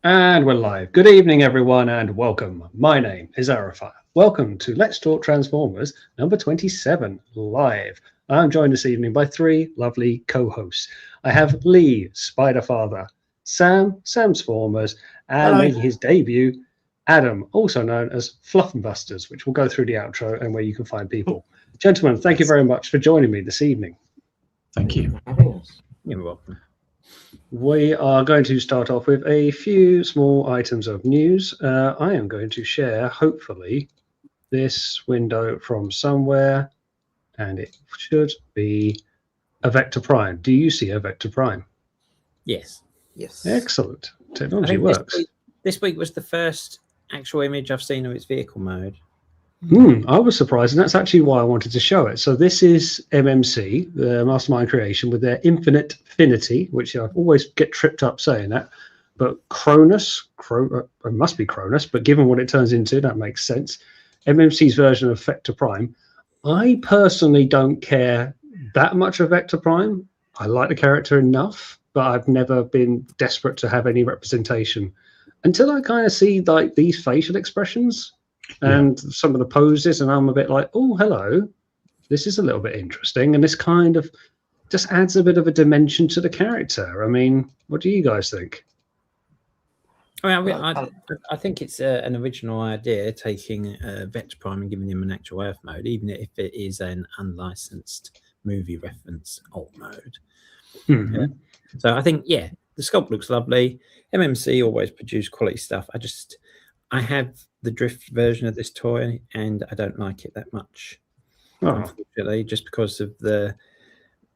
And we're live. Good evening, everyone, and welcome. My name is ArrowFyre. Welcome to Let's Talk Transformers number 27 live. I'm joined this evening by three lovely co-hosts. I have Lee, Spiderfather, Sam, Samsformers, and making his debut, Adam, also known as Fluffenbusters, which will go through the outro and where you can find people. Gentlemen, thank you very much for joining me this evening. Thank you. You're welcome. We are going to start off with a few small items of news. I am going to share, hopefully, this window from somewhere, and it should be a Vector Prime. Do you see a Vector Prime? Yes. Yes. Excellent. Technology works. This week was the first actual image I've seen of its vehicle mode. I was surprised, and that's actually why I wanted to show it. So this is MMC, the Mastermind Creation, with their Infinite Finity, which I always get tripped up saying that. But Cronus, it must be Cronus, but given what it turns into, that makes sense. MMC's version of Vector Prime. I personally don't care that much of Vector Prime. I like the character enough, but I've never been desperate to have any representation until I kind of see like these facial expressions and some of the poses, and I'm a bit like, oh, hello, this is a little bit interesting, and this kind of just adds a bit of a dimension to the character. I mean, what do you guys think? I think it's an original idea, taking Vector Prime and giving him an actual Earth mode, even if it is an unlicensed movie reference alt mode. So I think, the sculpt looks lovely. MMC always produce quality stuff. I have the drift version of this toy, and I don't like it that much, unfortunately, just because of the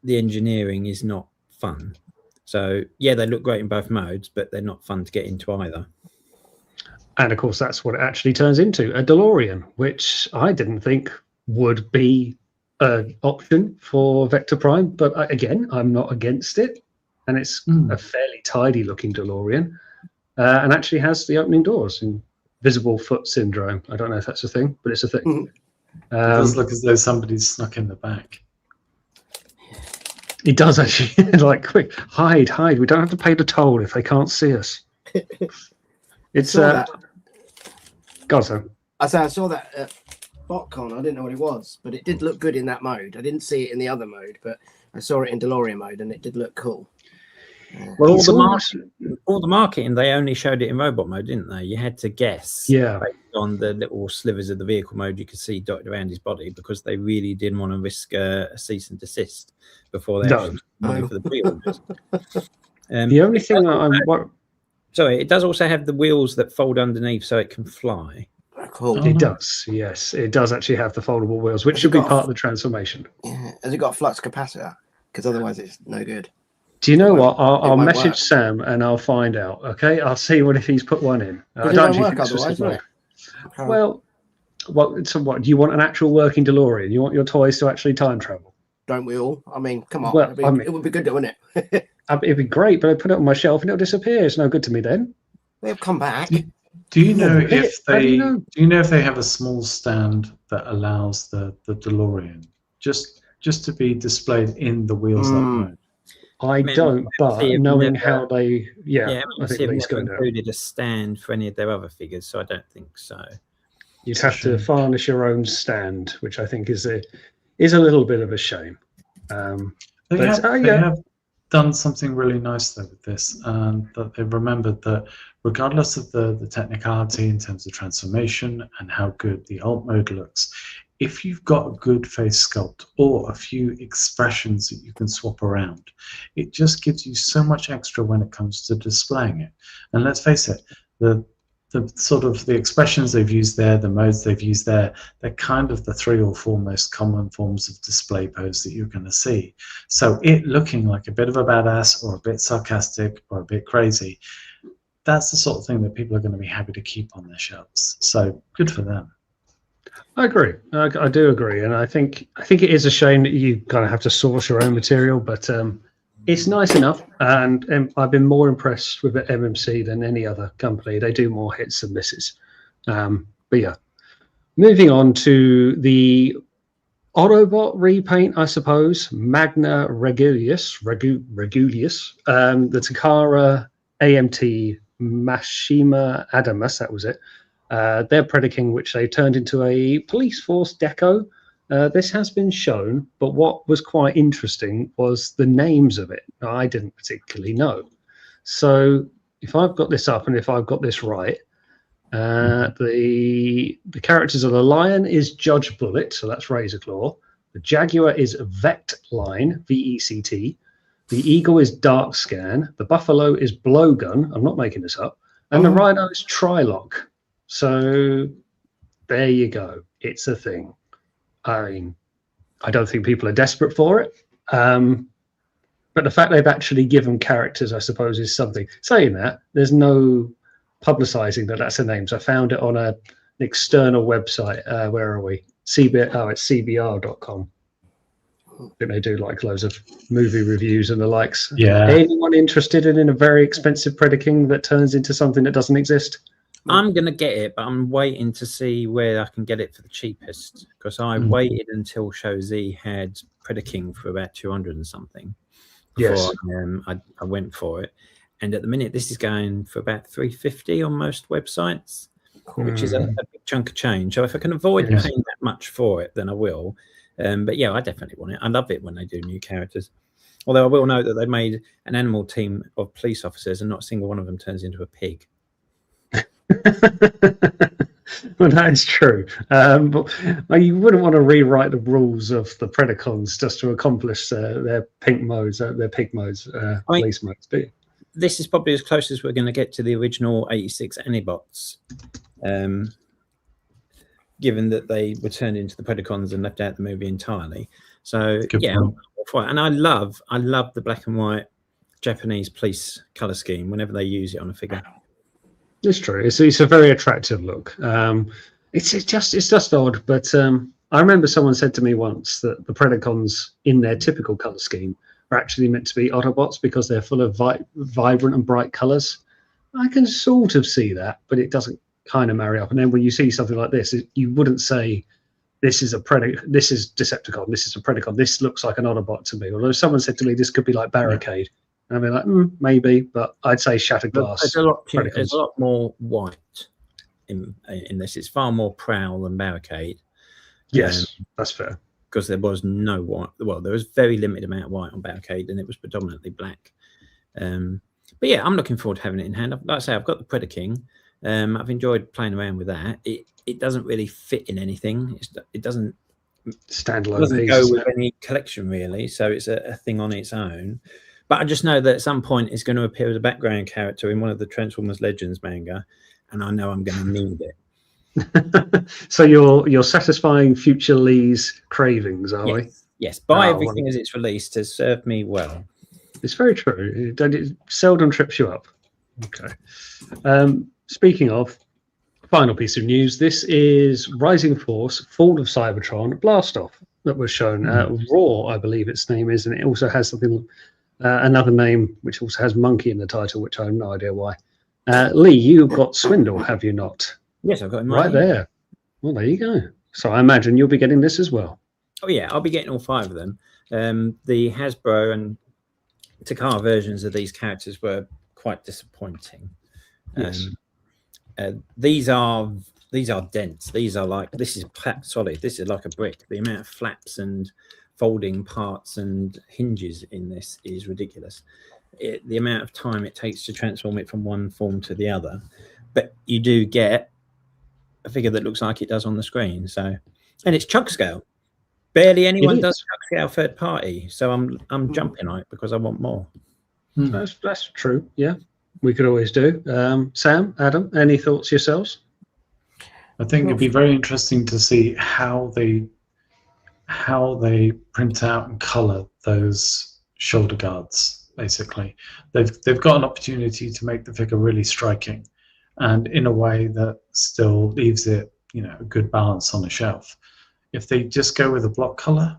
engineering is not fun. So, they look great in both modes, but they're not fun to get into either. And, of course, that's what it actually turns into, a DeLorean, which I didn't think would be an option for Vector Prime. But, again, I'm not against it. And it's a fairly tidy-looking DeLorean, and actually has the opening doors and visible foot syndrome. I don't know if that's a thing, but it's a thing. It does look as though somebody's snuck in the back. It does actually. Like, quick, hide. We don't have to pay the toll if they can't see us. It's God, so. I saw that at BotCon. I didn't know what it was, but it did look good in that mode. I didn't see it in the other mode, but I saw it in DeLorean mode, and it did look cool. Well, all the marketing, they only showed it in robot mode, didn't they? You had to guess based on the little slivers of the vehicle mode you could see dotted around his body, because they really didn't want to risk a cease and desist before they actually money for the pre-orders. The only thing sorry, it does also have the wheels that fold underneath so it can fly. Cool. It does, yes. It does actually have the foldable wheels, which should be part of the transformation. Yeah. Has it got a flux capacitor? Because otherwise it's no good. Do you know what? I'll message Sam and I'll find out. Okay, I'll see if he's put one in. I don't think it's just a Well, so what? Do you want an actual working DeLorean? You want your toys to actually time travel? Don't we all? I mean, come on. Well, it would be good, wouldn't it? It'd be great, but I put it on my shelf and it'll disappear. It's no good to me then. They'll come back. Do you know if they have a small stand that allows the DeLorean just to be displayed in the wheels up mode? I don't, but knowing how they, I think Lee's going to included a stand for any of their other figures, so I don't think so. You'd have to varnish your own stand, which I think is a little bit of a shame. They have done something really nice though with this, and that they've remembered that regardless of the technicality in terms of transformation and how good the alt mode looks, if you've got a good face sculpt or a few expressions that you can swap around, it just gives you so much extra when it comes to displaying it. And let's face it, the sort of the expressions they've used there, the modes they've used there, they're kind of the 3 or 4 most common forms of display pose that you're going to see. So it looking like a bit of a badass or a bit sarcastic or a bit crazy, that's the sort of thing that people are going to be happy to keep on their shelves. So good for them. I agree. I do agree, and I think it is a shame that you kind of have to source your own material, but it's nice enough. And I've been more impressed with MMC than any other company. They do more hits and misses. But yeah, moving on to the Autobot repaint, I suppose. Magna Regulius, the Takara AMT Mashima Adamus, that was it. Their Predaking, which they turned into a police force deco. This has been shown, but what was quite interesting was the names of it. I didn't particularly know. So if I've got this up and if I've got this right, the characters of the lion is Judge Bullet, so that's Razorclaw. The jaguar is Vect Line, VECT. The eagle is Dark Scan. The buffalo is Blowgun. I'm not making this up. And the rhino is Trylock. So there you go. It's a thing. I mean, I don't think people are desperate for it. But the fact they've actually given characters, I suppose, is something. Saying that, there's no publicizing that that's a name. So I found it on an external website. Where are we? It's cbr.com. I think they do like loads of movie reviews and the likes. Yeah. Anyone interested in a very expensive Predaking that turns into something that doesn't exist? I'm going to get it, but I'm waiting to see where I can get it for the cheapest, because I waited until Show Z had Predaking for about 200 and something before I went for it. And at the minute, this is going for about 350 on most websites, which is a big chunk of change. So if I can avoid paying that much for it, then I will. But yeah, I definitely want it. I love it when they do new characters. Although I will note that they made an animal team of police officers and not a single one of them turns into a pig. Well, that is true. But you wouldn't want to rewrite the rules of the Predacons just to accomplish their pink modes, their pig modes, police modes. But this is probably as close as we're going to get to the original 86 Anibots, given that they were turned into the Predacons and left out the movie entirely. So and I love the black and white Japanese police color scheme whenever they use it on a figure. It's true. It's a very attractive look. It's just odd, but I remember someone said to me once that the Predacons in their typical color scheme are actually meant to be Autobots because they're full of vibrant and bright colors. I can sort of see that, but it doesn't kind of marry up. And then when you see something like this, you wouldn't say this is a this is Decepticon, this is a Predacon, this looks like an Autobot to me. Although someone said to me this could be like Barricade. And I'd be like, maybe, but I'd say Shattered Glass. There's a lot more white in this. It's far more Prowl than Barricade. Yes, that's fair. Because there was no white. Well, there was very limited amount of white on Barricade, and it was predominantly black. But yeah, I'm looking forward to having it in hand. Like I say, I've got the Predaking. I've enjoyed playing around with that. It doesn't really fit in anything. It doesn't standalone. It doesn't go with any collection really. So it's a thing on its own. But I just know that at some point it's going to appear as a background character in one of the Transformers Legends manga, and I know I'm going to need it. So you're satisfying Future Lee's cravings, are we? Yes. Buy everything as it's released has served me well. It's very true. It seldom trips you up. Okay. Speaking of, final piece of news. This is Rising Force, Fall of Cybertron, Blastoff that was shown. Raw, I believe its name is, and it also has something. Another name which also has monkey in the title, which I have no idea why. Lee, you've got Swindle, have you not? Yes, I've got him right there. Well, there you go. So I imagine you'll be getting this as well. Oh yeah, I'll be getting all 5 of them. The Hasbro and Takara versions of these characters were quite disappointing. Yes. These are dense. These are like, this is solid. This is like a brick. The amount of flaps and folding parts and hinges in this is ridiculous. The amount of time it takes to transform it from one form to the other, but you do get a figure that looks like it does on the screen. So, and it's chug scale. Barely anyone does chug scale third party, so I'm jumping on it because I want more. That's true. Yeah, we could always do. Sam, Adam, any thoughts yourselves? I think it'd be very interesting to see how they print out and color those shoulder guards. Basically, they've got an opportunity to make the figure really striking, and in a way that still leaves it, a good balance on the shelf. If they just go with a block color,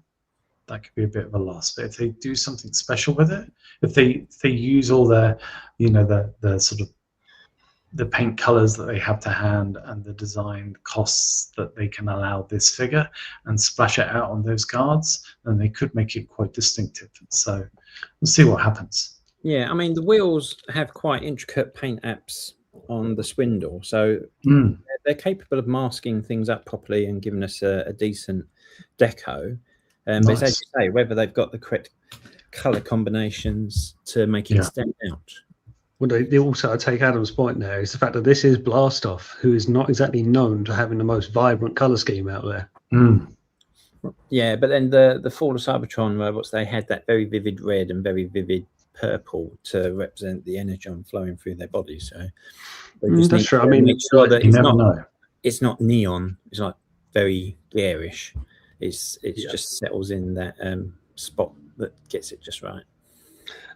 that could be a bit of a loss. But if they do something special with it, if they use all their, the sort of the paint colors that they have to hand and the design costs that they can allow this figure and splash it out on those guards, then they could make it quite distinctive. So we'll see what happens. Yeah, I mean, the wheels have quite intricate paint apps on the spindle, so they're capable of masking things up properly and giving us a decent deco. But it's, as you say, whether they've got the correct color combinations to make it stand out. Well, they also, I take Adam's point there, is the fact that this is Blastoff, who is not exactly known to having the most vibrant color scheme out there. Yeah, but then the Fall of Cybertron robots, they had that very vivid red and very vivid purple to represent the energon flowing through their body. So that's true. I mean, make sure that it's not neon. It's like very garish. It's just settles in that spot that gets it just right.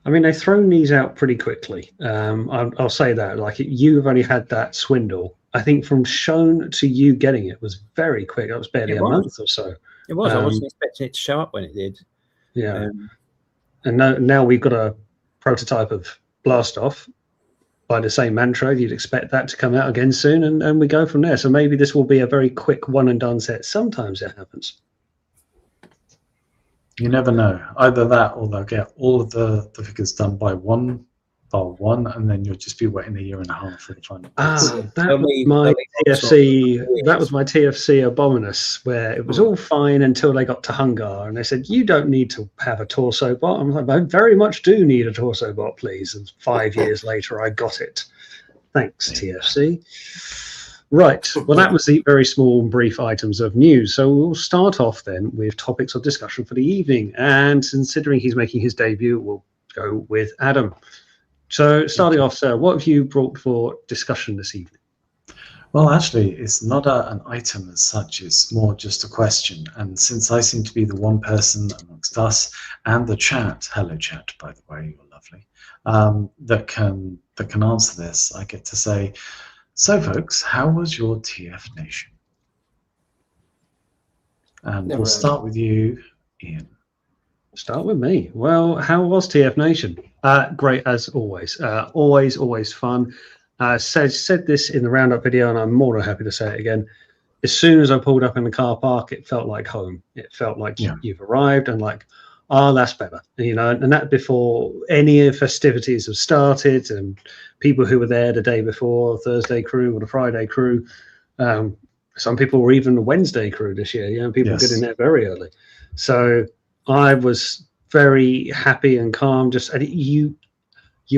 I mean, they've thrown these out pretty quickly. I'll say that. Like, you've only had that swindle. I think from shown to you getting it was very quick. It was barely a month or so. It was. I wasn't expecting it to show up when it did. Yeah. And now we've got a prototype of Blastoff by the same mantra. You'd expect that to come out again soon, and we go from there. So maybe this will be a very quick one and done set. Sometimes it happens. You never know. Either that, or they'll get all of the figures done by one, and then you'll just be waiting a year and a half for the final. That was my TFC Abominus, where it was all fine until they got to Hungar, and they said, "You don't need to have a torso bot." I'm like, "I very much do need a torso bot, please." And 5 years later, I got it. Thanks, TFC. Right. Well, that was the very small and brief items of news. So we'll start off then with topics of discussion for the evening. And considering he's making his debut, we'll go with Adam. So starting off, sir, what have you brought for discussion this evening? Well, actually, it's not an item as such. It's more just a question. And since I seem to be the one person amongst us and the chat, hello chat, by the way, you're lovely, that can answer this, I get to say, so folks, how was your TF Nation? And we'll start with you, Ian. Start with me. Well, how was TF Nation? Great as always. Always fun. Said this in the roundup video, and I'm more than happy to say it again. As soon as I pulled up in the car park, it felt like home. It felt like you've arrived, and like, oh, that's better. And that before any of the festivities have started, and people who were there the day before, Thursday crew or the Friday crew. Some people were even the Wednesday crew this year. People getting there very early. So I was very happy and calm. Just you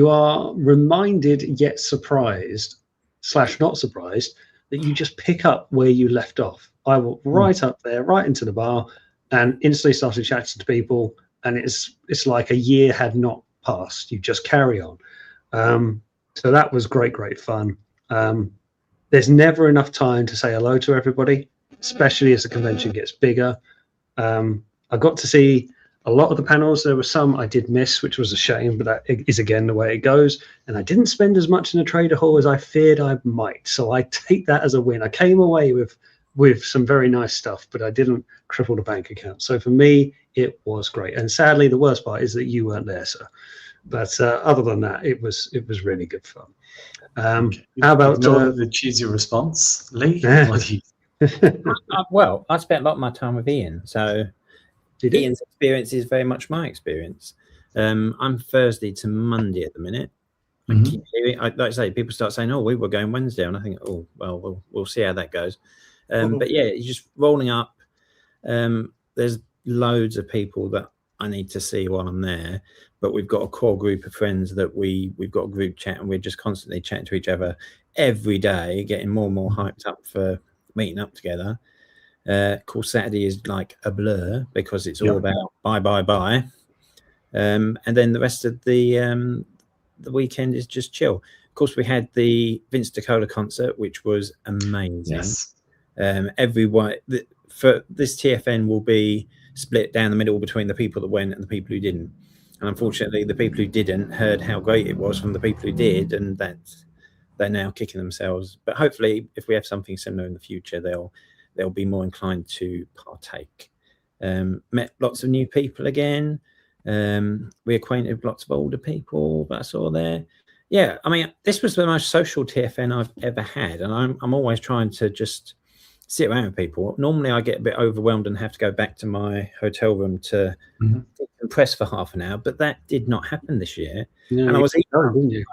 are reminded yet surprised / not surprised that you just pick up where you left off. I walked right up there, right into the bar, and instantly started chatting to people. And it's like a year had not passed. You just carry on. So that was great fun. There's never enough time to say hello to everybody, especially as the convention gets bigger. I got to see a lot of the panels. There were some I did miss, which was a shame, but that is again the way it goes. And I didn't spend as much in the trader hall as I feared I might. So I take that as a win. I came away with some very nice stuff, but I didn't cripple the bank account. So for me, it was great. And sadly, the worst part is that you weren't there, sir. But other than that, it was really good fun. How about the cheesy response, Lee? Well, I spent a lot of my time with Ian, so Ian's experience is very much my experience. I'm Thursday to Monday at the minute. I keep hearing, like I say, people start saying, "Oh, we were going Wednesday," and I think, "Oh, well, we'll see how that goes." But yeah, it's just rolling up. There's loads of people that I need to see while I'm there, but we've got a core group of friends that we've got a group chat, and we're just constantly chatting to each other every day, getting more and more hyped up for meeting up together. Of course, Saturday is like a blur because it's all about bye. And then the rest of the weekend is just chill. Of course, we had the Vince DiCola concert, which was amazing. Yes. Everyone for this TFN will be split down the middle between the people that went and the people who didn't. And unfortunately, the people who didn't heard how great it was from the people who did, and that they're now kicking themselves. But hopefully, if we have something similar in the future, they'll be more inclined to partake. Met lots of new people again. Reacquainted with lots of older people that I saw there. Yeah, I mean, this was the most social TFN I've ever had, and I'm always trying to just sit around with people. Normally I get a bit overwhelmed and have to go back to my hotel room to decompress for half an hour, but that did not happen this year. Yeah, and I was eating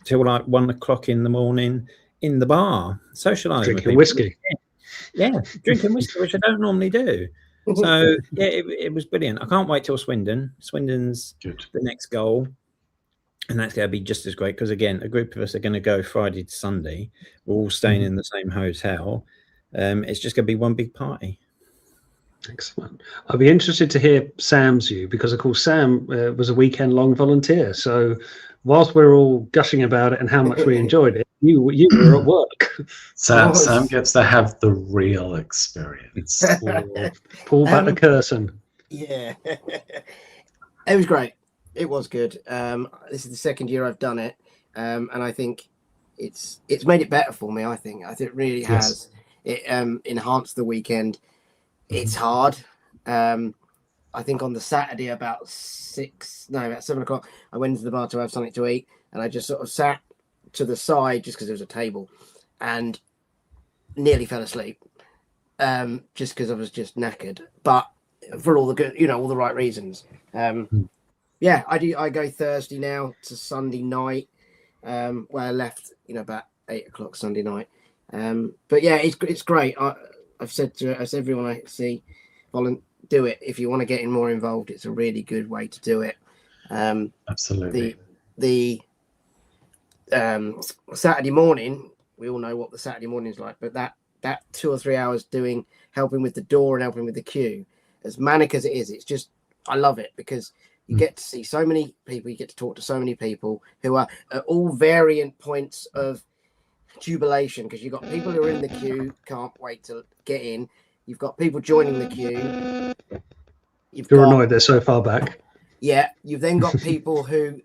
till like 1 o'clock in the morning in the bar, socialising with drinking people. whiskey. Yeah, drinking whiskey, which I don't normally do. So yeah, it was brilliant. I can't wait till Swindon. Swindon's Good. the next goal, and that's going to be just as great because again, a group of us are going to go Friday to Sunday. We're all staying in the same hotel. It's just going to be one big party. Excellent. I'd be interested to hear Sam's view because, of course, Sam was a weekend-long volunteer. So, whilst we're all gushing about it and how much we enjoyed it, you were at work. Sam gets to have the real experience. Pull back the curtain. Yeah, it was great. It was good. This is the second year I've done it, and I think it's made it better for me. I think it really has. It enhanced the weekend. It's hard. I think on the Saturday about 7 o'clock, I went into the bar to have something to eat, and I just sort of sat to the side just because there was a table, and nearly fell asleep, just because I was just knackered. But for all the good, all the right reasons. Yeah, I go Thursday now to Sunday night, where I left, about 8 o'clock Sunday night. But yeah, it's great. I've said to everyone I see, do it if you want to get more involved. It's a really good way to do it. Absolutely. The Saturday morning, we all know what the Saturday morning is like, but that 2 or 3 hours helping with the door and helping with the queue, as manic as it is, it's just, I love it because you get to see so many people, you get to talk to so many people who are at all variant points of jubilation, because you've got people who are in the queue, can't wait to get in. You've got people joining the queue. You're annoyed they're so far back. Yeah, you've then got people who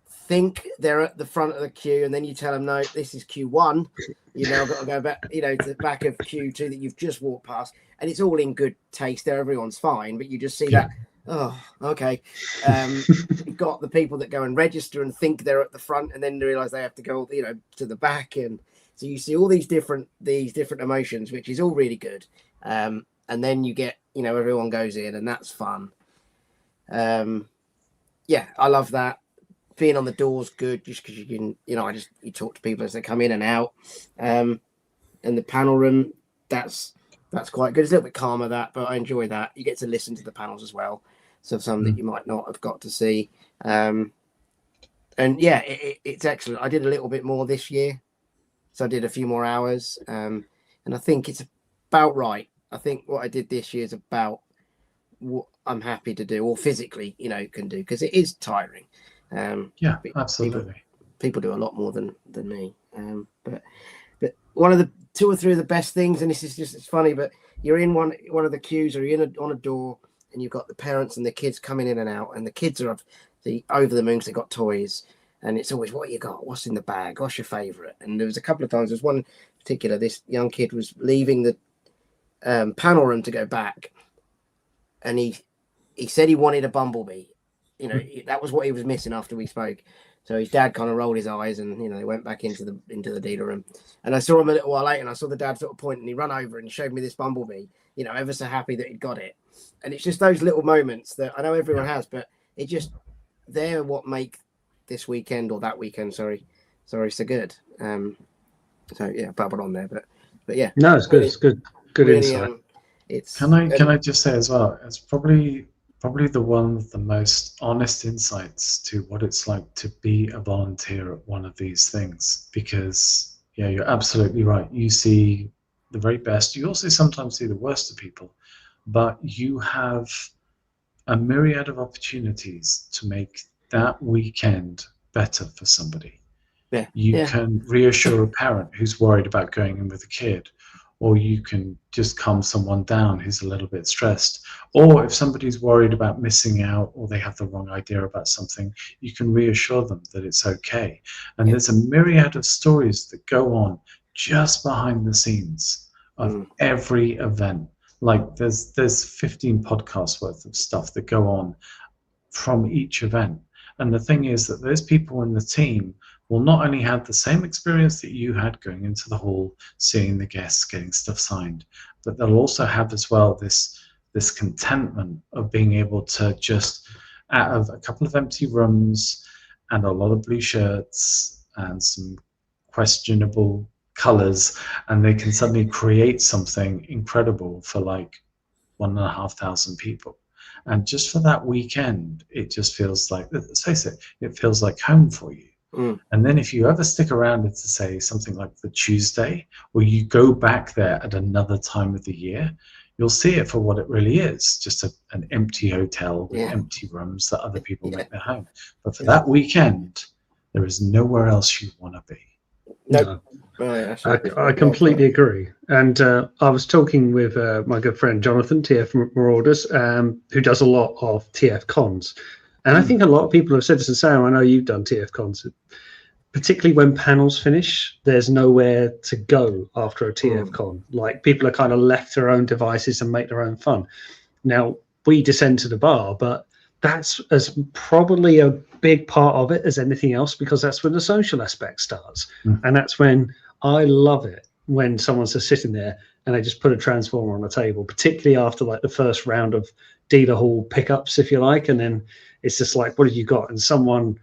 think they're at the front of the queue, and then you tell them, no, this is Q1. You now got to go back, to the back of Q2 that you've just walked past, and it's all in good taste there. Everyone's fine, but you just see that. Oh, okay. You've got the people that go and register and think they're at the front, and then realize they have to go, to the back, and so you see all these different emotions, which is all really good. And then you get, everyone goes in, and that's fun. Yeah, I love that. Being on the door's good, just because you can, you talk to people as they come in and out. And the panel room, that's quite good. It's a little bit calmer, but I enjoy that. You get to listen to the panels as well. So some that you might not have got to see. And yeah, it's excellent. I did a little bit more this year. So I did a few more hours. And I think it's about right. I think what I did this year is about what I'm happy to do, or physically, can do, because it is tiring. Yeah, absolutely. People do a lot more than me. But one of the 2 or 3 of the best things, and this is just, it's funny, but you're in one of the queues, or you're on a door, and you've got the parents and the kids coming in and out, and the kids are over the moon because they got toys, and it's always, what you got, what's in the bag, what's your favorite? And there was a couple of times, there's one particular, this young kid was leaving the panel room to go back, and he said he wanted a bumblebee. That was what he was missing after we spoke. So his dad kind of rolled his eyes, and they went back into the dealer room. And I saw him a little while later, and I saw the dad sort of point, and he ran over and showed me this bumblebee. Ever so happy that he'd got it. And it's just those little moments that I know everyone has, but they're what make this weekend, or that weekend, sorry, so good. So yeah, babbled on there, but yeah. No, it's good. It's good really, insight. Can I just say as well, it's probably the one of the most honest insights to what it's like to be a volunteer at one of these things, because yeah, you're absolutely right. You see the very best. You also sometimes see the worst of people, but you have a myriad of opportunities to make that weekend better for somebody. Yeah. You can reassure a parent who's worried about going in with a kid, or you can just calm someone down who's a little bit stressed. Or if somebody's worried about missing out, or they have the wrong idea about something, you can reassure them that it's okay. And there's a myriad of stories that go on just behind the scenes of every event. Like there's 15 podcasts worth of stuff that go on from each event. And the thing is that those people in the team will not only have the same experience that you had going into the hall, seeing the guests, getting stuff signed, but they'll also have as well this contentment of being able to just, out of a couple of empty rooms and a lot of blue shirts and some questionable colors, and they can suddenly create something incredible for like 1,500 people. And just for that weekend, it just feels like, let's face it, it feels like home for you. And then if you ever stick around to say something like the Tuesday, or you go back there at another time of the year, you'll see it for what it really is, just an empty hotel with empty rooms that other people make their home. But for that weekend, there is nowhere else you want to be. No. I completely agree. And I was talking with my good friend Jonathan, TF Marauders, who does a lot of TF cons. And I think a lot of people have said this, and Sam, I know you've done TF cons, particularly when panels finish, there's nowhere to go after a TF con. Like, people are kind of left to their own devices and make their own fun. Now, we descend to the bar, but that's as probably a big part of it as anything else, because that's when the social aspect starts. And that's when I love it, when someone's just sitting there and they just put a transformer on the table, particularly after like the first round of dealer hall pickups, if you like, and then it's just like, what have you got? And someone,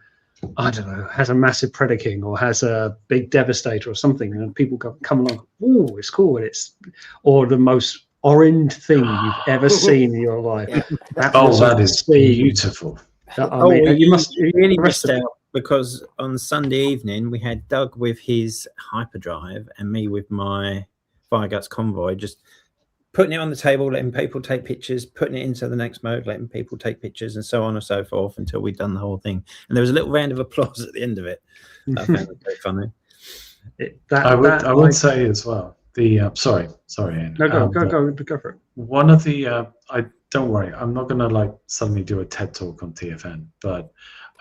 I don't know, has a massive Predaking or has a big Devastator or something, and people come along, oh, it's cool, and it's, or the most orange thing you've ever seen in your life. That is beautiful. I mean, you really missed out, because on Sunday evening we had Doug with his hyperdrive and me with my Fireguts Convoy, just putting it on the table, letting people take pictures, putting it into the next mode, letting people take pictures, and so on and so forth until we'd done the whole thing. And there was a little round of applause at the end of it. I found it very funny. I would say as well, sorry, Ian. No, go for it. One of the don't worry, I'm not going to like suddenly do a TED talk on TFN, but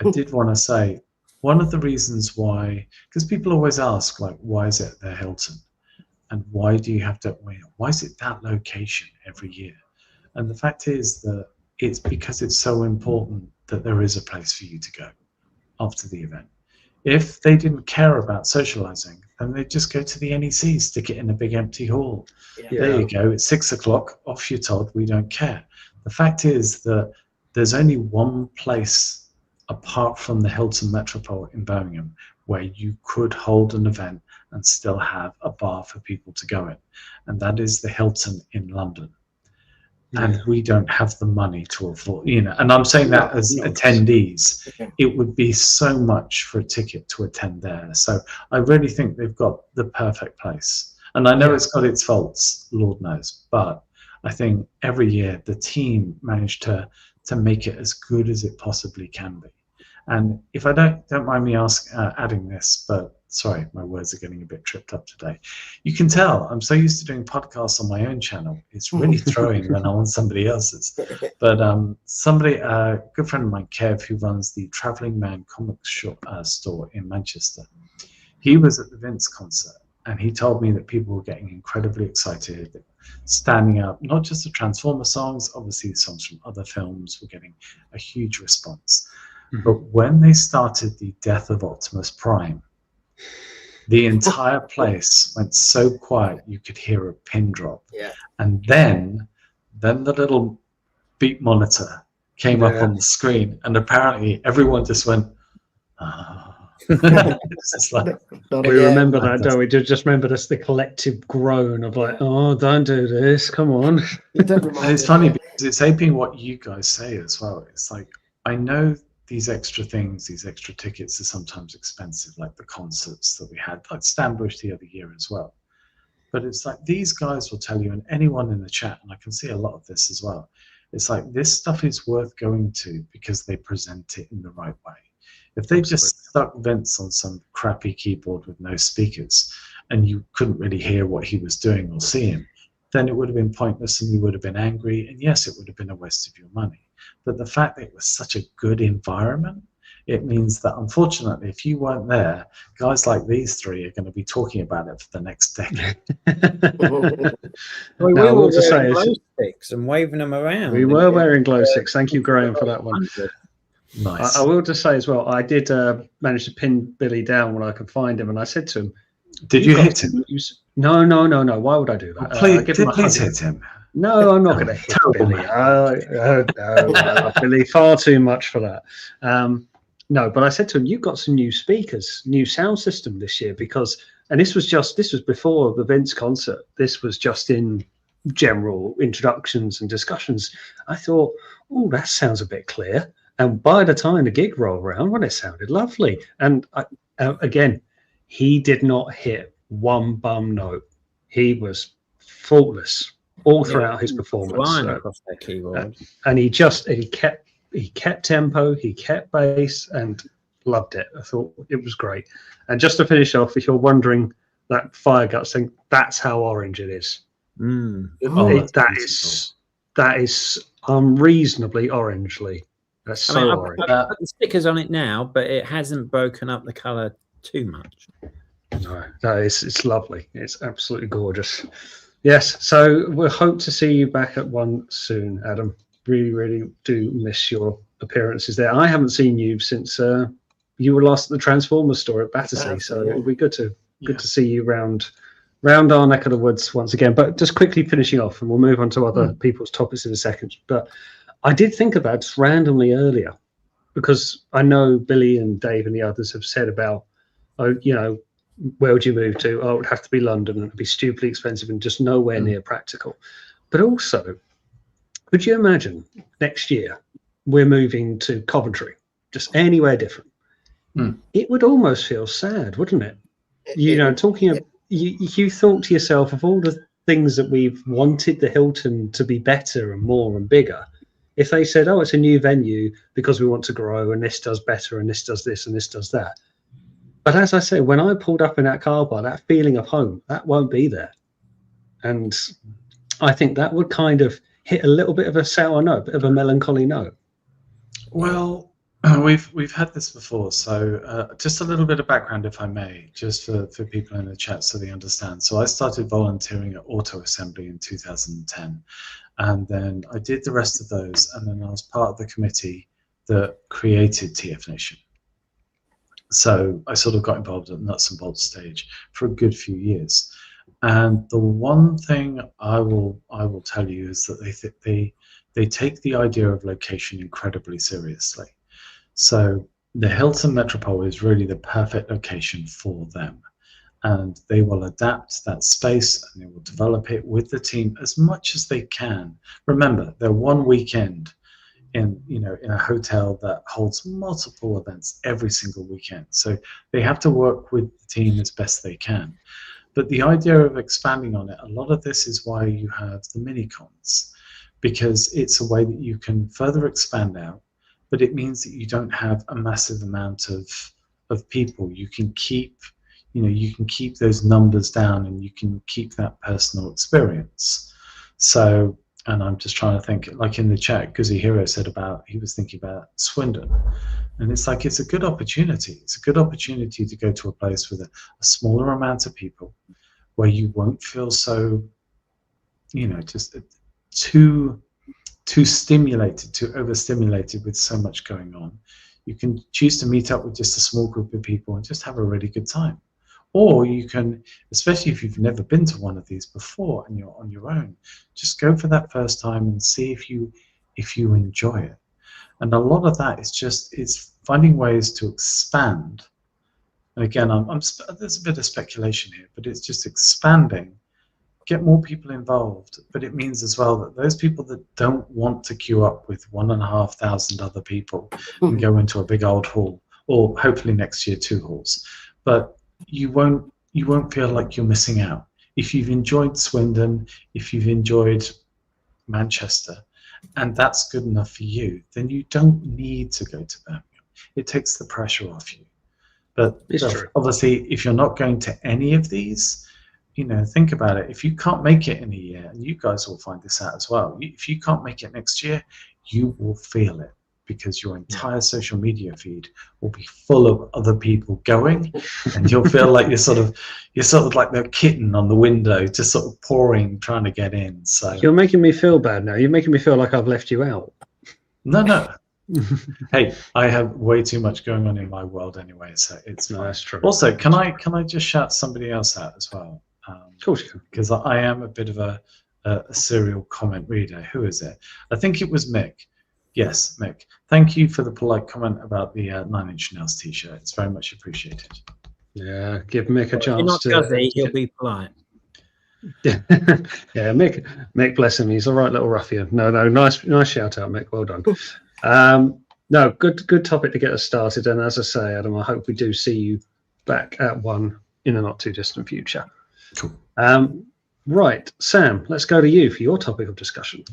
I did want to say one of the reasons why, because people always ask, like, why is it the Hilton? And why do you have to, why is it that location every year? And the fact is that it's because it's so important that there is a place for you to go after the event. If they didn't care about socializing, then they'd just go to the NEC, stick it in a big empty hall. There you go, it's 6 o'clock, off you're told, we don't care. The fact is that there's only one place apart from the Hilton Metropole in Birmingham where you could hold an event and still have a bar for people to go in, and that is the Hilton in London. And we don't have the money to afford, and I'm saying that as attendees, it would be so much for a ticket to attend there. So I really think they've got the perfect place. And I know it's got its faults, Lord knows, but I think every year the team managed to make it as good as it possibly can be. And if I don't mind me adding this, but sorry, my words are getting a bit tripped up today. You can tell I'm so used to doing podcasts on my own channel. It's really throwing when I'm on somebody else's. But a good friend of mine, Kev, who runs the Traveling Man comic store in Manchester, he was at the Vince concert, and he told me that people were getting incredibly excited, standing up, not just the Transformer songs, obviously the songs from other films were getting a huge response. But when they started the Death of Optimus Prime, the entire place went so quiet you could hear a pin drop. And then the little beep monitor came up on the screen, and apparently everyone just went, it's like, we remember that, don't we? Just remember the collective groan of like, oh, don't do this, come on. And it's funny because it's aping what you guys say as well. It's like, I know these extra things, these extra tickets are sometimes expensive, like the concerts that we had, like Stanbush the other year as well. But it's like, these guys will tell you, and anyone in the chat, and I can see a lot of this as well, it's like, this stuff is worth going to because they present it in the right way. If they just stuck Vince on some crappy keyboard with no speakers and you couldn't really hear what he was doing or see him, then it would have been pointless and you would have been angry, and yes, it would have been a waste of your money. But the fact that it was such a good environment, it means that unfortunately, if you weren't there, guys like these three are going to be talking about it for the next decade. We were wearing glow sticks and waving them around. We were wearing glow sticks. Thank you, Graham, for that one. Nice. I will just say as well, I did manage to pin Billy down when I could find him, and I said to him, "Did you hit him?" No. Why would I do that? Please hit him. No, I'm not going to hit Billy. No, Billy, far too much for that. No, but I said to him, "You've got some new speakers, new sound system this year," and this was before the Vince concert. This was just in general introductions and discussions. I thought, oh, that sounds a bit clear. And by the time the gig rolled around, well, it sounded lovely. And again, he did not hit one bum note. He was faultless all throughout his performance. Across that keyboard. And he kept tempo, he kept bass, and loved it. I thought it was great. And just to finish off, if you're wondering, that Fire Guts thing, that's how orange it is. That is unreasonably orangely. That's orange. I put the stickers on it now, but it hasn't broken up the colour too much. No, it's lovely. It's absolutely gorgeous. Yes, so we'll hope to see you back at one soon, Adam. Really, really do miss your appearances there. I haven't seen you since you were last at the Transformers store at Battersea, so it'll be good to see you round our neck of the woods once again. But just quickly finishing off, and we'll move on to other people's topics in a second. But I did think of that just randomly earlier, because I know Billy and Dave and the others have said about, where would you move to? Oh, it would have to be London, and it'd be stupidly expensive and just nowhere near practical. But also, could you imagine next year we're moving to Coventry, just anywhere different? It would almost feel sad, wouldn't it? You thought to yourself, of all the things that we've wanted the Hilton to be better and more and bigger, if they said, oh, it's a new venue because we want to grow, and this does better, and this does this, and this does that. But as I say, when I pulled up in that car bar, that feeling of home, that won't be there. And I think that would kind of hit a little bit of a sour note, a bit of a melancholy note. Well, we've had this before, so just a little bit of background, if I may, just for people in the chat so they understand. So I started volunteering at Auto Assembly in 2010, and then I did the rest of those, and then I was part of the committee that created TF Nation. So I sort of got involved at nuts and bolts stage for a good few years. And the one thing I will tell you is that they take the idea of location incredibly seriously. So the Hilton Metropole is really the perfect location for them, and they will adapt that space and they will develop it with the team as much as they can. Remember, they're one weekend in a hotel that holds multiple events every single weekend, so they have to work with the team as best they can. But the idea of expanding on it, a lot of this is why you have the mini cons, because it's a way that you can further expand out, but it means that you don't have a massive amount of people. You can keep those numbers down, and you can keep that personal experience. So, and I'm just trying to think, like in the chat, Guzzy Hero said he was thinking about Swindon. And it's like, it's a good opportunity. It's a good opportunity to go to a place with a smaller amount of people where you won't feel so, just too stimulated, too overstimulated with so much going on. You can choose to meet up with just a small group of people and just have a really good time. Or you can, especially if you've never been to one of these before and you're on your own, just go for that first time and see if you enjoy it. And a lot of that is it's finding ways to expand. And again, there's a bit of speculation here, but it's just expanding, get more people involved. But it means as well that those people that don't want to queue up with 1,500 other people and go into a big old hall, or hopefully next year 2 halls, but you won't feel like you're missing out. If you've enjoyed Swindon, if you've enjoyed Manchester, and that's good enough for you, then you don't need to go to Birmingham. It takes the pressure off you. But obviously, if you're not going to any of these, think about it. If you can't make it in a year, and you guys will find this out as well, if you can't make it next year, you will feel it, because your entire social media feed will be full of other people going, and you'll feel like you're sort of like the kitten on the window, just sort of pouring, trying to get in. So you're making me feel bad now. You're making me feel like I've left you out. No. Hey, I have way too much going on in my world anyway, so it's fine. That's true. Also, can I just shout somebody else out as well? Of course you can. Because I am a bit of a serial comment reader. Who is it? I think it was Mick. Yes, Mick. Thank you for the polite comment about the 9 Inch Nails t-shirt. It's very much appreciated. Yeah, give Mick a chance. If you're not guzzy, he'll be polite. Yeah, Mick, bless him. He's a right little ruffian. No, nice shout out, Mick. Well done. No, good topic to get us started. And as I say, Adam, I hope we do see you back at one in a not too distant future. Cool. Right, Sam, let's go to you for your topic of discussion.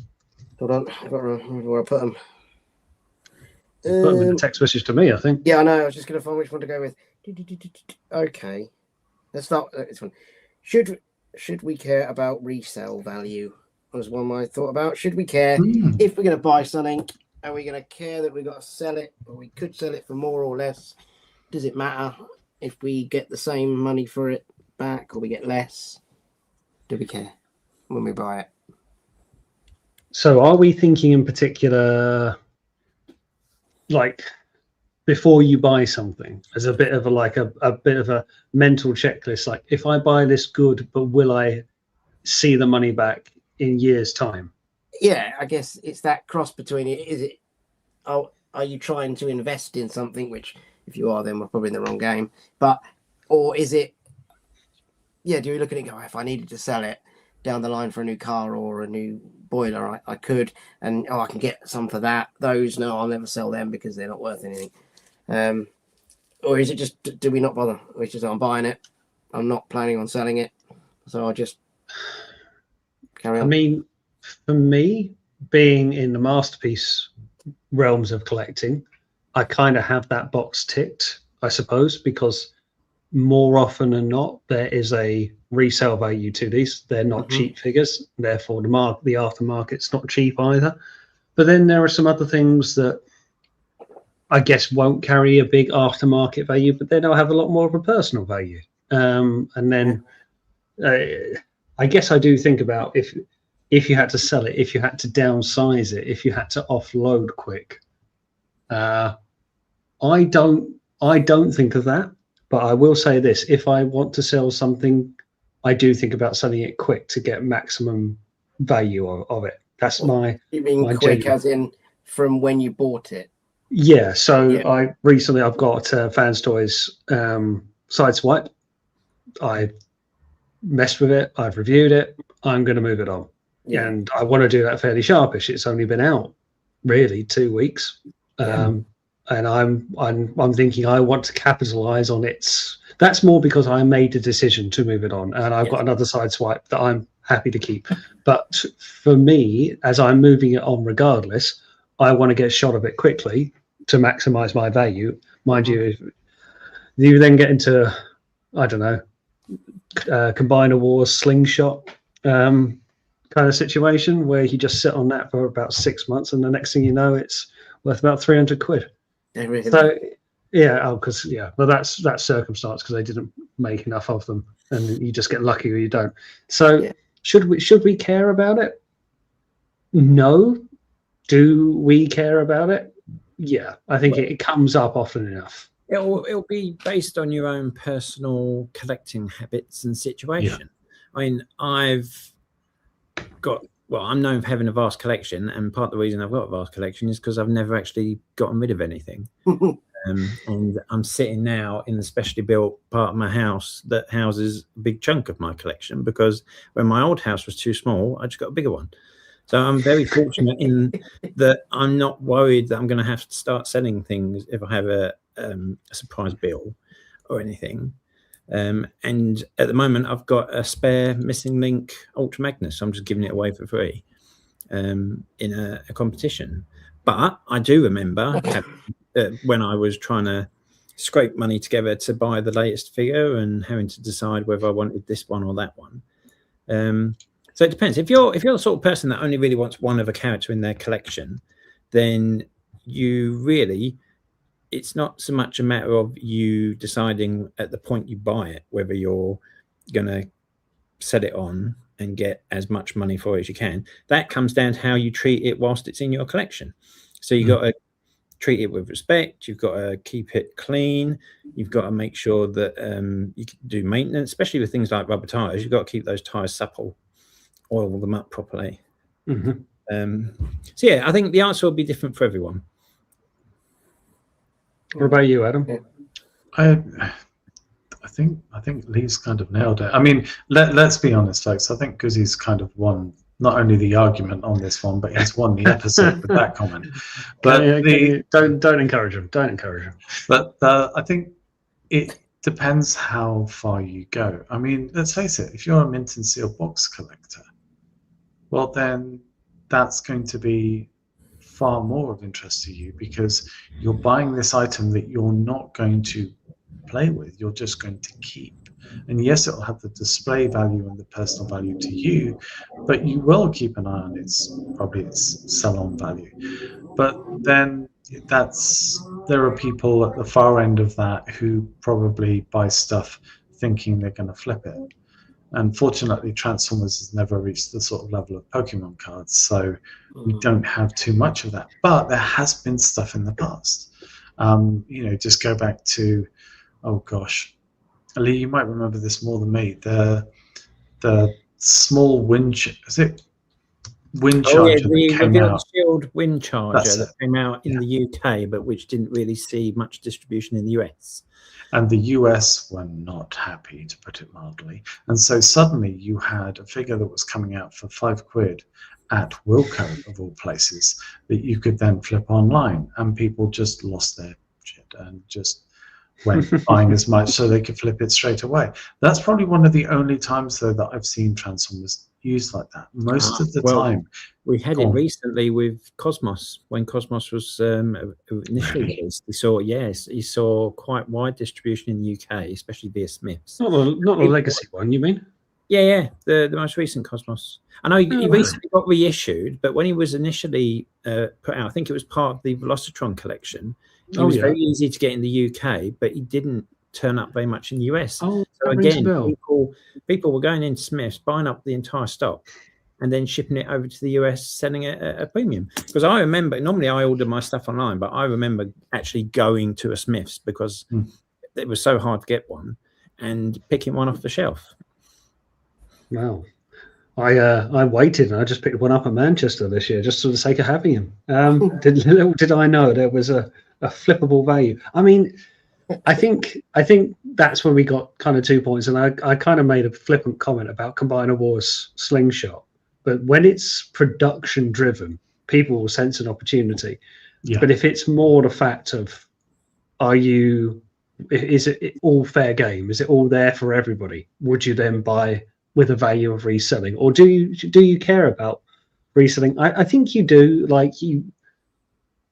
Hold on, I've got to remember where I put them. Put them in the text message to me, I think. Yeah, I know. I was just going to find which one to go with. Okay, let's start with this one. Should we care about resale value? Was one I thought about. Should we care if we're going to buy something? Are we going to care that we've got to sell it, or we could sell it for more or less? Does it matter if we get the same money for it back or we get less? Do we care when we buy it? So are we thinking in particular, like, before you buy something, as a bit of a bit of a mental checklist, like, if I buy this good, but will I see the money back in years' time? Yeah, I guess it's that cross between it. Is it? Oh, are you trying to invest in something? Which, if you are, then we're probably in the wrong game. But, or is it? Yeah, do you look at it and go, if I needed to sell it down the line for a new car or a new boiler, I could, and I can get some for that. Those, no, I'll never sell them because they're not worth anything. Or is it just, do we not bother? It's just, I'm buying it. I'm not planning on selling it, so I'll just carry on. I mean, for me, being in the masterpiece realms of collecting, I kind of have that box ticked, I suppose, because more often than not, there is a resale value to these. They're not cheap figures, therefore the aftermarket's not cheap either. But then there are some other things that I guess won't carry a big aftermarket value, but then they'll have a lot more of a personal value. And then I guess I do think about if you had to sell it, if you had to downsize it, if you had to offload quick. I don't think of that, but I will say this: if I want to sell something, I do think about selling it quick to get maximum value of it. That's my. You mean quick, as in from when you bought it? Yeah. So yeah. I've got Fans Toys Sideswipe. I messed with it. I've reviewed it. I'm going to move it on. Yeah. And I want to do that fairly sharpish. It's only been out really 2 weeks. And I'm thinking I want to capitalize on its. That's more because I made the decision to move it on, and I've got another Sideswipe that I'm happy to keep. But for me, as I'm moving it on regardless, I want to get shot of it quickly to maximize my value. Mind you, if you then get into, I don't know, Combiner Wars slingshot kind of situation where you just sit on that for about 6 months, and the next thing you know, it's worth about 300 quid. Really? So but that's circumstance because they didn't make enough of them, and you just get lucky or you don't. So should we care about it? No. Do we care about it? Yeah, I think it comes up often enough. It'll be based on your own personal collecting habits and situation. I mean, I'm known for having a vast collection, and part of the reason I've got a vast collection is because I've never actually gotten rid of anything. And I'm sitting now in the specially built part of my house that houses a big chunk of my collection, because when my old house was too small, I just got a bigger one. So I'm very fortunate in that I'm not worried that I'm going to have to start selling things if I have a surprise bill or anything. And at the moment, I've got a spare Missing Link Ultra Magnus. So I'm just giving it away for free in a competition. But I do remember when I was trying to scrape money together to buy the latest figure and having to decide whether I wanted this one or that one. So it depends. If you're the sort of person that only really wants one of a character in their collection, then it's not so much a matter of you deciding at the point you buy it whether you're going to sell it on and get as much money for it as you can. That comes down to how you treat it whilst it's in your collection. So you got to treat it with respect. You've got to keep it clean. You've got to make sure that you can do maintenance, especially with things like rubber tires. You've got to keep those tires supple, oil them up properly. So yeah, I think the answer will be different for everyone. What about you, Adam? I think Lee's kind of nailed it. I mean, let's be honest, folks. I think because he's kind of won not only the argument on this one, but he's won the episode with that comment. But don't encourage him. Don't encourage him. But I think it depends how far you go. I mean, let's face it. If you're a mint and seal box collector, well, then that's going to be far more of interest to you because you're buying this item that you're not going to play with, you're just going to keep. And yes, it'll have the display value and the personal value to you, but you will keep an eye on its sell-on value. But then there are people at the far end of that who probably buy stuff thinking they're going to flip it. And fortunately, Transformers has never reached the sort of level of Pokemon cards, so we don't have too much of that. But there has been stuff in the past. Just go back to, oh gosh, Lee, you might remember this more than me. The small wind charger that came out. Shield wind charger that came out in the UK, but which didn't really see much distribution in the US. And the US were not happy, to put it mildly. And so suddenly you had a figure that was coming out for £5 at Wilco, of all places, that you could then flip online. And people just lost their shit and just went buying as much so they could flip it straight away. That's probably one of the only times, though, that I've seen Transformers used like that. Most of the time. We had it recently with Cosmos. When Cosmos was initially released, you saw quite wide distribution in the UK, especially via Smiths. Not the legacy one, you mean? Yeah, the most recent Cosmos. I know he recently got reissued, but when he was initially put out, I think it was part of the Velocitron collection. He was very easy to get in the UK, but he didn't turn up very much in the US. So again, people were going into Smiths, buying up the entire stock, and then shipping it over to the US, selling it at a premium. Because I remember, normally I order my stuff online, but I remember actually going to a Smiths because it was so hard to get one and picking one off the shelf. Wow. I waited and I just picked one up at Manchester this year just for the sake of having him. Little did I know there was a flippable value. I mean, I think that's when we got kind of 2 points, and I kind of made a flippant comment about Combiner Wars Slingshot. But when it's production driven, people will sense an opportunity. Yeah. But if it's more the fact of, is it all fair game? Is it all there for everybody? Would you then buy with a value of reselling, or do you care about reselling? I think you do.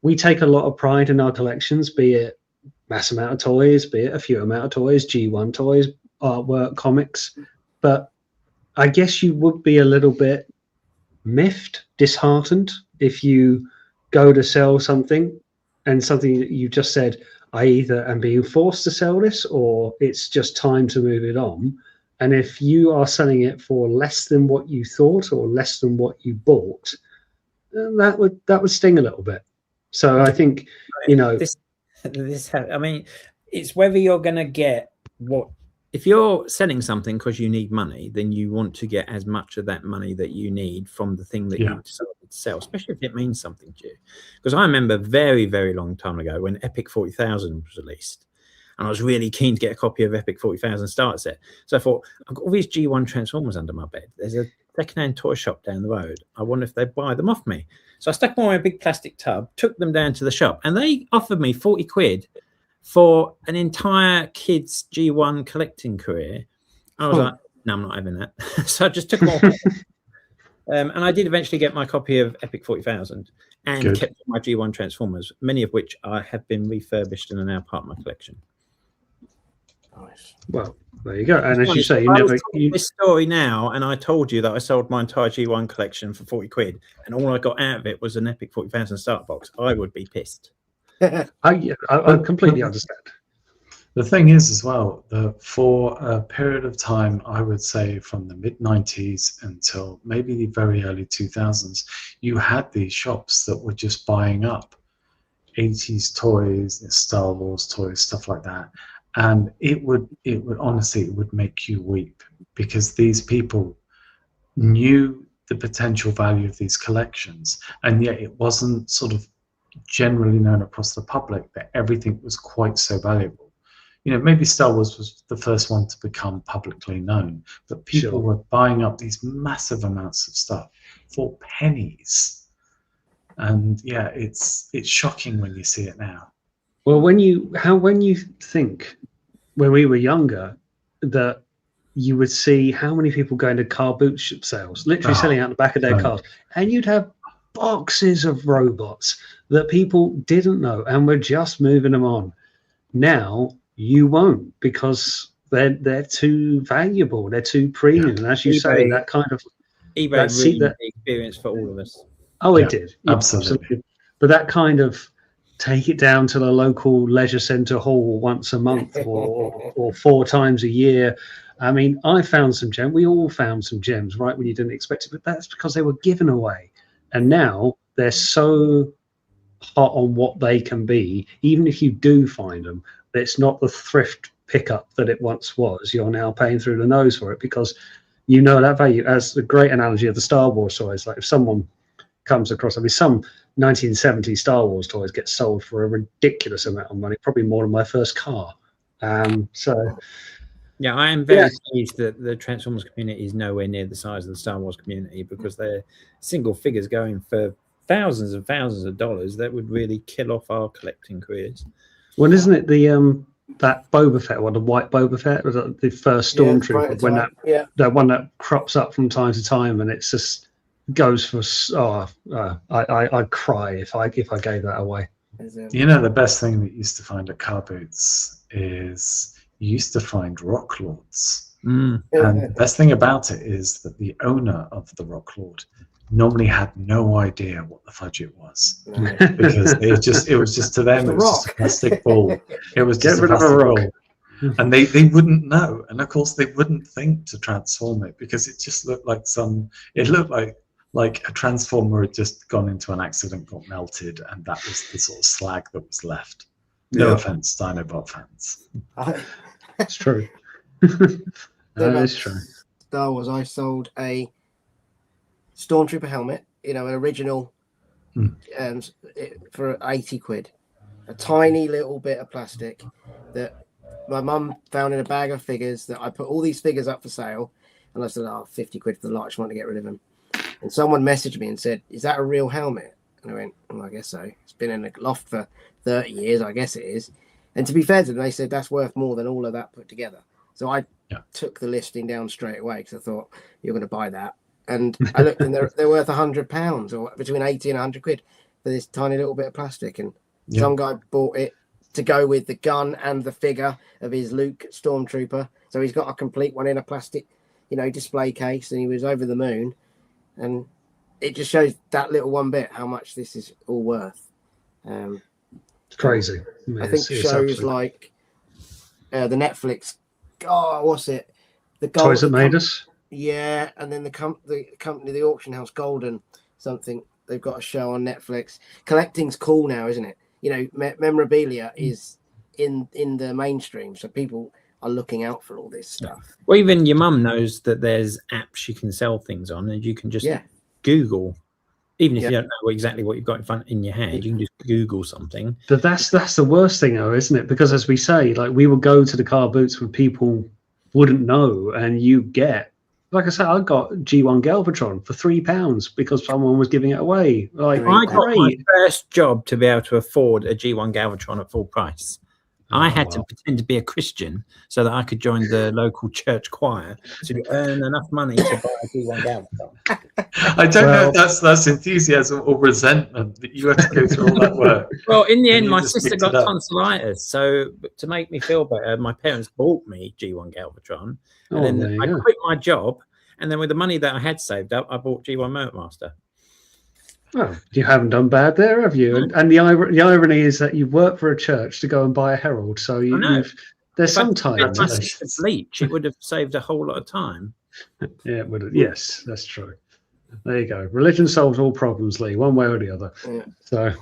We take a lot of pride in our collections, be it mass amount of toys, be it a few amount of toys, G1 toys, artwork, comics. But I guess you would be a little bit miffed, disheartened if you go to sell something and something that you just said, I either am being forced to sell this or it's just time to move it on. And if you are selling it for less than what you thought or less than what you bought, that would sting a little bit. So I think, I mean, it's whether you're going to get what. If you're selling something because you need money, then you want to get as much of that money that you need from the thing that you decided to sell, especially if it means something to you. Because I remember very, very long time ago when Epic 40,000 was released, and I was really keen to get a copy of Epic 40,000 starter set. So I thought, I've got all these G1 Transformers under my bed. There's a second-hand toy shop down the road. I wonder if they'd buy them off me. So I stuck them in a big plastic tub, took them down to the shop, and they offered me 40 quid for an entire kid's G1 collecting career. I was like, no, I'm not having that. So I just took them all. And I did eventually get my copy of Epic 40,000 and kept my G1 Transformers, many of which I have been refurbished and are now part of my collection. Nice. Well, there you go. And as you say, this story now, and I told you that I sold my entire G1 collection for 40 quid, and all I got out of it was an Epic 40,000 starter box. I would be pissed. I completely understand. The thing is, as well, that for a period of time, I would say from the mid-90s until maybe the very early 2000s, you had these shops that were just buying up 80s toys, Star Wars toys, stuff like that. And it would honestly, it would make you weep, because these people knew the potential value of these collections, and yet it wasn't sort of generally known across the public that everything was quite so valuable. You know, maybe Star Wars was the first one to become publicly known, but people were buying up these massive amounts of stuff for pennies. And yeah, it's shocking when you see it now. Well, when you think when we were younger that you would see how many people going to car boot sales, literally selling out the back of their cars, and you'd have boxes of robots that people didn't know and were just moving them on. Now you won't, because they're too valuable, they're too premium, and as you say, that kind of eBay really the experience for all of us. Oh, it did, absolutely. But that kind of take it down to the local leisure centre hall once a month or 4 times a year. I mean, I found some gems. We all found some gems right when you didn't expect it, but that's because they were given away. And now they're so hot on what they can be. Even if you do find them, it's not the thrift pickup that it once was. You're now paying through the nose for it, because you know that value. As the great analogy of the Star Wars toys, like if someone comes across, I mean, some 1970 Star Wars toys get sold for a ridiculous amount of money, probably more than my first car. So yeah, I am very pleased that the Transformers community is nowhere near the size of the Star Wars community, because they're single figures going for thousands and thousands of dollars that would really kill off our collecting careers. Well, isn't it the that Boba Fett, or the white Boba Fett, was the first Stormtrooper, when that one that crops up from time to time, and it's just goes for I'd cry if I gave that away. You know, the best thing that you used to find at car boots is you used to find rock lords. And the best thing about it is that the owner of the rock lord normally had no idea what the fudge it was, because it was just to them, it was just a plastic ball. It was just a plastic ball. And they wouldn't know, and of course they wouldn't think to transform it, because it just looked like like a transformer had just gone into an accident, got melted, and that was the sort of slag that was left. No offense, Dinobot fans. It's true. That is true. Star Wars, I sold a Stormtrooper helmet, you know, an original, for 80 quid. A tiny little bit of plastic that my mum found in a bag of figures, that I put all these figures up for sale, and I said, 50 quid for the lot, I just want to get rid of them. And someone messaged me and said, "Is that a real helmet?" And I went, "Well, I guess so. It's been in a loft for 30 years. I guess it is." And to be fair to them, they said that's worth more than all of that put together. So I took the listing down straight away, because I thought, you're going to buy that. And I looked, and they're worth £100, or between 80 and 100 quid for this tiny little bit of plastic. And some guy bought it to go with the gun and the figure of his Luke Stormtrooper. So he's got a complete one in a plastic, you know, display case, and he was over the moon. And it just shows that little one bit how much this is all worth. It's crazy. I think shows like the Netflix, what's it? The Toys That Made Us. Yeah, and then the company, the auction house, Golden something. They've got a show on Netflix. Collecting's cool now, isn't it? You know, memorabilia is in the mainstream, so people are looking out for all this stuff. Well, even your mum knows that there's apps you can sell things on, and you can just Google, even if you don't know exactly what you've got in your hand, you can just Google something. But that's the worst thing, though, isn't it? Because as we say, like, we will go to the car boots when people wouldn't know, and you get, like I said, I got G1 Galvatron for £3 because someone was giving it away. Like, I got my first job to be able to afford a G1 Galvatron at full price. I had to pretend to be a Christian so that I could join the local church choir to earn enough money to buy a G1 Galvatron. I don't know if that's enthusiasm or resentment that you had to go through all that work. Well, in the end, my sister got tonsillitis, so to make me feel better, my parents bought me G1 Galvatron, and then I quit my job, and then with the money that I had saved up, I bought G1 Motormaster. Oh, you haven't done bad there, have you? And the irony is that you work for a church to go and buy a Herald, so there's some time. If I bleach, it would have saved a whole lot of time. Yeah, it would have. Yes, that's true. There you go. Religion solves all problems, Lee, one way or the other. Yeah. So,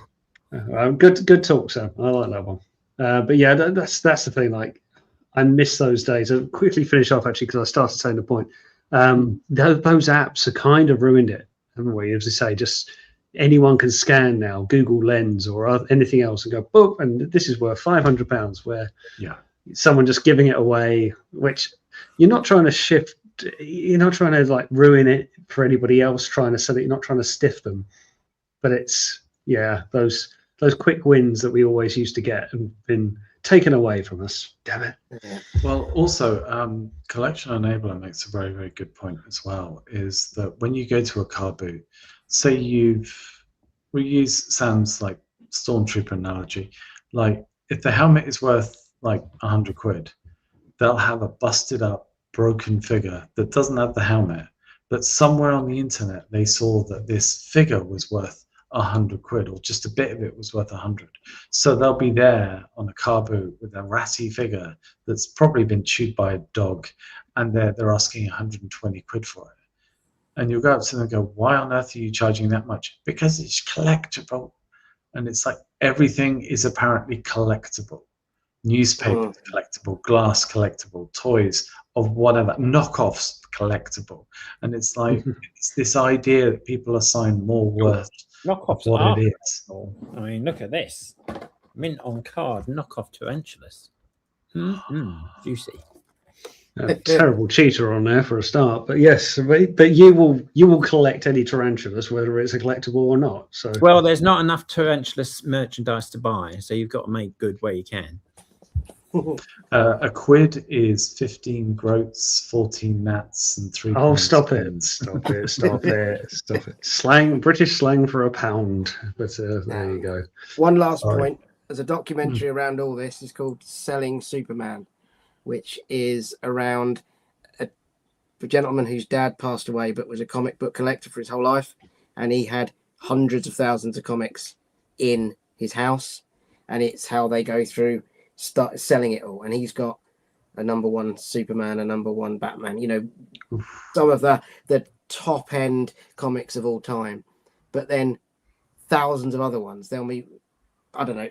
Good talk, Sam. I like that one. But yeah, that's the thing. Like, I miss those days. I'll quickly finish off actually because I started saying the point. Those apps have kind of ruined it, haven't we? As I say, just anyone can scan now, Google Lens or anything else, and go boop, and this is worth £500. Where someone just giving it away, which you're not trying to shift. You're not trying to like ruin it for anybody else trying to sell it. You're not trying to stiff them, but it's those quick wins that we always used to get have been taken away from us. Damn it. Yeah. Well, also, Collection Enabler makes a very, very good point as well, is that when you go to a car boot, say we use Sam's like Stormtrooper analogy, like if the helmet is worth like £100, they'll have a busted up, broken figure that doesn't have the helmet, but somewhere on the internet they saw that this figure was worth £100, or just a bit of it was worth 100. So they'll be there on a car boot with a ratty figure that's probably been chewed by a dog, and they're asking 120 quid for it. And you'll go up to them and go, "Why on earth are you charging that much?" Because it's collectible, and it's like everything is apparently collectible. Newspapers collectible, glass collectible, toys of whatever, knockoffs collectible, and it's like it's this idea that people assign more worth. Knockoffs what it is. I mean, look at this. Mint on card, knockoff tarantulas. Juicy. Terrible cheater on there for a start, but yes, but you will collect any tarantulas, whether it's a collectible or not. So well, there's not enough tarantulas merchandise to buy, so you've got to make good where you can. A quid is 15 groats, 14 gnats, and 3. Oh, stop it! Stop it! Stop it! Stop it! Slang, British slang for a pound. But there you go. One last point. There's a documentary around all this. It's called "Selling Superman," which is around a gentleman whose dad passed away, but was a comic book collector for his whole life, and he had hundreds of thousands of comics in his house, and it's how they go through. Start selling it all, and he's got a #1 Superman, a #1 Batman, you know, some of the top end comics of all time, but then thousands of other ones. They'll be, I don't know,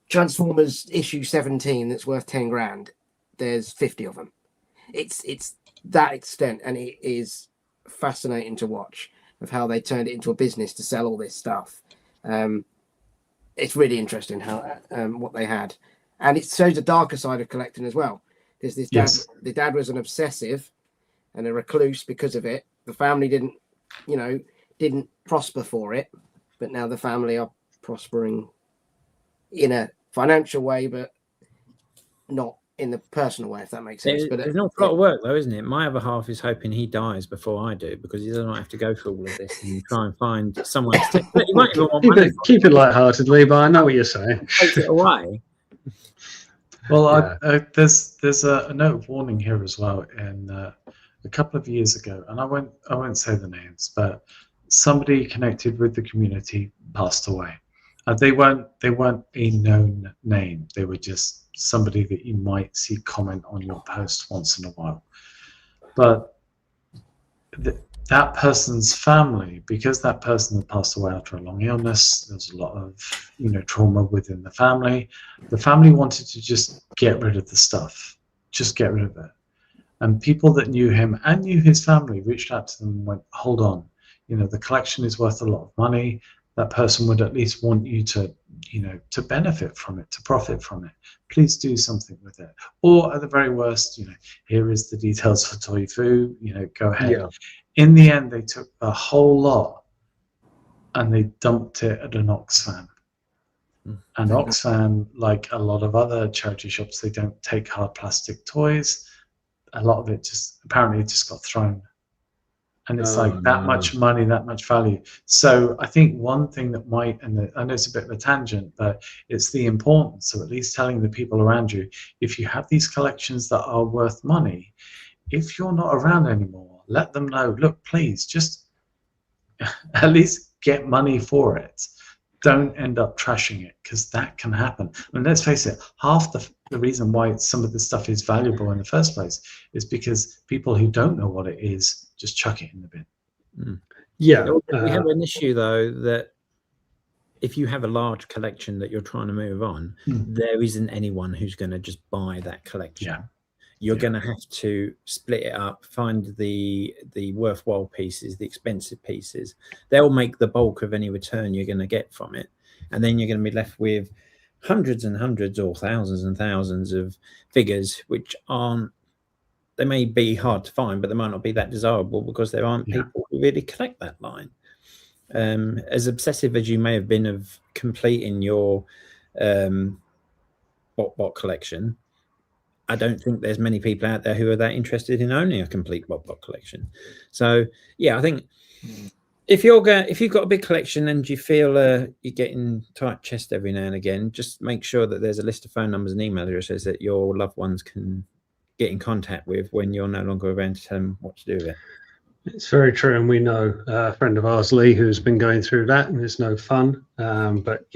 Transformers issue 17 that's worth 10 grand. There's 50 of them. It's that extent, and it is fascinating to watch of how they turned it into a business to sell all this stuff. It's really interesting how what they had, and it shows the darker side of collecting as well. There's this dad. Yes. The dad was an obsessive and a recluse because of it. The family didn't prosper for it, but now the family are prospering in a financial way, but not in the personal way, if that makes sense. But there's an awful lot of work, though, isn't it? My other half is hoping he dies before I do, because he doesn't have to go through all of this and try and find someone to take. But he might even want money. Keep it lightheartedly, but I know what you're saying. Take it away. Well, there's a note of warning here as well. In a couple of years ago, and I won't say the names, but somebody connected with the community passed away. They weren't a known name. They were just somebody that you might see comment on your post once in a while. But that person's family, because that person had passed away after a long illness, there was a lot of trauma within the family. The family wanted to just get rid of the stuff, just get rid of it. And people that knew him and knew his family reached out to them and went, "Hold on, the collection is worth a lot of money. That person would at least want you to benefit from it, to profit from it. Please do something with it. Or at the very worst, here is the details for Toy Fu, go ahead." Yeah. In the end, they took the whole lot and they dumped it at an Oxfam. And Oxfam, like a lot of other charity shops, they don't take hard plastic toys. A lot of it apparently just got thrown. And it's that much money, that much value. So I think one thing that might, and I know it's a bit of a tangent, but it's the importance of at least telling the people around you, if you have these collections that are worth money, if you're not around anymore, let them know, look, please, just at least get money for it. Don't end up trashing it, because that can happen. And let's face it, half the reason why some of this stuff is valuable in the first place is because people who don't know what it is just chuck it in the bin. Yeah. We have an issue, though, that if you have a large collection that you're trying to move on, there isn't anyone who's going to just buy that collection. Yeah. You're going to have to split it up, find the worthwhile pieces, the expensive pieces. They'll make the bulk of any return you're going to get from it. And then you're going to be left with hundreds and hundreds or thousands and thousands of figures, which they may be hard to find, but they might not be that desirable because there aren't people who really collect that line. As obsessive as you may have been of completing your bot collection, I don't think there's many people out there who are that interested in owning a complete bot collection. So yeah, I think if you've got a big collection and you feel you're getting tight chest every now and again, just make sure that there's a list of phone numbers and email addresses that your loved ones can get in contact with when you're no longer around to tell them what to do with it. It's very true, and we know a friend of ours, Lee, who's been going through that, and it's no fun. But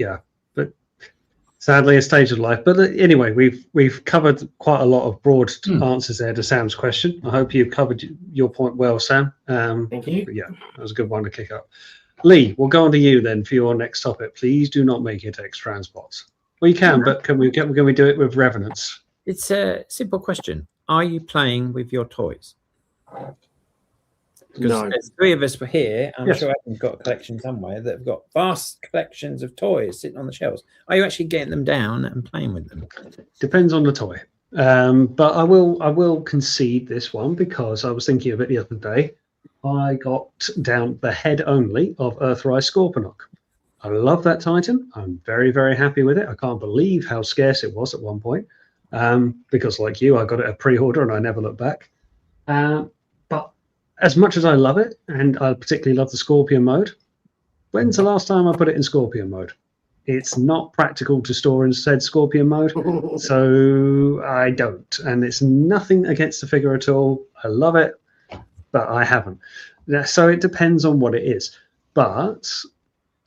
sadly, a stage of life. But anyway, we've covered quite a lot of broad answers there to Sam's question. I hope you've covered your point well, Sam. Thank you. Yeah, that was a good one to kick up. Lee, we'll go on to you then for your next topic. Please do not make it X-Trans bots. Well, you can, but can we do it with reverence? It's a simple question. Are you playing with your toys? Because there's three of us were here. I'm sure I've got a collection somewhere that have got vast collections of toys sitting on the shelves. Are you actually getting them down and playing with them? Depends on the toy. But I will concede this one because I was thinking of it the other day. I got down the head only of ArrowFyre Scorponok. I love that Titan. I'm very, very happy with it. I can't believe how scarce it was at one point. Because like you, I got it a pre-order and I never looked back. But as much as I love it, and I particularly love the Scorpion mode, when's the last time I put it in Scorpion mode? It's not practical to store in said Scorpion mode, so I don't. And it's nothing against the figure at all. I love it, but I haven't. So it depends on what it is. But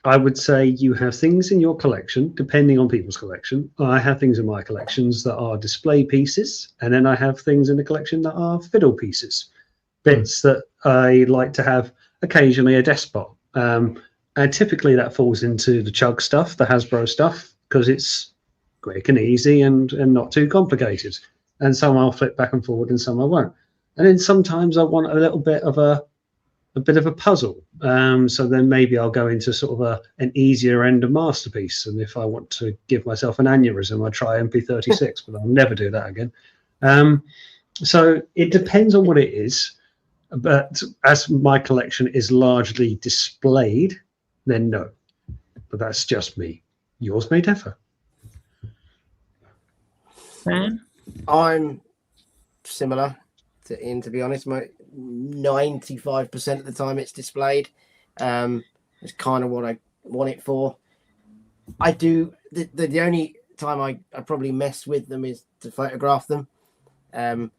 I would say you have things in your collection, depending on people's collection. I have things in my collections that are display pieces, and then I have things in the collection that are fiddle pieces. Bits that I like to have occasionally a desk spot. And typically that falls into the Chug stuff, the Hasbro stuff, because it's quick and easy and not too complicated. And some I'll flip back and forward and some I won't. And then sometimes I want a little bit of a puzzle. So then maybe I'll go into sort of an easier end of Masterpiece. And if I want to give myself an aneurysm, I try MP36, but I'll never do that again. So it depends on what it is. But as my collection is largely displayed, then no. But that's just me. Yours may differ. Sam? I'm similar to Ian, to be honest. 95% of the time it's displayed. It's kind of what I want it for. I do. The only time I probably mess with them is to photograph them. And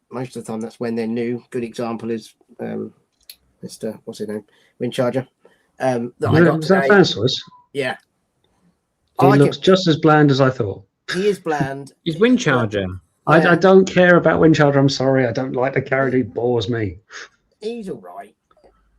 most of the time that's when they're new. Good example is Mr. What's his name? Windcharger. That I got was that Fansource? Yeah. He looks just as bland as I thought. He is bland. He's Windcharger. Yeah. I don't care about Windcharger. I'm sorry. I don't like the character. He bores me. He's all right.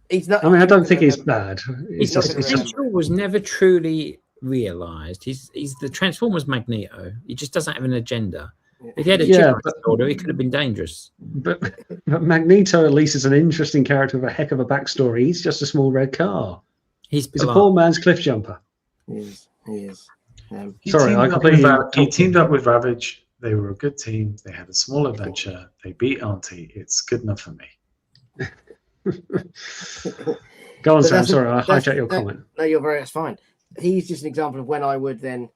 He's not. I mean, I don't think he's bad. His potential was never truly realised. He's the Transformers Magneto. He just doesn't have an agenda. If he had a chip order, he could have been dangerous. But Magneto at least is an interesting character with a heck of a backstory. He's just a small red car. He's a poor man's cliff jumper. He is. Sorry, I completely. He teamed up with Ravage. They were a good team. They had a small adventure. They beat Auntie. It's good enough for me. Go on, Sam. Sorry, I hijacked your comment. No, that's fine. He's just an example of when I would then,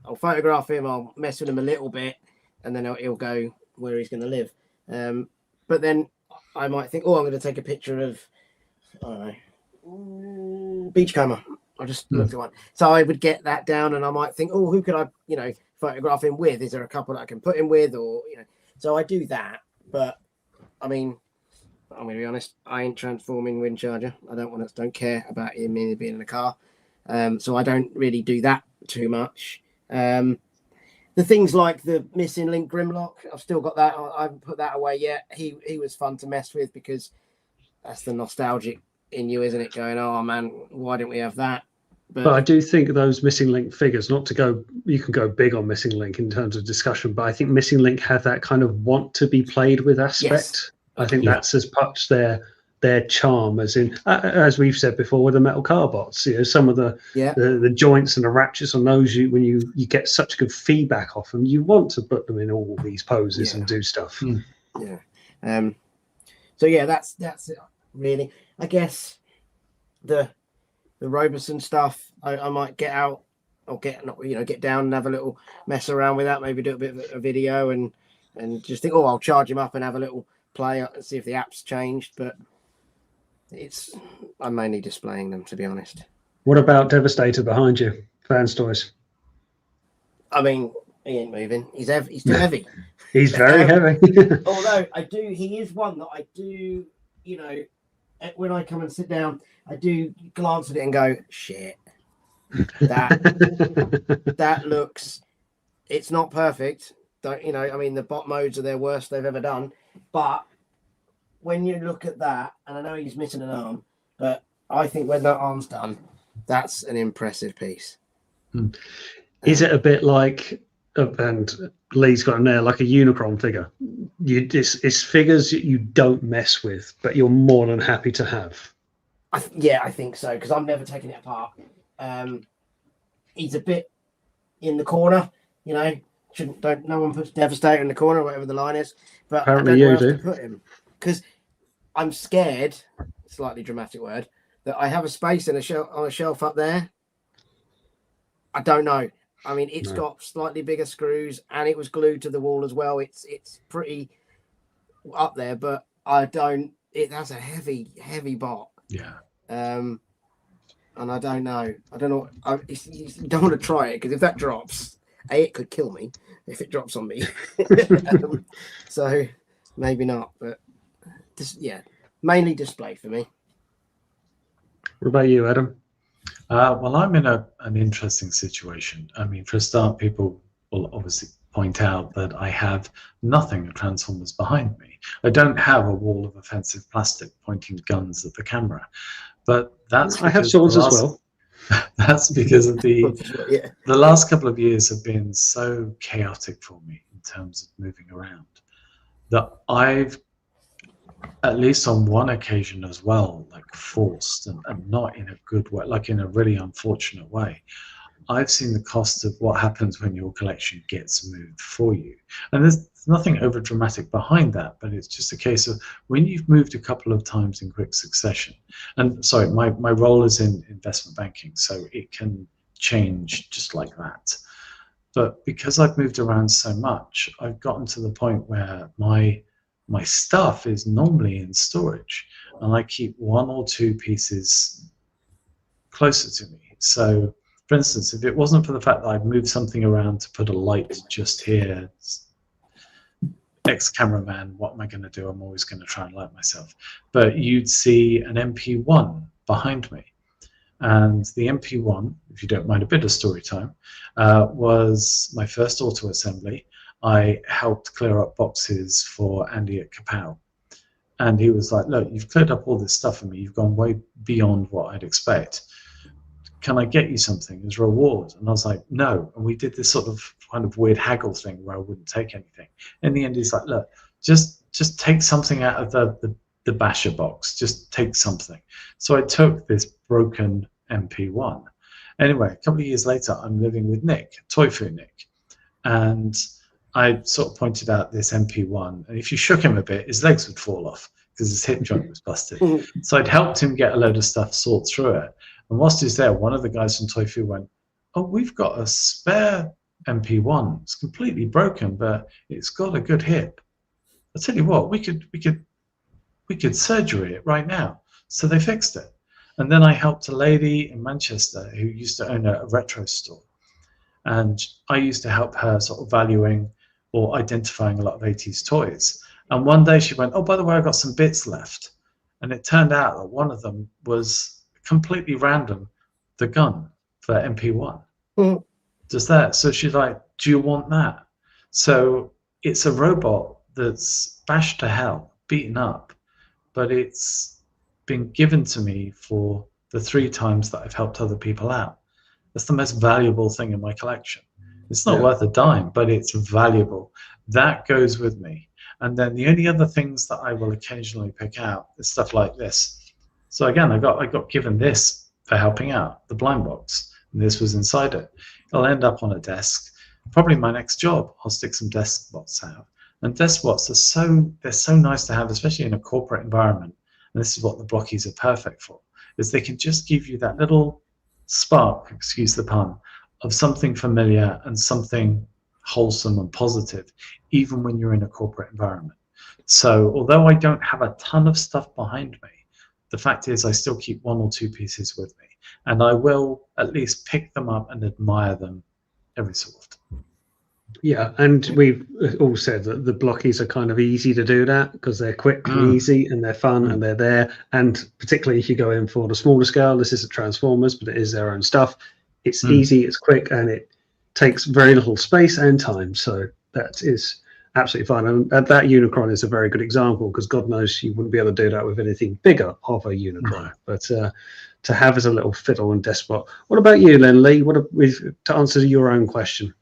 I'll photograph him, I'll mess with him a little bit, and then he'll go where he's going to live. But then I might think, I'm going to take a picture of, I don't know, Beachcomber. I just looked at one. So I would get that down and I might think, who could I, photograph him with? Is there a couple that I can put him with? Or, so I do that. But, I mean, I'm going to be honest, I ain't transforming Windcharger. I don't care about him being in a car. So I don't really do that too much. The things like the missing link Grimlock, I've still got that. I haven't put that away yet. He was fun to mess with because that's the nostalgic in you, isn't it? Going, oh man, why didn't we have that? But I do think those Missing Link figures, not to go, you can go big on Missing Link in terms of discussion, but I think Missing Link have that kind of want to be played with aspect. Yes. I think that's as much their charm as in, as we've said before with the metal car bots. You know, some of the joints and the ratchets on those, when you get such good feedback off them, you want to put them in all these poses and do stuff. Yeah. So yeah, that's it, really. I guess the Roberson stuff, I might get out or get down and have a little mess around with that. Maybe do a bit of a video and just think, I'll charge him up and have a little play and see if the app's changed. But I'm mainly displaying them, to be honest. What about Devastator behind you? Fans Toys. I mean, he ain't moving. He's too heavy. He's very heavy. Although he is one that I do, when I come and sit down, I do glance at it and go, shit, that looks, it's not perfect. I mean, the bot modes are their worst they've ever done. But when you look at that, and I know he's missing an arm, but I think when that arm's done, that's an impressive piece. Is it a bit like, and Lee's got him there, like a Unicron figure? It's figures that you don't mess with, but you're more than happy to have. I think so, because I'm never taking it apart. He's a bit in the corner, no one puts Devastator in the corner, whatever the line is. But apparently I don't know you where to put him, because I'm scared, slightly dramatic word, that I have a space on a shelf up there. I don't know. I mean, it's got slightly bigger screws, and it was glued to the wall as well. It's pretty up there, but I don't. That's a heavy bot. Yeah. And I don't know. You don't want to try it, because if that drops, it could kill me if it drops on me. So maybe not. But mainly display for me. What about you, Adam? Well, I'm in an interesting situation. I mean, for a start, people will obviously point out that I have nothing of Transformers behind me. I don't have a wall of offensive plastic pointing guns at the camera. But that's I have swords as well. That's because of the last couple of years have been so chaotic for me in terms of moving around that I've, at least on one occasion as well, like forced and not in a good way, like in a really unfortunate way, I've seen the cost of what happens when your collection gets moved for you. And there's nothing over dramatic behind that, but it's just a case of when you've moved a couple of times in quick succession. And sorry, my role is in investment banking, so it can change just like that. But because I've moved around so much, I've gotten to the point where my stuff is normally in storage, and I keep one or two pieces closer to me. So, for instance, if it wasn't for the fact that I've moved something around to put a light just here, ex-cameraman, what am I going to do? I'm always going to try and light myself. But you'd see an MP1 behind me. And the MP1, if you don't mind a bit of story time, was my first auto assembly. I helped clear up boxes for Andy at Kapow. And he was like, look, you've cleared up all this stuff for me. You've gone way beyond what I'd expect. Can I get you something as a reward? And I was like, no. And we did this sort of kind of weird haggle thing where I wouldn't take anything. In the end, he's like, look, just take something out of the basher box. Just take something. So I took this broken MP1. Anyway, a couple of years later, I'm living with Nick, Toyfu Nick. And I sort of pointed out this MP1, and if you shook him a bit, his legs would fall off because his hip joint was busted. So I'd helped him get a load of stuff sort through it. And whilst he's there, one of the guys from Toyfu went, oh, we've got a spare MP1. It's completely broken, but it's got a good hip. I'll tell you what, we could surgery it right now. So they fixed it. And then I helped a lady in Manchester who used to own a retro store. And I used to help her sort of valuing or identifying a lot of 80s toys. And one day she went, oh, by the way, I've got some bits left. And it turned out that one of them was completely random, the gun for MP1. Just that. So she's like, do you want that? So it's a robot that's bashed to hell, beaten up, but it's been given to me for the 3 times that I've helped other people out. That's the most valuable thing in my collection. It's not worth a dime, but it's valuable. That goes with me. And then the only other things that I will occasionally pick out is stuff like this. So again, I got given this for helping out, the blind box. And this was inside it. It'll end up on a desk. Probably my next job, I'll stick some desk spots out. And desk spots they're so nice to have, especially in a corporate environment. And this is what the blockies are perfect for, is they can just give you that little spark, excuse the pun, of something familiar and something wholesome and positive, even when you're in a corporate environment. So although I don't have a ton of stuff behind me, the fact is I still keep 1 or 2 pieces with me, and I will at least pick them up and admire them every so often. Yeah, and we've all said that the blockies are kind of easy to do that because they're quick and easy and they're fun and they're there. And particularly if you go in for the smaller scale, this isn't Transformers, but it is their own stuff. It's easy, it's quick, and it takes very little space and time. So that is absolutely fine. And that Unicron is a very good example because God knows you wouldn't be able to do that with anything bigger of a Unicron. No. But to have as a little fiddle and despot. What about you, Len Lee? To answer your own question?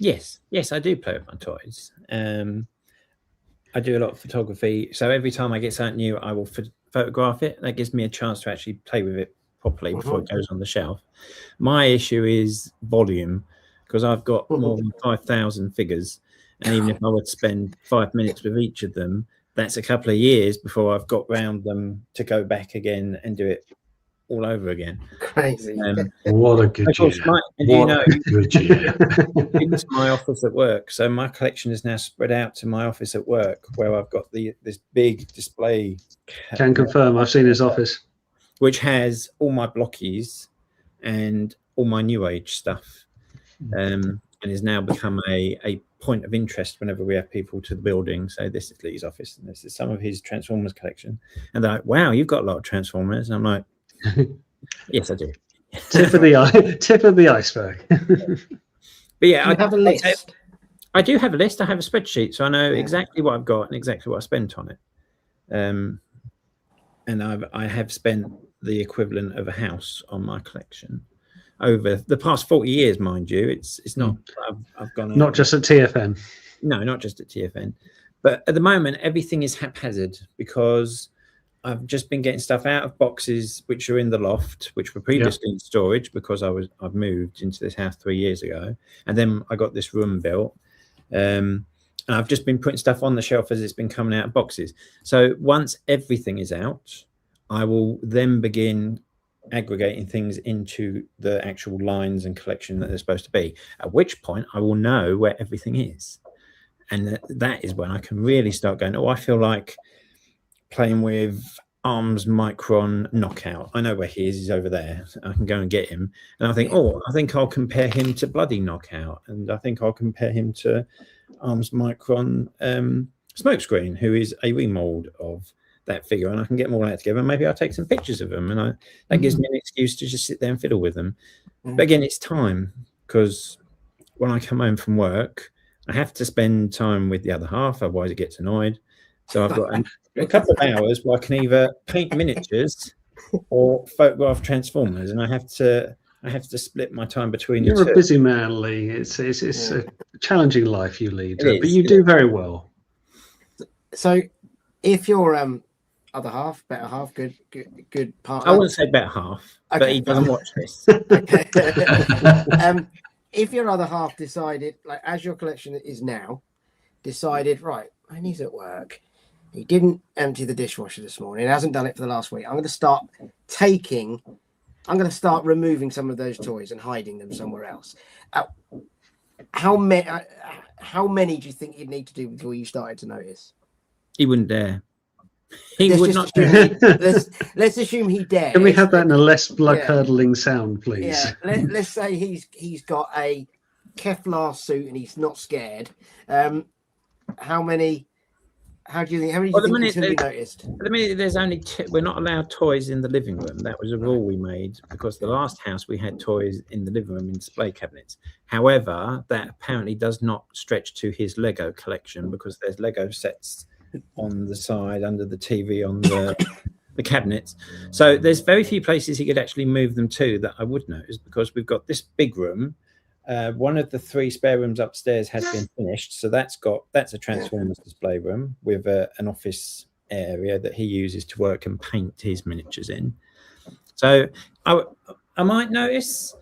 Yes, I do play with my toys. I do a lot of photography, so every time I get something new, I will photograph it. That gives me a chance to actually play with it properly before it goes on the shelf. My issue is volume, because I've got more than 5,000 figures, and even if I would spend 5 minutes with each of them, that's a couple of years before I've got round them to go back again and do it all over again. Crazy. What a good year. Into my office at work. So my collection is now spread out to my office at work, where I've got this big display. Can confirm, I've seen his office. Which has all my blockies and all my new age stuff. And has now become a point of interest whenever we have people to the building. So this is Lee's office, and this is some of his Transformers collection. And they're like, wow, you've got a lot of Transformers. And I'm like, yes, I do. Tip of the iceberg. But yeah, I have a list. I do have a list. I have a spreadsheet, so I know exactly what I've got and exactly what I spent on it. And I have spent the equivalent of a house on my collection over the past 40 years, mind you. It's not. I've gone not just at TFN. No, not just at TFN. But at the moment, everything is haphazard because I've just been getting stuff out of boxes which are in the loft, which were previously in storage because I've moved into this house 3 years ago, and then I got this room built, and I've just been putting stuff on the shelf as it's been coming out of boxes. So once everything is out, I will then begin aggregating things into the actual lines and collection that they're supposed to be. At which point, I will know where everything is, and that is when I can really start going, oh, I feel like playing with Arms Micron Knockout. I know where he is. He's over there. I can go and get him. And I think, I think I'll compare him to Bloody Knockout. And I think I'll compare him to Arms Micron Smokescreen, who is a remold of that figure. And I can get them all out together. And maybe I'll take some pictures of them. And that gives me an excuse to just sit there and fiddle with them. But again, it's time, because when I come home from work, I have to spend time with the other half. Otherwise, it gets annoyed. So I've got a couple of hours where I can either paint miniatures or photograph Transformers, and I have to split my time between the two. You're a busy man, Lee. It's a challenging life you lead, but you do very well. So, if your other half, better half, good partner. I wouldn't say better half, but he doesn't watch this. Okay. If your other half decided, like as your collection is now, decided, right, when he's at work, he didn't empty the dishwasher this morning. He hasn't done it for the last week. I'm going to start removing some of those toys and hiding them somewhere else. How many do you think you'd need to do before you started to notice? He wouldn't dare. Let's assume he dares. Can we have that in a less blood-curdling sound, please? Yeah. Let's say he's got a Kevlar suit and he's not scared. How do you think? How many do you think it's going to be noticed? At the minute, there's only we're not allowed toys in the living room. That was a rule we made because the last house we had toys in the living room in display cabinets. However, that apparently does not stretch to his Lego collection because there's Lego sets on the side under the TV on the the cabinets. So there's very few places he could actually move them to that I would notice, because we've got this big room. One of the 3 spare rooms upstairs has been finished, so that's a Transformers display room with an office area that he uses to work and paint his miniatures in. So I might notice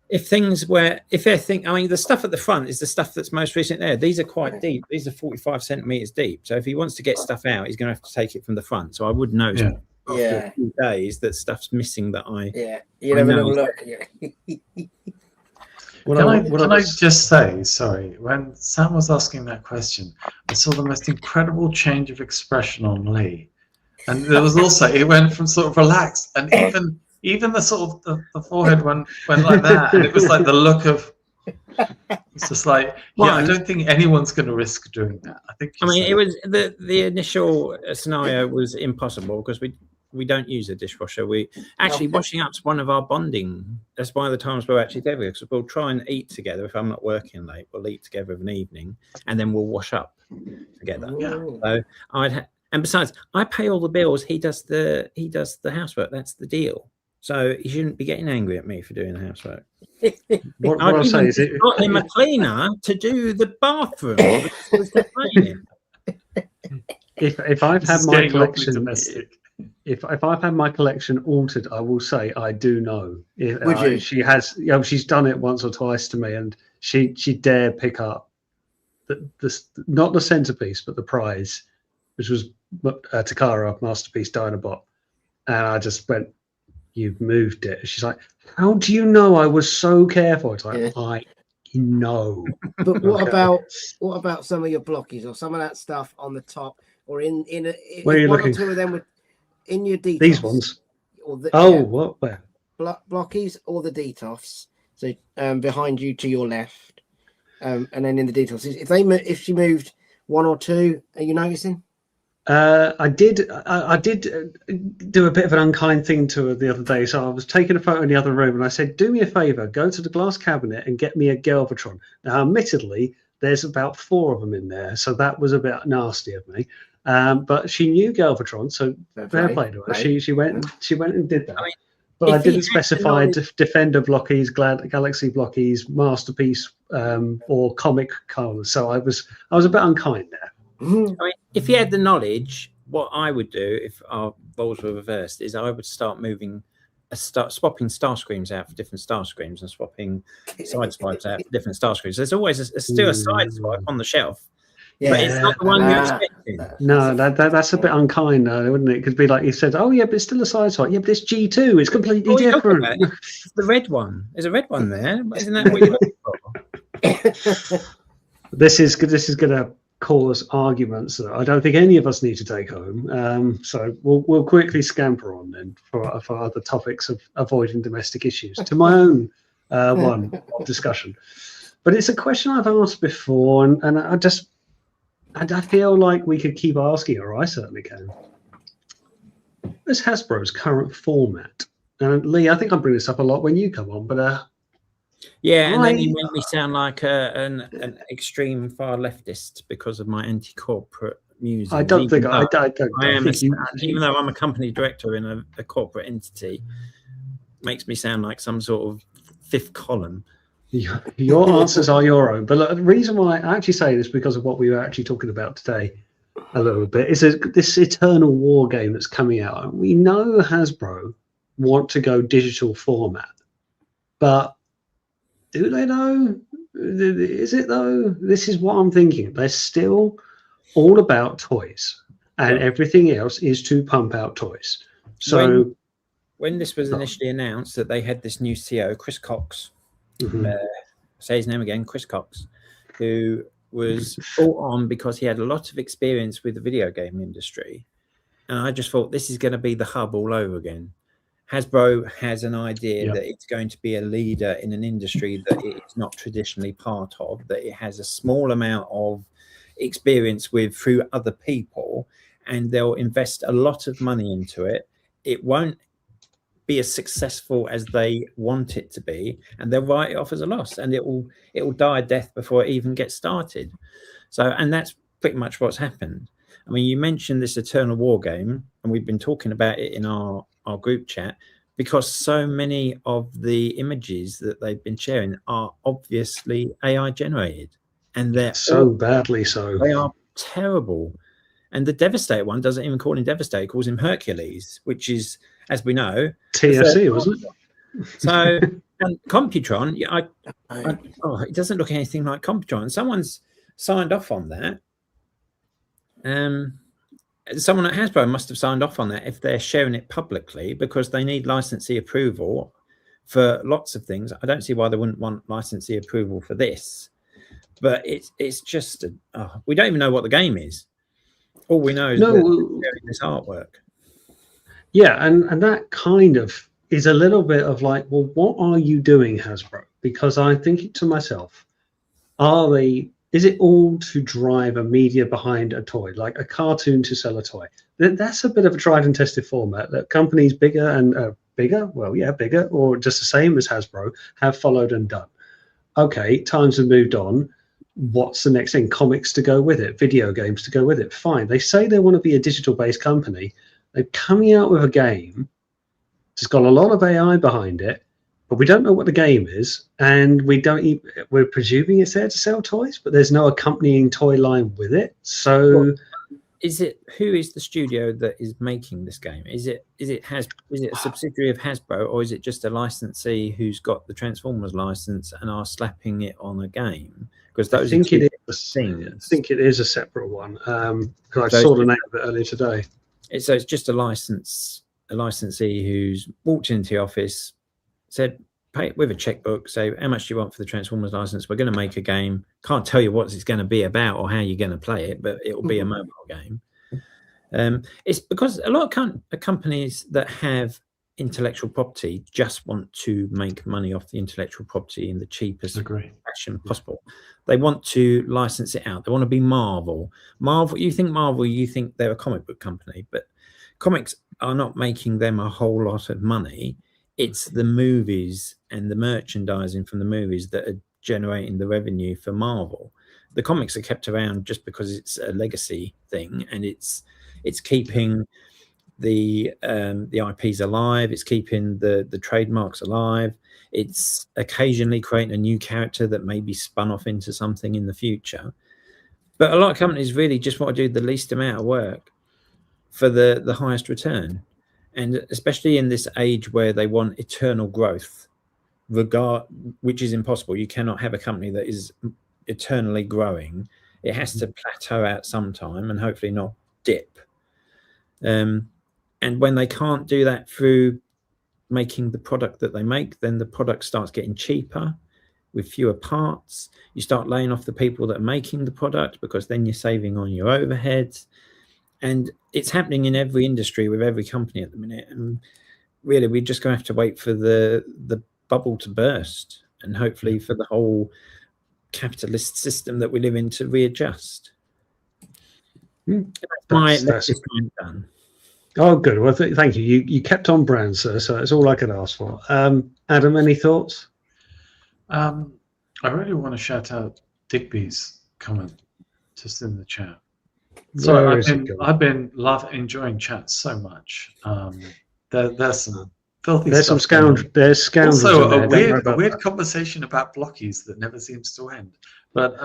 if they're I mean, the stuff at the front is the stuff that's most recent there. These are quite deep. These are 45 centimeters deep. So if he wants to get stuff out, he's going to have to take it from the front. So I would notice after a few days that stuff's missing that you never have a look. Can I just say, sorry, when Sam was asking that question, I saw the most incredible change of expression on Lee. And there was also, it went from sort of relaxed, and even the sort of the forehead went like that, and it was like the look of, it's just like, I don't think anyone's going to risk doing that. I mean, it was the initial scenario was impossible because we don't use a dishwasher. We actually washing up's one of our bonding. That's one of the times we're actually together, because we'll try and eat together. If I'm not working late, we'll eat together of an evening, and then we'll wash up together. So and besides, I pay all the bills. He does the housework. That's the deal. So he shouldn't be getting angry at me for doing the housework. What I'll say is, got him a cleaner to do the bathroom. If I've had my collection, if I've had my collection altered, I will say I do know. Would you? She has. She's done it once or twice to me, and she dare pick up the not the centerpiece, but the prize, which was Takara Masterpiece Dinobot, and I just went, "You've moved it." She's like, "How do you know? I was so careful." It's like, I know. But what about some of your blockies or some of that stuff on the top, or in where are you one looking? or two of them in your detox? These ones. Or the, what? Where? Blockies or the detox? So behind you to your left, and then in the detox. If she moved one or two, are you noticing? I did do a bit of an unkind thing to her the other day. So I was taking a photo in the other room, and I said, "Do me a favor, go to the glass cabinet and get me a Galvatron." Now, admittedly, there's about 4 of them in there, so that was a bit nasty of me. But she knew Galvatron, so fair play to her. She went and did that. But I didn't specify Defender blockies, Galaxy blockies, Masterpiece, or comic colors. So I was a bit unkind there. I mean, if you had the knowledge, what I would do if our roles were reversed is I would start swapping Starscreams out for different Starscreams and swapping Sideswipes out for different Starscreams. There's always still a Sideswipe on the shelf, but it's not the one you're expecting. No, that's a bit unkind, though, wouldn't it? It could be like you said, "Oh yeah, but it's still a Sideswipe." Yeah, but it's G2. It's completely different. It's the red one. There's a red one there. Isn't that what you're looking for? This is going to cause arguments that I don't think any of us need to take home. So we'll quickly scamper on then for other topics of avoiding domestic issues to my own one discussion. But it's a question I've asked before, and I feel like we could keep asking, or I certainly can. What's Hasbro's current format? And Lee, I think I bring this up a lot when you come on, but and then you make me sound like an extreme far leftist because of my anti-corporate music. I don't think I am. Even though I'm a company director in a corporate entity, makes me sound like some sort of fifth column. Your answers are your own. But look, the reason why I actually say this because of what we were actually talking about today a little bit is this Eternal War game that's coming out. And we know Hasbro want to go digital format, but do they know? Is it though? This is what I'm thinking. They're still all about toys, and everything else is to pump out toys. So when this was initially announced that they had this new CEO, Chris Cox, say his name again, Chris Cox, who was brought on because he had a lot of experience with the video game industry, and I just thought this is going to be the hub all over again. Hasbro has an idea that it's going to be a leader in an industry that it is not traditionally part of, that it has a small amount of experience with through other people, and they'll invest a lot of money into it. It won't be as successful as they want it to be, and they'll write it off as a loss, and it will die a death before it even gets started. So, and that's pretty much what's happened. I mean, you mentioned this Eternal War game, and we've been talking about it in our group chat, because so many of the images that they've been sharing are obviously AI generated, and they're so badly so. They are terrible. And the Devastator one doesn't even call him Devastator; it calls him Hercules, which is, as we know, TFC, wasn't it? So, and Computron, it doesn't look anything like Computron. Someone's signed off on that. Someone at Hasbro must have signed off on that if they're sharing it publicly, because they need licensee approval for lots of things. I don't see why they wouldn't want licensee approval for this. But it's just we don't even know what the game is. All we know is that this artwork. Yeah, and that kind of is a little bit of like, well, what are you doing, Hasbro? Because I think to myself, is it all to drive a media behind a toy, like a cartoon to sell a toy? That's a bit of a tried and tested format that companies bigger or just the same as Hasbro have followed and done. Okay, times have moved on. What's the next thing? Comics to go with it, video games to go with it. Fine. They say they want to be a digital-based company. They're coming out with a game. It's got a lot of AI behind it, but we don't know what the game is, and we're presuming it's there to sell toys, but there's no accompanying toy line with it. So, who is the studio that is making this game? Is it a subsidiary of Hasbro, or is it just a licensee who's got the Transformers license and are slapping it on a game? Because I think it is a separate one. Because I saw the name of it earlier today. So it's just a licensee who's walked into the office, said, pay with a checkbook, say, how much do you want for the Transformers license? We're going to make a game. Can't tell you what it's going to be about or how you're going to play it, but it will be a mobile game. It's because a lot of companies that have intellectual property just want to make money off the intellectual property in the cheapest fashion possible. They want to license it out. They want to be Marvel. You think they're a comic book company, but comics are not making them a whole lot of money. It's the movies and the merchandising from the movies that are generating the revenue for Marvel. The comics are kept around just because it's a legacy thing, and it's keeping the IPs alive. It's keeping the trademarks alive. It's occasionally creating a new character that may be spun off into something in the future. But a lot of companies really just want to do the least amount of work for the highest return. And especially in this age where they want eternal growth, which is impossible. You cannot have a company that is eternally growing. It has to plateau out sometime and hopefully not dip. And when they can't do that through making the product that they make, then the product starts getting cheaper with fewer parts. You start laying off the people that are making the product, because then you're saving on your overheads. And it's happening in every industry with every company at the minute. And really, we're just going to have to wait for the bubble to burst, and hopefully for the whole capitalist system that we live in to readjust. That's done. Oh, good. Well, thank you. You kept on brand, sir. So that's all I could ask for. Adam, any thoughts? I really want to shout out Digby's comment just in the chat. So I've been enjoying chat so much. There's some filthy stuff. There's scoundrels. Also, a weird conversation about blockies that never seems to end. But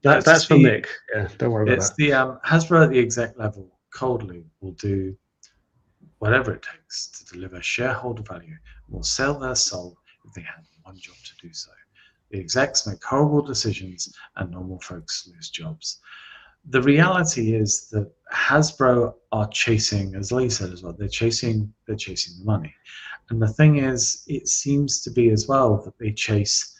that's for Mick. Yeah, don't worry about that. It's the Hasbro at the exec level coldly will do whatever it takes to deliver shareholder value, and will sell their soul if they had one job to do so. The execs make horrible decisions, and normal folks lose jobs. The reality is that Hasbro are chasing, as Lee said as well, they're chasing the money. And the thing is, it seems to be as well that they chase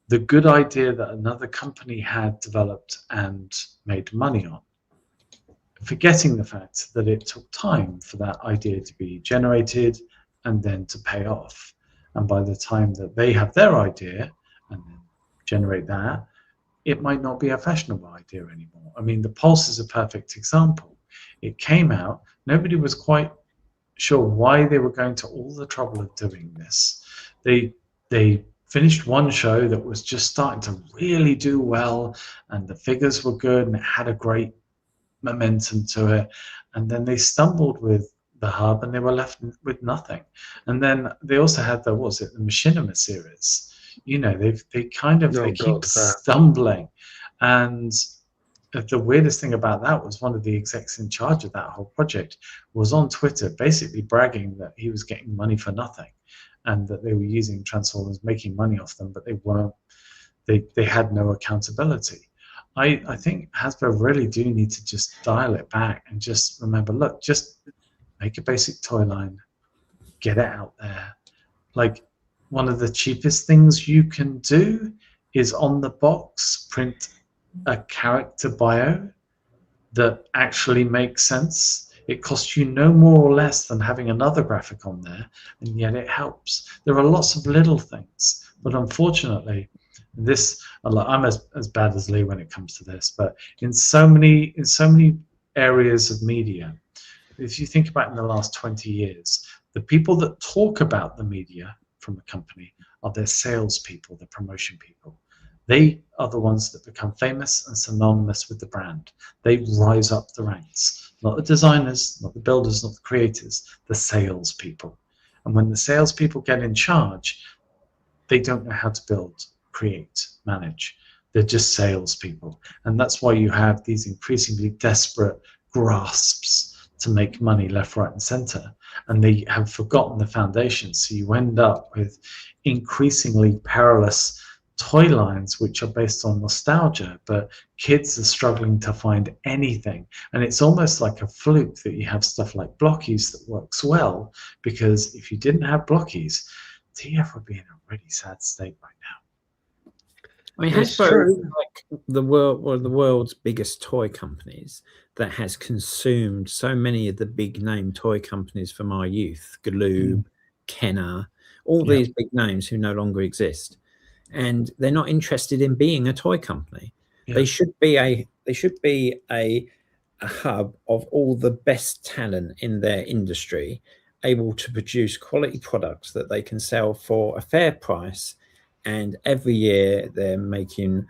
the good idea that another company had developed and made money on, forgetting the fact that it took time for that idea to be generated and then to pay off. And by the time that they have their idea and then generate that, it might not be a fashionable idea anymore. I mean, the Pulse is a perfect example. It came out, nobody was quite sure why they were going to all the trouble of doing this. They finished one show that was just starting to really do well, and the figures were good, and it had a great momentum to it, and then they stumbled with the hub and they were left with nothing. And then they also had the Machinima series. You know, they keep stumbling. And the weirdest thing about that was one of the execs in charge of that whole project was on Twitter basically bragging that he was getting money for nothing and that they were using Transformers, making money off them, but they weren't. They had no accountability. I think Hasbro really do need to just dial it back and just remember, look, just make a basic toy line, get it out there. Like, one of the cheapest things you can do is on the box print a character bio that actually makes sense. It costs you no more or less than having another graphic on there, and yet it helps. There are lots of little things, but unfortunately, I'm as bad as Lee when it comes to this, but in so many areas of media, if you think about in the last 20 years, the people that talk about the media from a company are their salespeople, the promotion people. They are the ones that become famous and synonymous with the brand. They rise up the ranks, not the designers, not the builders, not the creators, the salespeople. And when the salespeople get in charge, they don't know how to build, create, manage. They're just salespeople. And that's why you have these increasingly desperate grasps to make money left, right, and center. And they have forgotten the foundations. So you end up with increasingly perilous toy lines which are based on nostalgia, but kids are struggling to find anything. And it's almost like a fluke that you have stuff like Blockies that works well, because if you didn't have Blockies, TF would be in a really sad state right now. I mean, Hasbro is like one of the world's biggest toy companies that has consumed so many of the big name toy companies from our youth, Galoob, Kenner, all these big names who no longer exist. And they're not interested in being a toy company. Yeah. They should be a hub of all the best talent in their industry, able to produce quality products that they can sell for a fair price. And every year they're making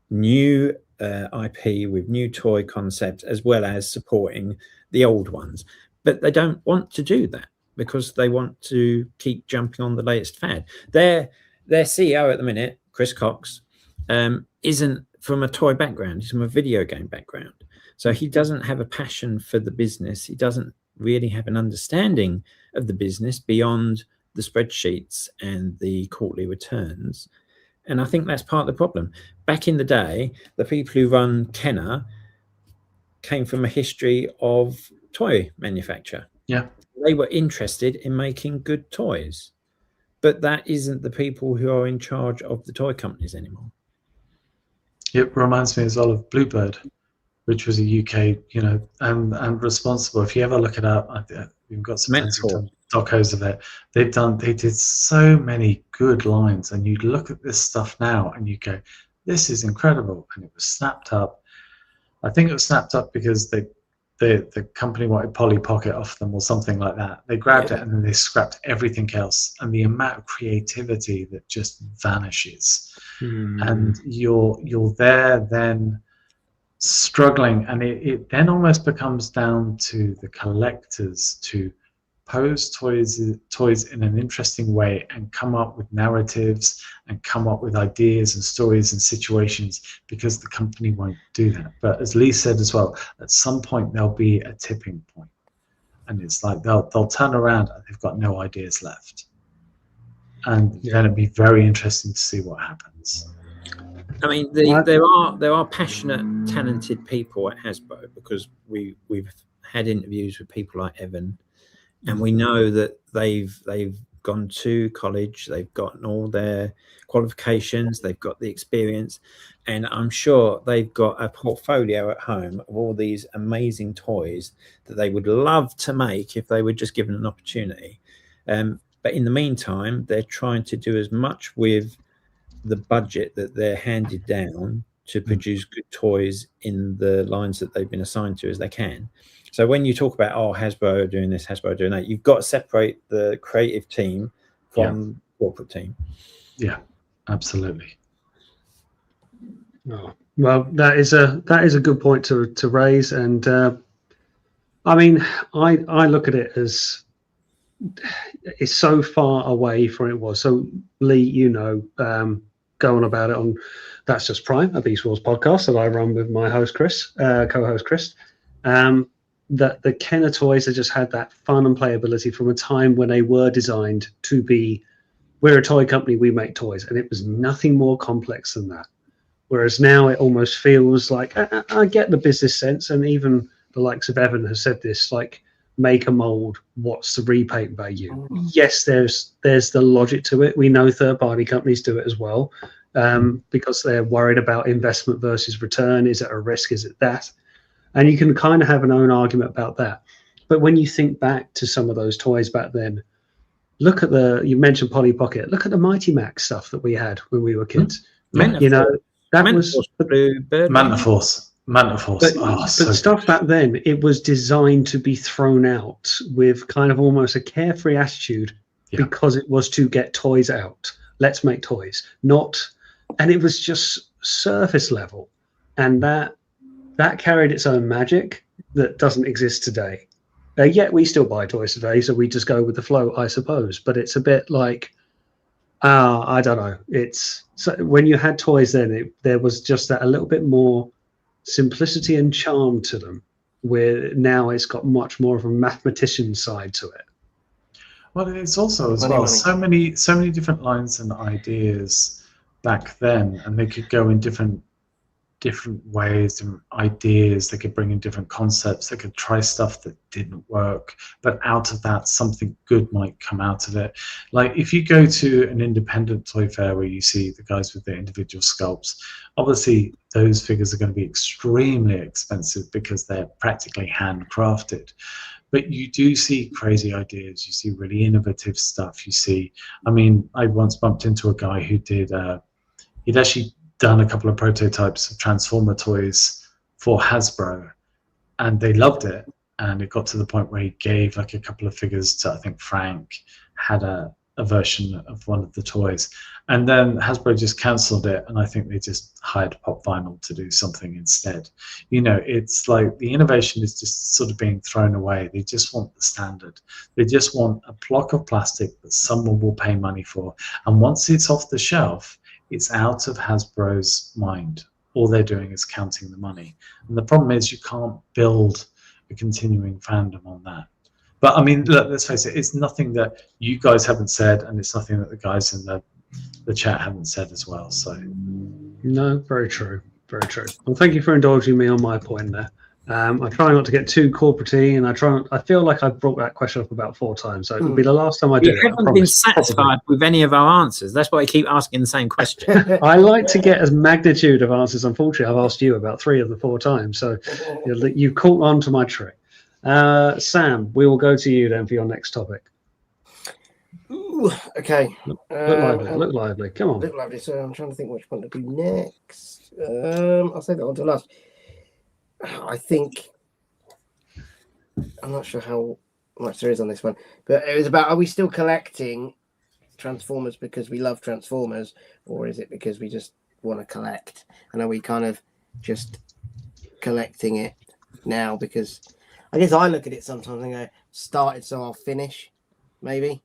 new IP with new toy concepts, as well as supporting the old ones. But they don't want to do that because they want to keep jumping on the latest fad. Their CEO at the minute, Chris Cox, isn't from a toy background. He's from a video game background. So he doesn't have a passion for the business. He doesn't really have an understanding of the business beyond the spreadsheets and the quarterly returns. And I think that's part of the problem. Back in the day, the people who run Kenner came from a history of toy manufacture. Yeah. They were interested in making good toys. But that isn't the people who are in charge of the toy companies anymore. It reminds me as well of Bluebird, which was a UK, and responsible. If you ever look it up, we've got some docos of it. They did so many good lines, and you look at this stuff now and you go, this is incredible. And it was snapped up. I think it was snapped up because the company wanted Polly Pocket off them or something like that. They grabbed it and then they scrapped everything else. And the amount of creativity that just vanishes. And you're there then struggling, and it then almost becomes down to the collectors to pose toys in an interesting way and come up with narratives and come up with ideas and stories and situations, because the company won't do that. But as Lee said as well, at some point there'll be a tipping point, and it's like they'll turn around and they've got no ideas left, and then it'd be very interesting to see what happens. I mean, there are passionate, talented people at Hasbro, because we've had interviews with people like Evan, and we know that they've gone to college, they've gotten all their qualifications, they've got the experience, and I'm sure they've got a portfolio at home of all these amazing toys that they would love to make if they were just given an opportunity. But in the meantime, they're trying to do as much with the budget that they're handed down to produce good toys in the lines that they've been assigned to as they can. So when you talk about, Hasbro doing this, Hasbro doing that, you've got to separate the creative team from the corporate team. Yeah, absolutely. Oh, Well, that is a good point to raise, and I mean, I look at it as it's so far away from it was. So Lee, go on about it on That's Just Prime, a Beast Wars podcast that I run with my host Chris, co-host Chris. That the Kenner toys have just had that fun and playability from a time when they were designed to be, we're a toy company, we make toys, and it was nothing more complex than that. Whereas now it almost feels like, I get the business sense, and even the likes of Evan has said this, like, make a mold, what's the repaint value? Yes, there's the logic to it. We know third-party companies do it as well, because they're worried about investment versus return. Is it a risk? Is it that? And you can kind of have an own argument about that. But when you think back to some of those toys back then, look at you mentioned Polly Pocket, look at the Mighty Max stuff that we had when we were kids. That was Mantaforce. But stuff back then, it was designed to be thrown out with kind of almost a carefree attitude, because it was to get toys out. Let's make toys, and it was just surface level, and that carried its own magic that doesn't exist today. Yet we still buy toys today, so we just go with the flow, I suppose. But it's a bit like, I don't know. When you had toys then, there was just that a little bit more simplicity and charm to them, where now it's got much more of a mathematician side to it. Well, it's also as well so many different lines and ideas back then, and they could go in different ways, different ideas. They could bring in different concepts. They could try stuff that didn't work, but out of that, something good might come out of it. Like if you go to an independent toy fair where you see the guys with their individual sculpts, obviously those figures are going to be extremely expensive because they're practically handcrafted. But you do see crazy ideas. You see really innovative stuff. You see, I mean, I once bumped into a guy who did, he'd actually done a couple of prototypes of Transformer toys for Hasbro, and they loved it. And it got to the point where he gave like a couple of figures to, I think Frank had a version of one of the toys, and then Hasbro just cancelled it, and I think they just hired Pop Vinyl to do something instead. It's like the innovation is just sort of being thrown away. They just want the standard. They just want a block of plastic that someone will pay money for, and once it's off the shelf, it's out of Hasbro's mind. All they're doing is counting the money. And the problem is you can't build a continuing fandom on that. But I mean, look, let's face it, it's nothing that you guys haven't said, and it's nothing that the guys in the chat haven't said as well. So no, very true. Very true. Well, thank you for indulging me on my point there. I try not to get too corporate-y, and I feel like I've brought that question up about 4 times, so it'll be the last time I do it. You haven't been satisfied with any of our answers. That's why I keep asking the same question. I like to get as magnitude of answers. Unfortunately, I've asked you about 3 of the 4 times, so you've caught on to my trick. Sam, we will go to you then for your next topic. Ooh, okay. Look lively. Come on. Look lively. So I'm trying to think which one to do next. I'll save that one to last. I think I'm not sure how much there is on this one, but it was about, are we still collecting Transformers because we love Transformers, or is it because we just want to collect? And are we kind of just collecting it now? Because I guess I look at it sometimes and go, started so I'll finish, maybe.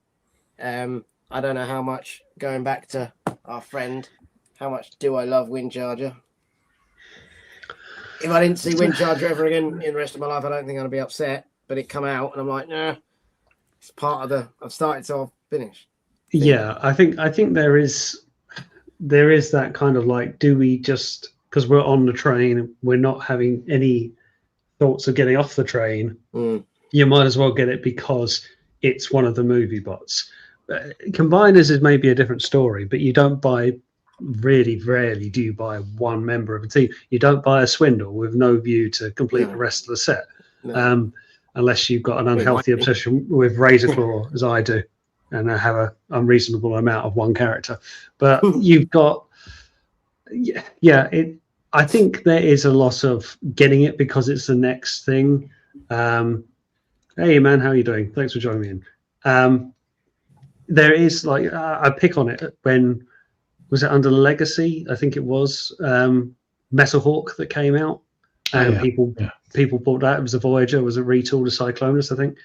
I don't know how much, going back to our friend, how much do I love Windcharger? If I didn't see Windcharger ever again in the rest of my life, I don't think I'd be upset. But it come out, and I'm like, nah, it's part of I've started, so I'll finish. Yeah, I think there is that kind of like, do we just, because we're on the train, we're not having any thoughts of getting off the train. You might as well get it because it's one of the movie bots. Combiners is maybe a different story, but you don't buy. Really rarely do you buy one member of a team. You don't buy a Swindle with no view to complete the rest of the set, unless you've got an unhealthy obsession with Razorclaw, as I do, and I have an unreasonable amount of one character. But you've got, I think there is a lot of getting it because it's the next thing. Hey man, how are you doing? Thanks for joining me in. There is I pick on it when. Was it under Legacy? I think it was. Metal Hawk that came out, and people bought that. It was a Voyager, it was a retool of Cyclonus, I think,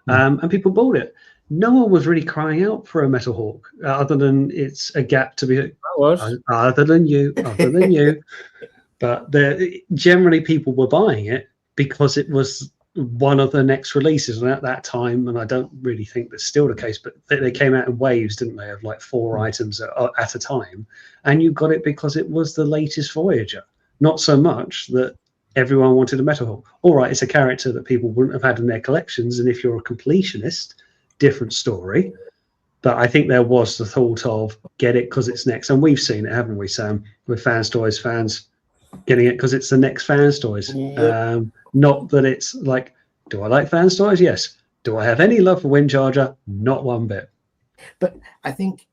and people bought it. No one was really crying out for a Metal Hawk, other than it's a gap to be. Other than you. But generally, people were buying it because it was one of the next releases, and at that time, and I don't really think that's still the case, but they came out in waves, didn't they, of like 4 items at a time, and you got it because it was the latest Voyager, not so much that everyone wanted a Metal Hawk. All right, it's a character that people wouldn't have had in their collections, and if you're a completionist, different story. But I think there was the thought of get it because it's next, and we've seen it, haven't we, Sam, with Fans Toys fans getting it because it's the next Fans Toys. Not that it's like, do I like Fans Toys? Yes. Do I have any love for Windcharger? Not one bit. But I think,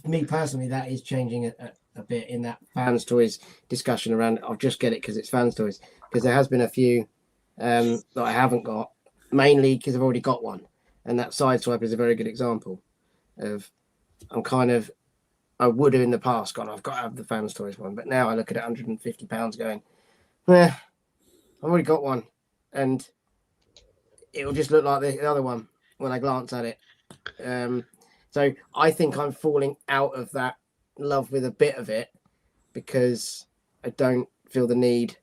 for me personally, that is changing a bit in that Fans Toys discussion around, I'll just get it because it's Fans Toys. Because there has been a few that I haven't got, mainly because I've already got one. And that Sideswiper is a very good example of, I would have in the past gone, I've got to have the Fans Toys one. But now I look at it, £150 going, I've already got one, and it'll just look like the other one when I glance at it. So I think I'm falling out of that love with a bit of it because I don't feel the need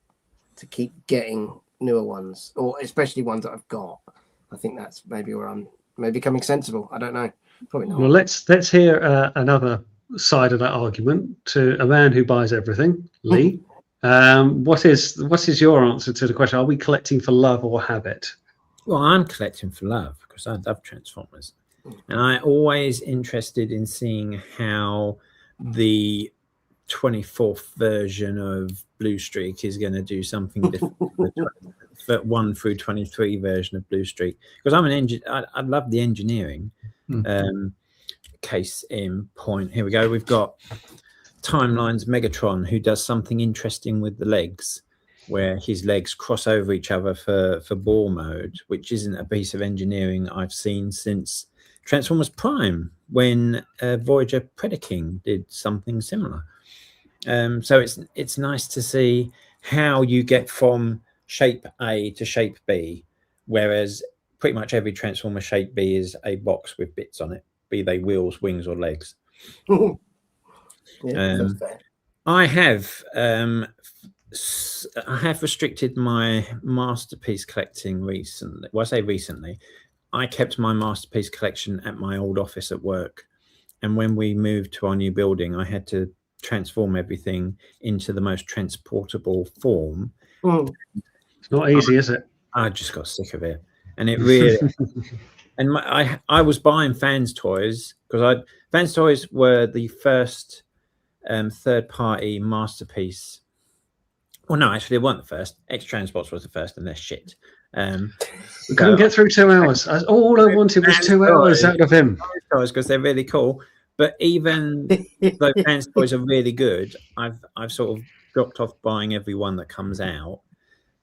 to keep getting newer ones, or especially ones that I've got. I think that's maybe where I'm becoming sensible. I don't know. Probably not. Well, let's hear another side of that argument to a man who buys everything, Lee. What is your answer to the question? Are we collecting for love or habit? Well, I'm collecting for love because I love Transformers, and I'm always interested in seeing how the 24th version of Blue Streak is going to do something different. The 1 through 23 version of Blue Streak, because I'm an engineer. I love the engineering. Case in point, here we go. We've got Timeline's Megatron, who does something interesting with the legs, where his legs cross over each other for ball mode, which isn't a piece of engineering I've seen since Transformers Prime, when Voyager Predaking did something similar. So it's nice to see how you get from shape A to shape B, whereas pretty much every Transformer shape B is a box with bits on it, be they wheels, wings, or legs. I have restricted my masterpiece collecting recently. Well, I say recently. I kept my masterpiece collection at my old office at work, and when we moved to our new building, I had to transform everything into the most transportable form. It's not easy, is it? I just got sick of it, and it really. And I was buying Fans Toys because Fans Toys were the first third-party masterpiece. Well, no, actually, they weren't the first. X-Transbots was the first, and they're shit. We couldn't get through 2 hours. All I wanted was 2 hours out of him. Because they're really cool. But even though Fans Toys are really good, I've sort of dropped off buying every one that comes out.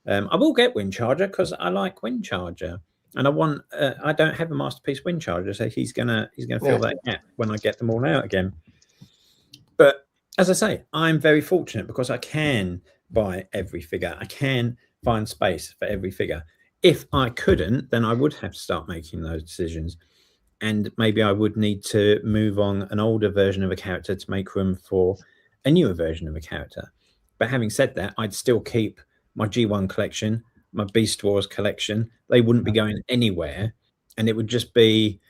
I will get Windcharger because I like Windcharger. And I don't have a masterpiece Windcharger, so he's gonna fill that gap when I get them all out again. But as I say, I'm very fortunate because I can buy every figure. I can find space for every figure. If I couldn't, then I would have to start making those decisions, and maybe I would need to move on an older version of a character to make room for a newer version of a character. But having said that, I'd still keep my G1 collection, my Beast Wars collection. They wouldn't be going anywhere, and it would just be,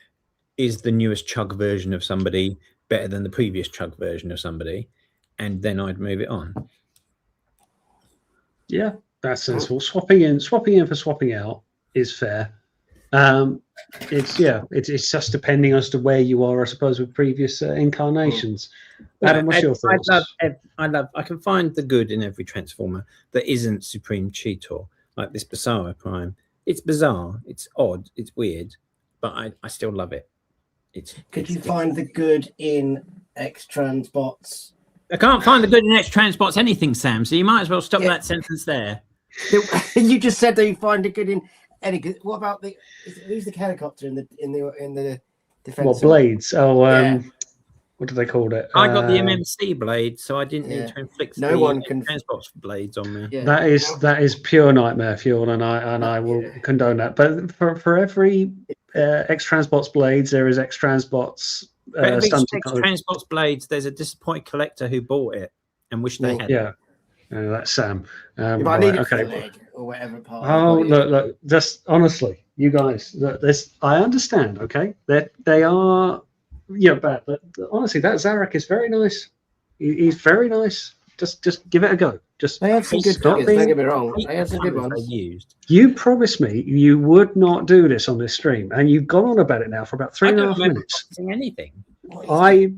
is the newest Chug version of somebody better than the previous Chug version of somebody, and then I'd move it on. Yeah, that's sensible. Swapping in for swapping out is fair. It's just depending as to where you are, I suppose, with previous incarnations. Adam, what's your thoughts? I can find the good in every Transformer that isn't Supreme Cheetor. Like this Bizarro Prime. It's bizarre, it's odd, it's weird, but I still love it. Could you find the good in X-Transbots? I can't find the good in X-Transbots anything, Sam, so you might as well stop that sentence there. You just said that you find the good in any. What about who's the helicopter in the defense? What, Blades? what do they call it? I got the MMC blade, so I didn't need to inflict no one can transport blades on me. Yeah. That is pure nightmare fuel, and I will condone that. But for every X-Transbots blades, there is X-Transbots. For every X-Transbots blades, there's a disappointed collector who bought it and wished they had. Yeah, that's Sam. If I need it for the leg or whatever part. Oh, look! Just honestly, you guys, this I understand. Okay, they are. Yeah, bad. But honestly, that Zarek is very nice. He's very nice. Just give it a go. Just they have some good figures. Don't get me wrong. They have some good ones. You promised me you would not do this on this stream, and you've gone on about it now for about 3.5 minutes. Anything. I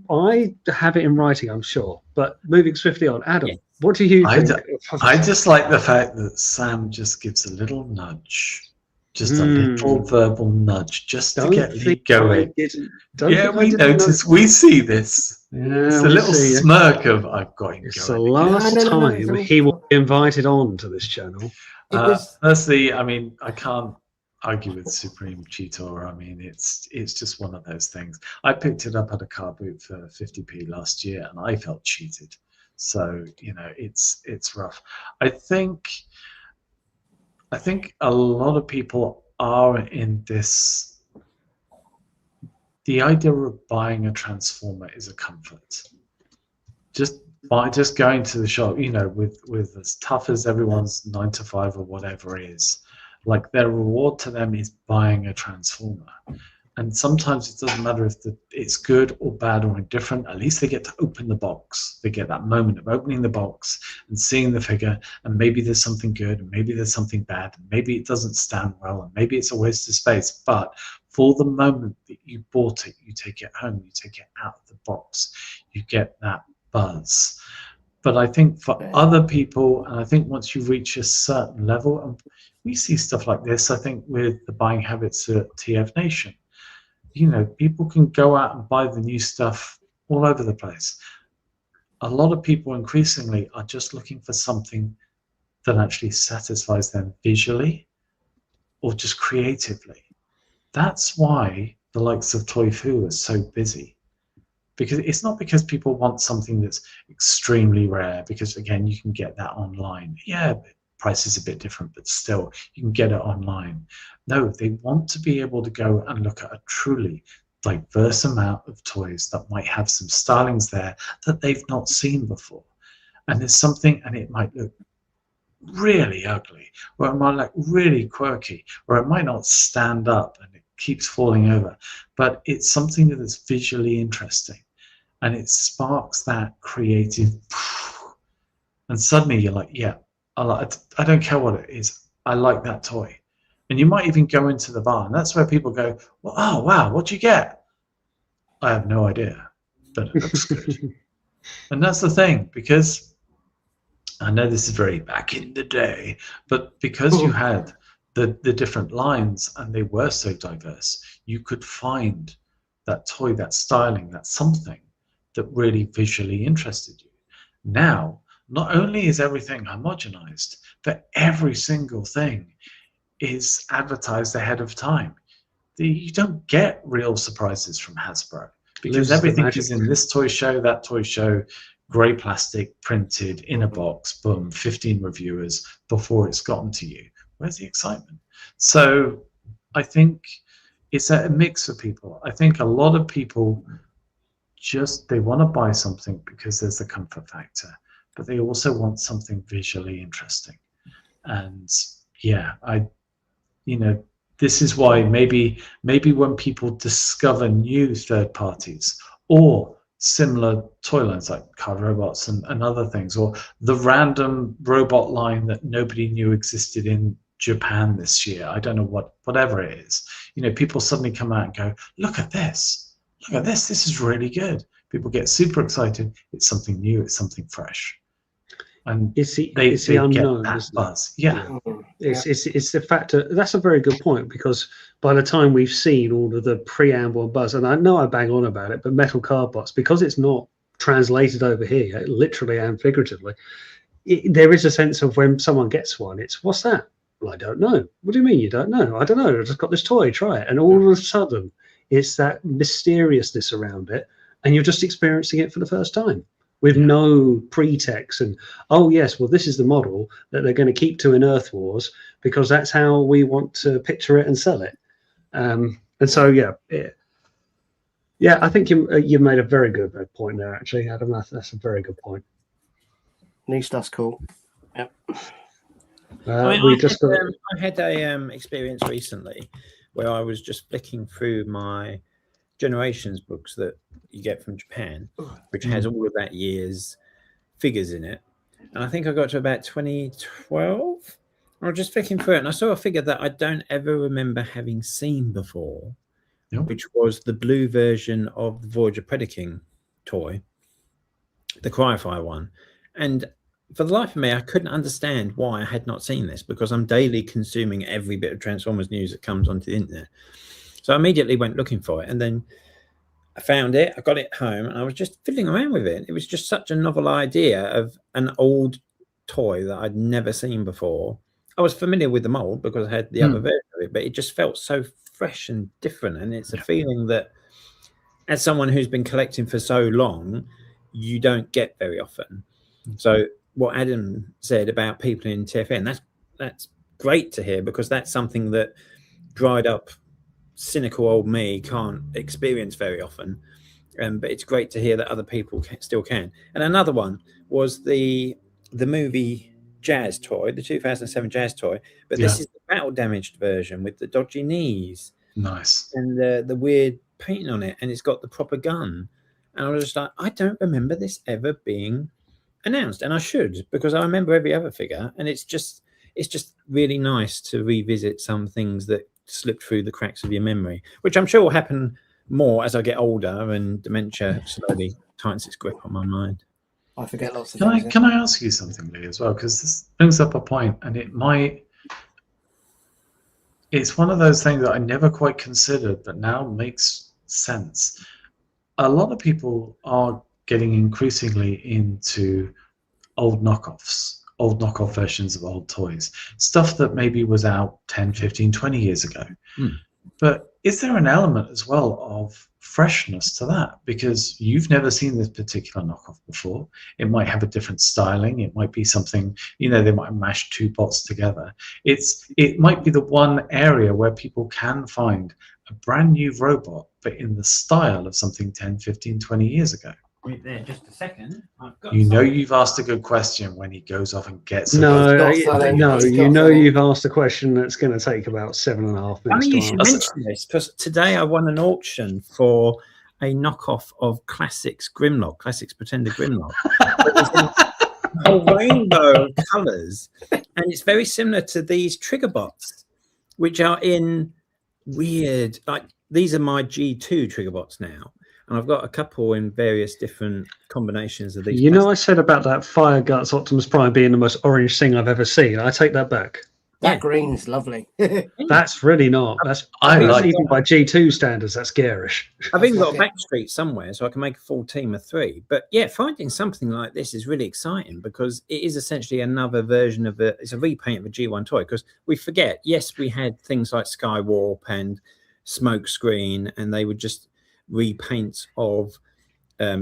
have it in writing, I'm sure. But moving swiftly on, Adam, what do you think? I just like the fact that Sam just gives a little nudge. Just a little verbal nudge, just to get me going. We notice. We see this. Yeah, it's a little smirk of I've got him going. It's the last time he will be invited on to this channel. Firstly, I mean, I can't argue with Supreme Cheetor. I mean, it's just one of those things. I picked it up at a car boot for 50p last year, and I felt cheated. So it's rough. I think a lot of people are in this. The idea of buying a Transformer is a comfort. Just going to the shop, with as tough as everyone's 9 to 5 or whatever it is, like their reward to them is buying a Transformer. And sometimes it doesn't matter if it's good or bad or indifferent. At least they get to open the box. They get that moment of opening the box and seeing the figure, and maybe there's something good, and maybe there's something bad, and maybe it doesn't stand well, and maybe it's a waste of space. But for the moment that you bought it, you take it home, you take it out of the box, you get that buzz. But I think for other people, and I think once you reach a certain level, and we see stuff like this, I think with the buying habits at TF Nation, people can go out and buy the new stuff all over the place. A lot of people increasingly are just looking for something that actually satisfies them visually or just creatively. That's why the likes of Toy Fu are so busy. Because it's not because people want something that's extremely rare, because again, you can get that online. Yeah, the price is a bit different, but still, you can get it online. No, they want to be able to go and look at a truly diverse amount of toys that might have some stylings there that they've not seen before. And there's something, and it might look really ugly, or it might look really quirky, or it might not stand up and it keeps falling over, but it's something that is visually interesting, and it sparks that creative, and suddenly you're like, yeah, I don't care what it is, I like that toy. And you might even go into the bar, and that's where people go, well, oh wow, what'd you get? I have no idea, but it looks good. And that's the thing, because I know this is very back in the day, but because you had the different lines and they were so diverse, you could find that toy, that styling, that something that really visually interested you. Now, not only is everything homogenized, but every single thing is advertised ahead of time. You don't get real surprises from Hasbro, because everything is in this toy show, that toy show, grey plastic, printed in a box, boom, 15 reviewers before it's gotten to you. Where's the excitement? So I think it's a mix of people. I think a lot of people they want to buy something because there's the comfort factor, but they also want something visually interesting. And yeah, this is why maybe when people discover new third parties or similar toy lines like Card Robots and other things, or the random robot line that nobody knew existed in Japan this year, I don't know whatever it is, people suddenly come out and go, look at this, this is really good. People get super excited. It's something new, it's something fresh. And it's the unknown, get that buzz. Yeah. It's the factor. That's a very good point, because by the time we've seen all of the preamble and buzz, and I know I bang on about it, but Metal Card Bots, because it's not translated over here, literally and figuratively, there is a sense of when someone gets one, it's, what's that? Well, I don't know. What do you mean you don't know? I don't know. I just got this toy, try it. And all of a sudden, it's that mysteriousness around it. and you're just experiencing it for the first time with no pretext and, oh yes, well, this is the model that they're going to keep to in Earth Wars because that's how we want to picture it and sell it. And so I think you made a very good point there, actually, Adam. That's a very good point. New stuff's cool. Yep. I had a experience recently where I was just flicking through my Generations books that you get from Japan, which has all of that year's figures in it. And I think I got to about 2012. I was just flicking through it, and I saw a figure that I don't ever remember having seen before, which was the blue version of the Voyager Predaking toy, the ArrowFyre one. And for the life of me, I couldn't understand why I had not seen this, because I'm daily consuming every bit of Transformers news that comes onto the internet. So I immediately went looking for it, and then I found it. I got it home, and I was just fiddling around with it. It was just such a novel idea of an old toy that I'd never seen before. I was familiar with the mold because I had the other version of it, but it just felt so fresh and different. And it's a feeling that, as someone who's been collecting for so long, you don't get very often. So what Adam said about people in TFN, that's great to hear, because that's something that dried up, cynical old me can't experience very often. But it's great to hear that other people still can. And another one was the movie Jazz toy, the 2007 Jazz toy, but this is the battle damaged version with the dodgy knees. Nice. And the weird paint on it, and it's got the proper gun. And I was just like, I don't remember this ever being announced, and I should, because I remember every other figure. And it's just really nice to revisit some things that slipped through the cracks of your memory, which I'm sure will happen more as I get older and dementia slowly tightens its grip on my mind. I forget lots of things. Can I ask you something, Lee, as well? Because this brings up a point, and it's one of those things that I never quite considered, but now makes sense. A lot of people are getting increasingly into old knockoff versions of old toys, stuff that maybe was out 10, 15, 20 years ago. But is there an element as well of freshness to that? Because you've never seen this particular knockoff before. It might have a different styling. It might be something, they might mash two bots together. It might be the one area where people can find a brand new robot, but in the style of something 10, 15, 20 years ago. Wait there just a second. You've asked a good question when he goes off and gets you've asked a question that's going to take about 7.5 minutes. Funny you should mention this, because today I won an auction for a knockoff of Classics Pretender Grimlock. A rainbow of colours, and it's very similar to these trigger bots, which are in weird, like these are my G2 trigger bots now. And I've got a couple in various different combinations of these. I said about that Fire Guts Optimus Prime being the most orange thing I've ever seen. I take that back. That green's lovely. That's really not. Even by G2 standards, that's garish. I've even got a Backstreet somewhere, so I can make a full team of 3. But yeah, finding something like this is really exciting, because it is essentially another version of it's a repaint of a G1 toy. Because we forget, yes, we had things like Skywarp and Smokescreen, and they were just repaints of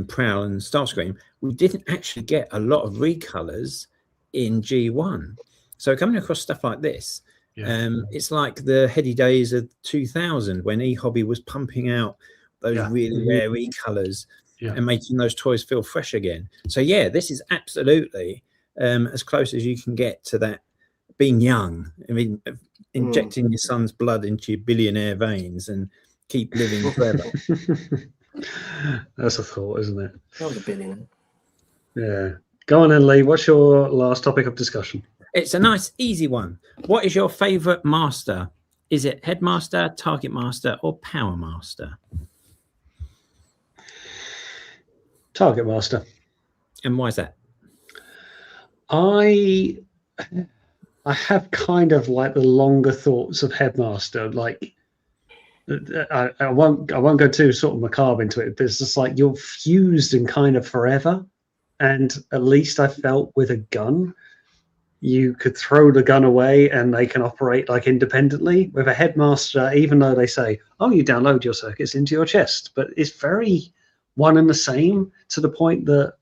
Prowl and Starscream. We didn't actually get a lot of recolors in G1. So coming across stuff like this, it's like the heady days of 2000 when eHobby was pumping out those really rare recolors and making those toys feel fresh again. So yeah, this is absolutely as close as you can get to that being young. I mean, injecting your son's blood into your billionaire veins and keep living forever. That's a thought, isn't it? Not a billionaire. Yeah. Go on then, Lee. What's your last topic of discussion? It's a nice, easy one. What is your favourite master? Is it Headmaster, Target Master, or Power Master? Target Master. And why is that? I have kind of like the longer thoughts of Headmaster. Like, I won't go too sort of macabre into it, but it's just like you're fused in kind of forever. And at least I felt with a gun, you could throw the gun away and they can operate like independently. With a Headmaster, even though they say, oh, you download your circuits into your chest, but it's very one and the same, to the point that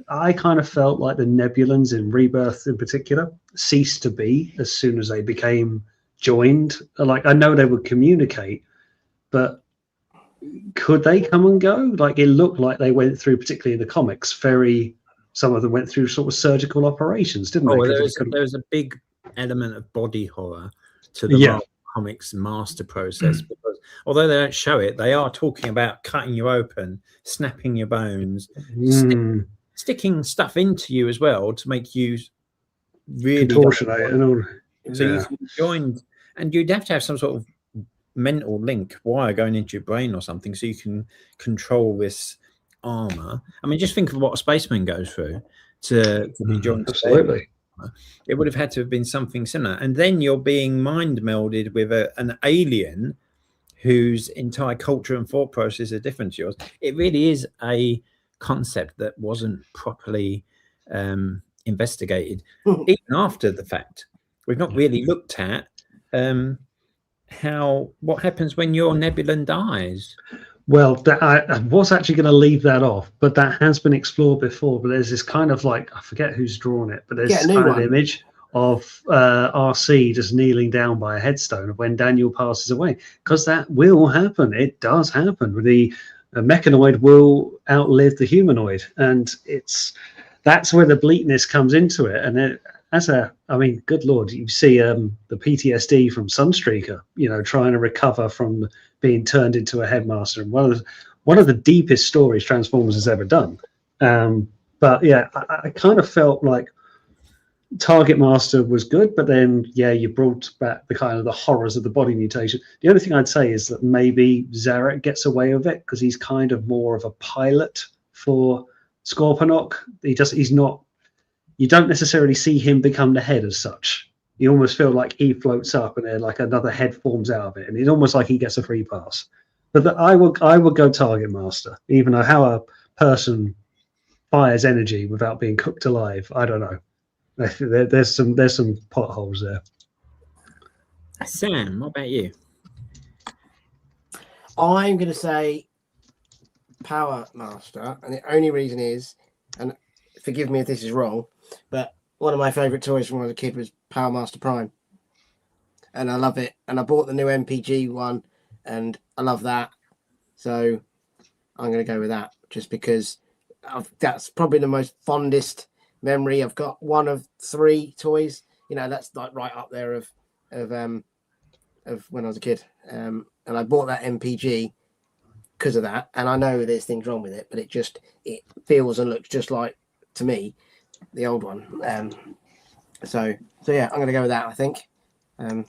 I kind of felt like the Nebulans in Rebirth in particular ceased to be as soon as they became joined. Like, I know they would communicate, but could they come and go? Like, it looked like they went through, particularly in the comics, some of them went through sort of surgical operations, didn't they? Well, there was a big element of body horror to the Marvel Comics master process, because although they don't show it, they are talking about cutting you open, snapping your bones, sticking stuff into you as well to make you really contortionate and all. So you can be joined, and you'd have to have some sort of mental link wire going into your brain or something, so you can control this armor. I mean, just think of what a spaceman goes through to be joined. Absolutely. It would have had to have been something similar. And then you're being mind melded with an alien whose entire culture and thought process are different to yours. It really is a concept that wasn't properly investigated, even after the fact. We've not really looked at what happens when your Nebulan dies. Well, I was actually going to leave that off, but that has been explored before. But there's this kind of, like, I forget who's drawn it, but there's this kind of image of RC just kneeling down by a headstone of when Daniel passes away, because that will happen. It does happen. The mechanoid will outlive the humanoid, and that's where the bleakness comes into it. And I mean, good Lord, you see the PTSD from Sunstreaker, trying to recover from being turned into a headmaster, and one of the deepest stories Transformers has ever done. But yeah, I kind of felt like Target Master was good, but then you brought back the kind of the horrors of the body mutation. The only thing I'd say is that maybe Zarek gets away with it because he's kind of more of a pilot for Scorponok. He's not. You don't necessarily see him become the head as such. You almost feel like he floats up and then like another head forms out of it, and it's almost like he gets a free pass. But I would go Target Master, even though how a person fires energy without being cooked alive, I don't know. There's some potholes there. Sam, what about you? I'm going to say Power Master, and the only reason is, and forgive me if this is wrong, but one of my favourite toys from when I was a kid was Power Master Prime, and I love it. And I bought the new MPG one, and I love that. So I'm going to go with that, just because that's probably the most fondest memory. I've got one of 3 toys. That's like right up there of when I was a kid. And I bought that MPG because of that. And I know there's things wrong with it, but it feels and looks just like, to me, the old one. So yeah, I'm going to go with that, I think. Power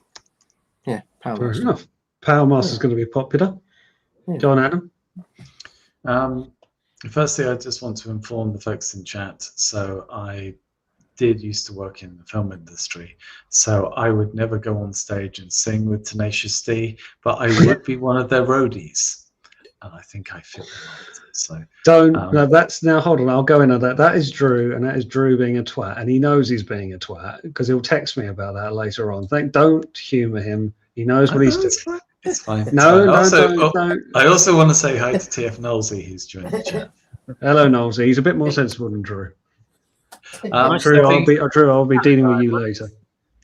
Fair Master. enough. Power Master is going to be popular. Yeah. Go on, Adam. Firstly, I just want to inform the folks in chat. So I did used to work in the film industry, so I would never go on stage and sing with Tenacious D, but I would be one of their roadies, and I think I fit the mold. So that's now, hold on, I'll go in on that. That is Drew, and that is Drew being a twat, and he knows he's being a twat because he'll text me about that later on. Don't humour him. He knows what he's doing. It's fine. Don't. I also want to say hi to TF Knowlesy, who's joined the chat. Hello, Knowlesy. He's a bit more sensible than Drew. Drew, I'll be dealing with you later.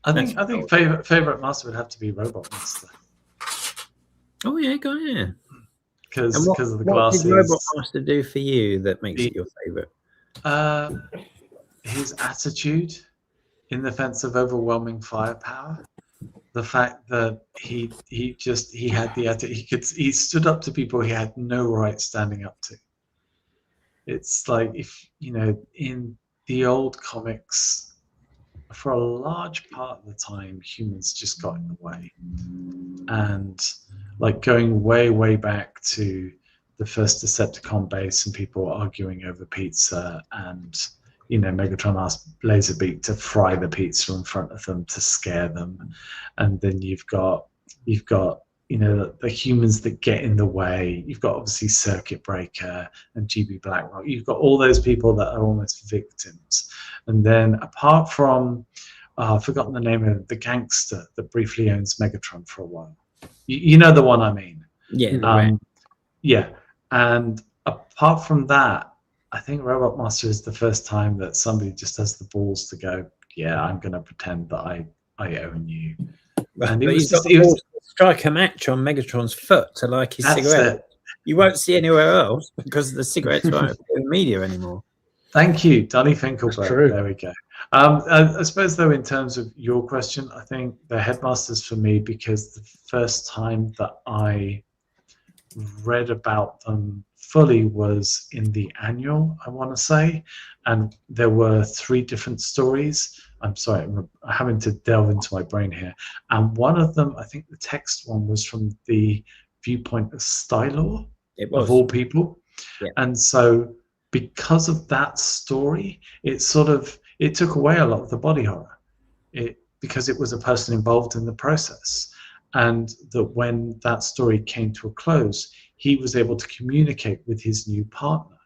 I think favorite master would have to be Robot Master. Oh yeah, go ahead. Because of the glasses. What did Robot Master do for you that makes it your favorite? His attitude in the sense of overwhelming firepower. The fact that he had the attitude, he stood up to people he had no right standing up to. It's like, if in the old comics, for a large part of the time, humans just got in the way. And like going way back to the first Decepticon base and people arguing over pizza, and Megatron asked Laserbeak to fry the pizza in front of them to scare them, and then you've got the humans that get in the way. You've got obviously Circuit Breaker and GB Blackrock. You've got all those people that are almost victims, and then apart from I've forgotten the name of the gangster that briefly owns Megatron for a while. You know the one I mean. Yeah. Yeah, and apart from that, I think Robot Master is the first time that somebody just has the balls to go, yeah, I'm going to pretend that I own you. And but he's got the balls to strike a match on Megatron's foot to like his cigarette. You won't see anywhere else because the cigarettes won't appear in the media anymore. Thank you, Donny Finkelberg. There we go. I suppose, though, in terms of your question, I think the Headmasters for me, because the first time that I read about them fully was in the annual, I want to say, and there were 3 different stories. I'm sorry, I'm having to delve into my brain here. And one of them, I think the text one, was from the viewpoint of Stylor, of all people. Yeah. And so because of that story, it took away a lot of the body horror, because it was a person involved in the process. And that when that story came to a close, he was able to communicate with his new partner.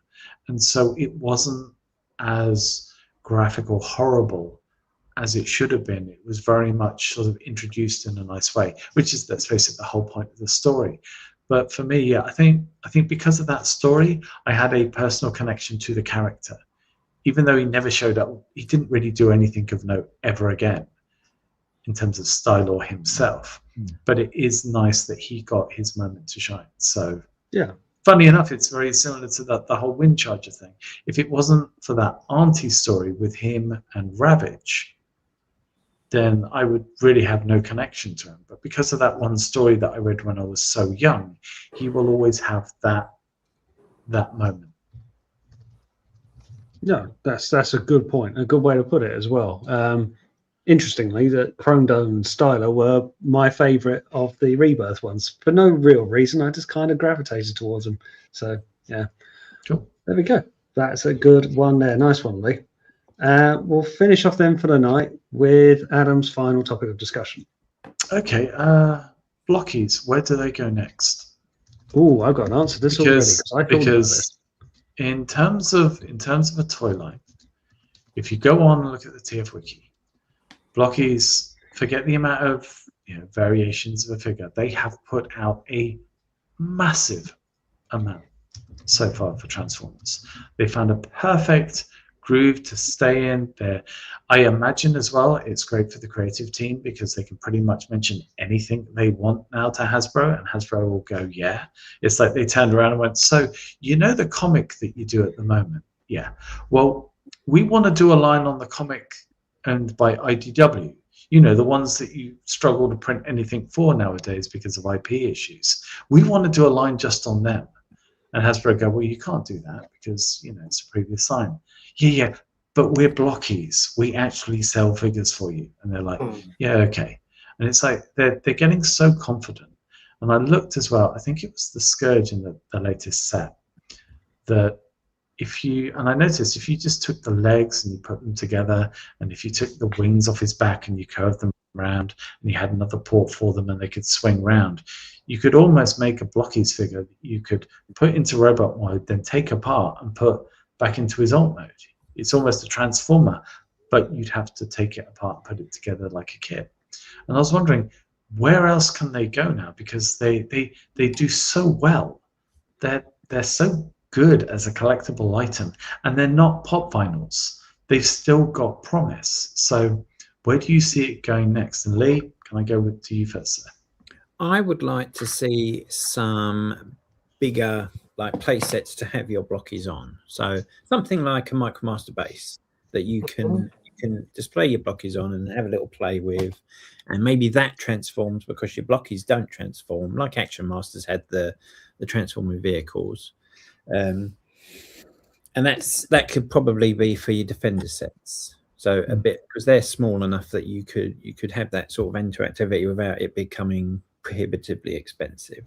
And so it wasn't as graphic or horrible as it should have been. It was very much sort of introduced in a nice way, which is, let's face it, the whole point of the story. But for me, yeah, I think because of that story, I had a personal connection to the character. Even though he never showed up, he didn't really do anything of note ever again in terms of Stylor himself. But it is nice that he got his moment to shine. So yeah, funny enough, it's very similar to the whole Windcharger thing. If it wasn't for that auntie story with him and Ravage, then I would really have no connection to him. But because of that one story that I read when I was so young, he will always have that moment. Yeah, that's a good point, a good way to put it as well. Interestingly, that Chrome Dome and Styler were my favourite of the Rebirth ones for no real reason. I just kind of gravitated towards them. So yeah, cool. There we go. That's a good one there. Nice one, Lee. We'll finish off then for the night with Adam's final topic of discussion. Okay, blockies. Where do they go next? Oh, I've got an answer to this already. Because in terms of a toy line, if you go on and look at the TF Wiki, blockies, forget the amount of variations of a figure. They have put out a massive amount so far for Transformers. They found a perfect groove to stay in there. I imagine as well it's great for the creative team because they can pretty much mention anything they want now to Hasbro, and Hasbro will go, yeah. It's like they turned around and went, so the comic that you do at the moment? Yeah. Well, we want to do a line on the comic owned by IDW. The ones that you struggle to print anything for nowadays because of IP issues. We want to do a line just on them. And Hasbro go, well, you can't do that because, it's a previous line. Yeah, but we're blockies. We actually sell figures for you. And they're like, yeah, okay. And it's like they're getting so confident. And I looked as well, I think it was the Scourge in the latest set, that I noticed if you just took the legs and you put them together, and if you took the wings off his back and you curved them around, and you had another port for them and they could swing round, you could almost make a blockies figure that you could put into robot mode, then take apart and put back into his alt mode. It's almost a transformer, but you'd have to take it apart and put it together like a kit. And I was wondering, where else can they go now? Because they do so well. They're so good as a collectible item, and they're not pop vinyls. They've still got promise. So where do you see it going next? And Lee, can I go to you first, sir? I would like to see some bigger play sets to have your blockies on. So something like a MicroMaster base that you can display your blockies on and have a little play with, and maybe that transforms because your blockies don't transform like Action Masters had the transforming vehicles. And that could probably be for your Defender sets. So a bit, because they're small enough that you could have that sort of interactivity without it becoming prohibitively expensive.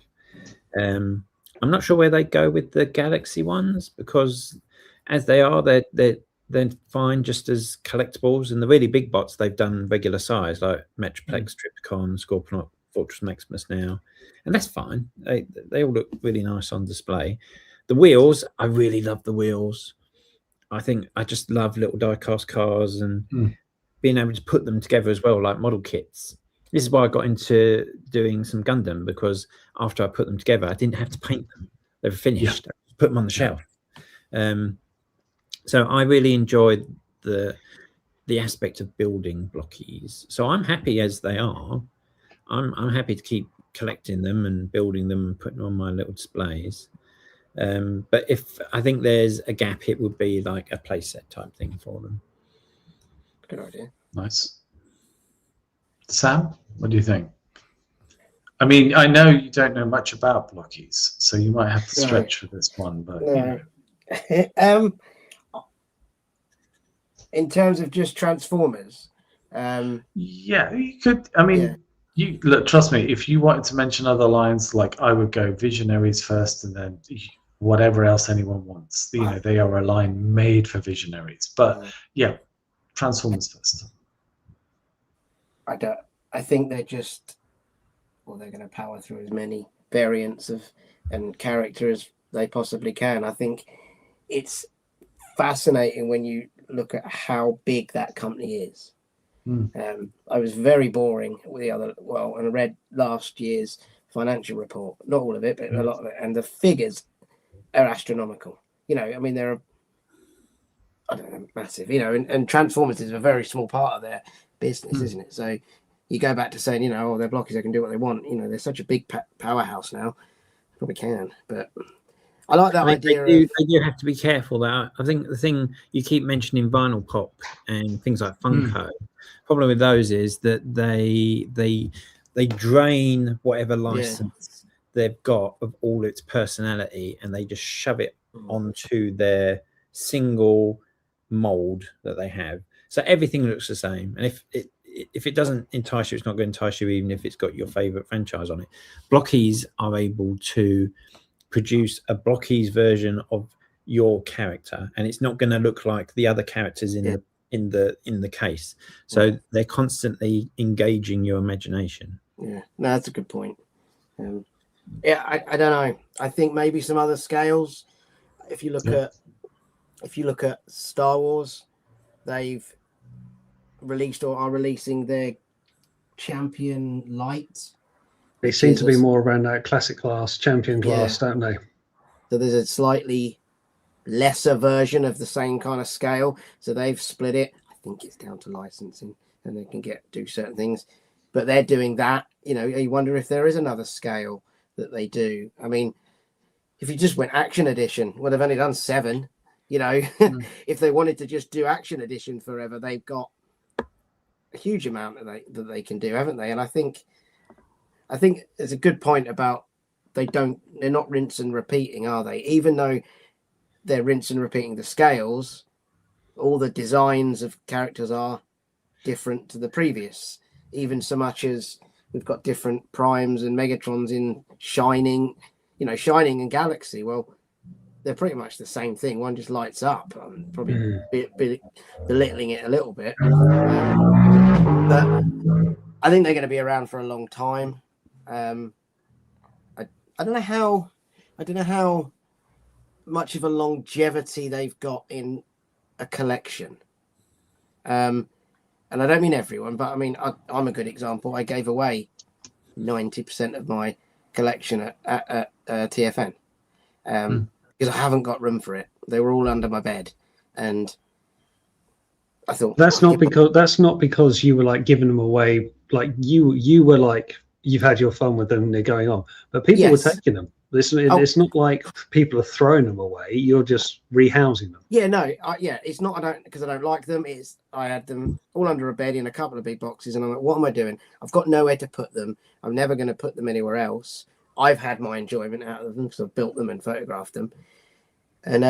I'm not sure where they go with the Galaxy ones, because as they are, they're fine just as collectibles, and the really big bots they've done regular size, like Metroplex, Tripticon, Scorponok, Fortress Maximus now, and that's fine. They all look really nice on display. The wheels, I really love the wheels. I think I just love little die-cast cars and being able to put them together as well, like model kits. This is why I got into doing some Gundam, because after I put them together, I didn't have to paint them. They were finished. I put them on the shelf. So I really enjoyed the aspect of building blockies. So I'm happy as they are. I'm happy to keep collecting them and building them and putting them on my little displays. But if I think there's a gap, it would be like a playset type thing for them. Good idea. Nice. Sam, what do you think? I mean, I know you don't know much about blockies, so you might have to stretch for this one. But no. In terms of just Transformers, yeah, you could. I mean, you look. Trust me, if you wanted to mention other lines, like I would go Visionaries first, and then whatever else anyone wants. You know, they are a line made for Visionaries. But yeah, Transformers first. I think they're just, well, they're going to power through as many variants of and characters as they possibly can. I think it's fascinating when you look at how big that company is. I was very boring with the other, and I read last year's financial report, not all of it, but a lot of it, and the figures are astronomical. You know, I mean, they're, I don't know, massive, you know, and Transformers is a very small part of their business, isn't it? So you go back to saying, you know, they're blockies, they can do what they want. You know, they're such a big powerhouse now. Probably can, but I like that idea. They do have to be careful. That I think the thing you keep mentioning, Vinyl Pop and things like Funko. Problem with those is that they drain whatever license they've got of all its personality, and they just shove it onto their single mold that they have. So everything looks the same, and if it doesn't entice you, it's not going to entice you, even if it's got your favorite franchise on it. Blockies are able to produce a blockies version of your character, and it's not going to look like the other characters in the case. So they're constantly engaging your imagination. No, that's a good point. I don't know. I think maybe some other scales. If you look at Star Wars, they've released or are releasing their Champion Light. They seem to be more around that classic class, champion class, don't they? So there's a slightly lesser version of the same kind of scale. So they've split it. I think it's down to licensing, and they can do certain things. But they're doing that. You know, you wonder if there is another scale that they do. I mean, if you just went Action Edition, well, they've only done 7. You know, if they wanted to just do Action Edition forever, they've got a huge amount that they can do, haven't they? And I think there's a good point about they're not rinse and repeating, are they? Even though they're rinse and repeating the scales, all the designs of characters are different to the previous, even so much as we've got different Primes and Megatrons in Shining and Galaxy. Well, they're pretty much the same thing. One just lights up. I'm probably belittling it a little bit. But I think they're going to be around for a long time. I don't know how much of a longevity they've got in a collection. And I don't mean everyone, but I mean, I'm a good example. I gave away 90% of my collection at TFN because I haven't got room for it. They were all under my bed, and I thought that's not because you were like giving them away. Like you were like, you've had your fun with them and they're going on, but people were taking them. It's not like people are throwing them away. You're just rehousing them. It's not. I don't like them. I had them all under a bed in a couple of big boxes, and I'm like, what am I doing? I've got nowhere to put them. I'm never going to put them anywhere else. I've had my enjoyment out of them because I've built them and photographed them. And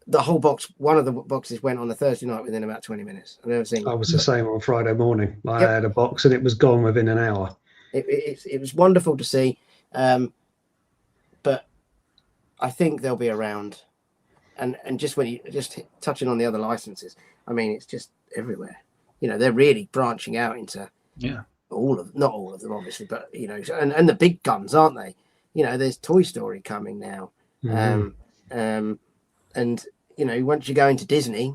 the whole box, one of the boxes went on a Thursday night within about 20 minutes. I've never seen. I was the same on Friday morning. I had a box and it was gone within an hour. It was wonderful to see. But I think they'll be around, and just when you just touching on the other licenses, I mean, it's just everywhere. You know, they're really branching out into not all of them, obviously, but you know, and the big guns, aren't they? You know, there's Toy Story coming now, and you know, once you go into Disney,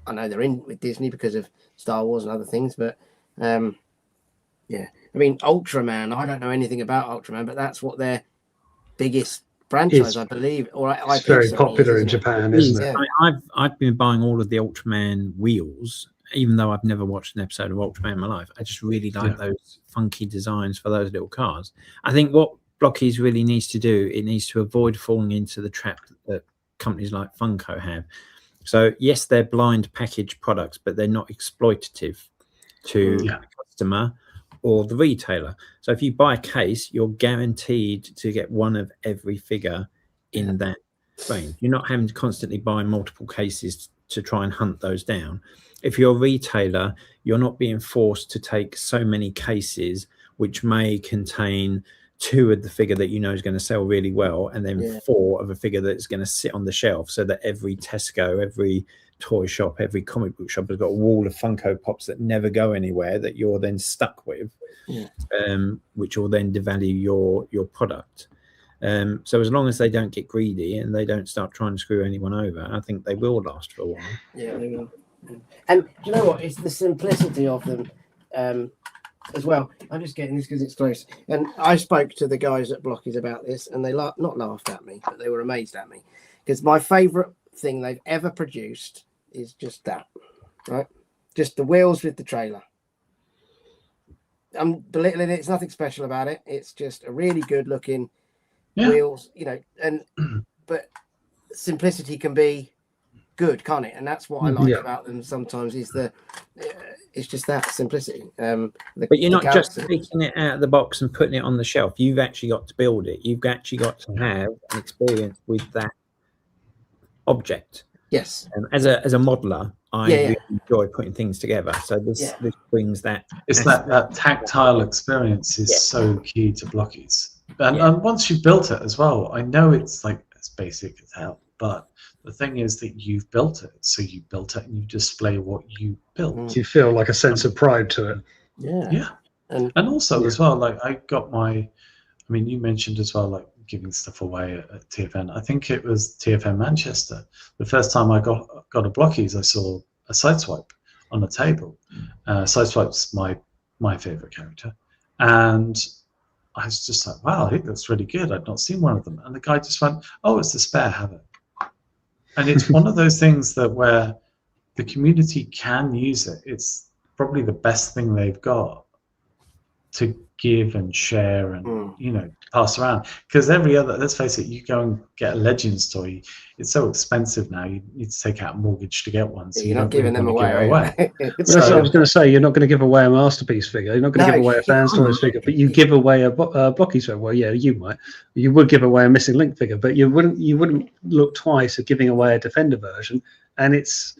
I know they're in with Disney because of Star Wars and other things, but I mean, Ultraman. I don't know anything about Ultraman, but that's what their biggest franchise, I believe, or it's very popular in Japan, isn't it? I mean, I've been buying all of the Ultraman wheels, even though I've never watched an episode of Ultraman in my life. I just really like those funky designs for those little cars. I think what Blockies really needs to do, it needs to avoid falling into the trap that companies like Funko have. So yes, they're blind package products, but they're not exploitative to the customer or the retailer. So if you buy a case, you're guaranteed to get one of every figure in that range. You're not having to constantly buy multiple cases to try and hunt those down. If you're a retailer, you're not being forced to take so many cases which may contain 2 of the figure that you know is going to sell really well, and then 4 of a figure that's going to sit on the shelf, so that every Tesco, every toy shop, every comic book shop has got a wall of Funko Pops that never go anywhere, that you're then stuck with, which will then devalue your product. So as long as they don't get greedy and they don't start trying to screw anyone over, I think they will last for a while. Yeah, they will. And do you know what? It's the simplicity of them as well. I'm just getting this because it's close. And I spoke to the guys at Blockies about this, and they not laughed at me, but they were amazed at me, because my favourite thing they've ever produced is just that, right? Just the wheels with the trailer. I'm belittling it. It's nothing special about it. It's just a really good looking wheels, you know, and but simplicity can be good, can't it? And that's what I like about them sometimes, is it's just that simplicity. But you're not just taking it out of the box and putting it on the shelf. You've actually got to build it. You've actually got to have an experience with that object. Yes. As a modeler, I really enjoy putting things together. So this brings that. It's that tactile experience is so key to Blockies. And once you've built it as well, I know it's like as basic as hell, but the thing is that you've built it. So you built it and you display what you built. You feel like a sense of pride to it. Yeah. And also as well, like I got you mentioned as well, like giving stuff away at TFN. I think it was TFN Manchester. The first time I got a Blockies, I saw a Sideswipe on a table. Sideswipe's my favorite character. And I was just like, wow, I think that's really good. I'd not seen one of them. And the guy just went, oh, it's the Spare Havoc. And it's one of those things that where the community can use it. It's probably the best thing they've got to give and share and pass around, because every other, let's face it, you go and get a Legends toy, it's so expensive now, you need to take out a mortgage to get one, so you're not giving them away. That's what I was going to say. You're not going to give away a Masterpiece figure, you're not going to give away a Fans Toys figure, but you give away a Blockies figure. Well, yeah, you would give away a Missing Link figure, but you wouldn't look twice at giving away a Defender version. And it's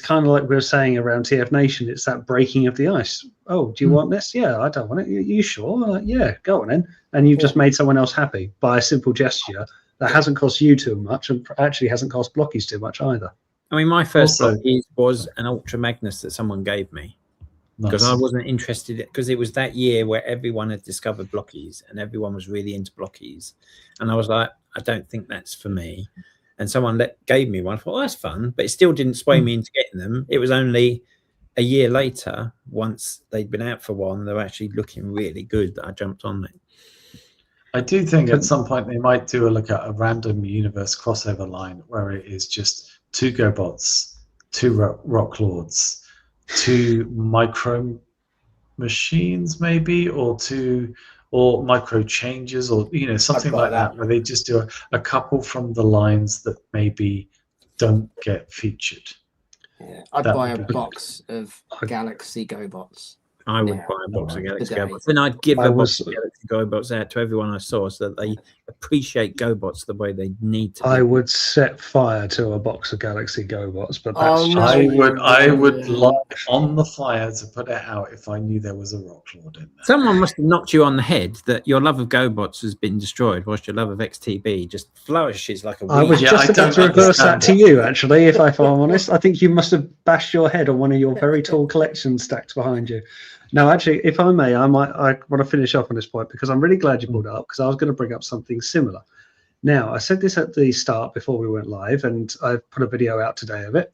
kind of like we were saying around TF Nation, it's that breaking of the ice. Oh, do you want this? Yeah, I don't want it. You sure? Like, yeah, go on then. And you've just made someone else happy by a simple gesture that hasn't cost you too much, and actually hasn't cost Blockies too much either. I mean, my first Blockies was an Ultra Magnus that someone gave me, because I wasn't interested, because it was that year where everyone had discovered Blockies and everyone was really into Blockies. And I was like, I don't think that's for me. And someone gave me one. I thought, well, that's fun, but it still didn't sway me into getting them. It was only a year later, once they'd been out for a while and they were actually looking really good, that I jumped on it. I do think at some point they might do a look at a random universe crossover line where it is just 2 GoBots, 2 Rock Lords, 2 Micro Machines maybe, or Micro Changes, or something like that, where they just do a couple from the lines that maybe don't get featured. Yeah, I'd buy a box of Galaxy GoBots. I would buy a box of Galaxy GoBots. Then I'd give a box of Galaxy GoBots out to everyone I saw, so that they appreciate GoBots the way they need to. I would set fire to a box of Galaxy GoBots, but that's I would like on the flyer to put it out if I knew there was a Rock Lord in there. Someone must have knocked you on the head that your love of GoBots has been destroyed, whilst your love of XTB just flourishes like a weed. I was just about to reverse that to you, actually, if I'm honest. I think you must have bashed your head on one of your very tall collection stacks behind you. Now, actually, if I may, I want to finish off on this point, because I'm really glad you brought it up, because I was going to bring up something similar. Now, I said this at the start before we went live, and I've put a video out today of it.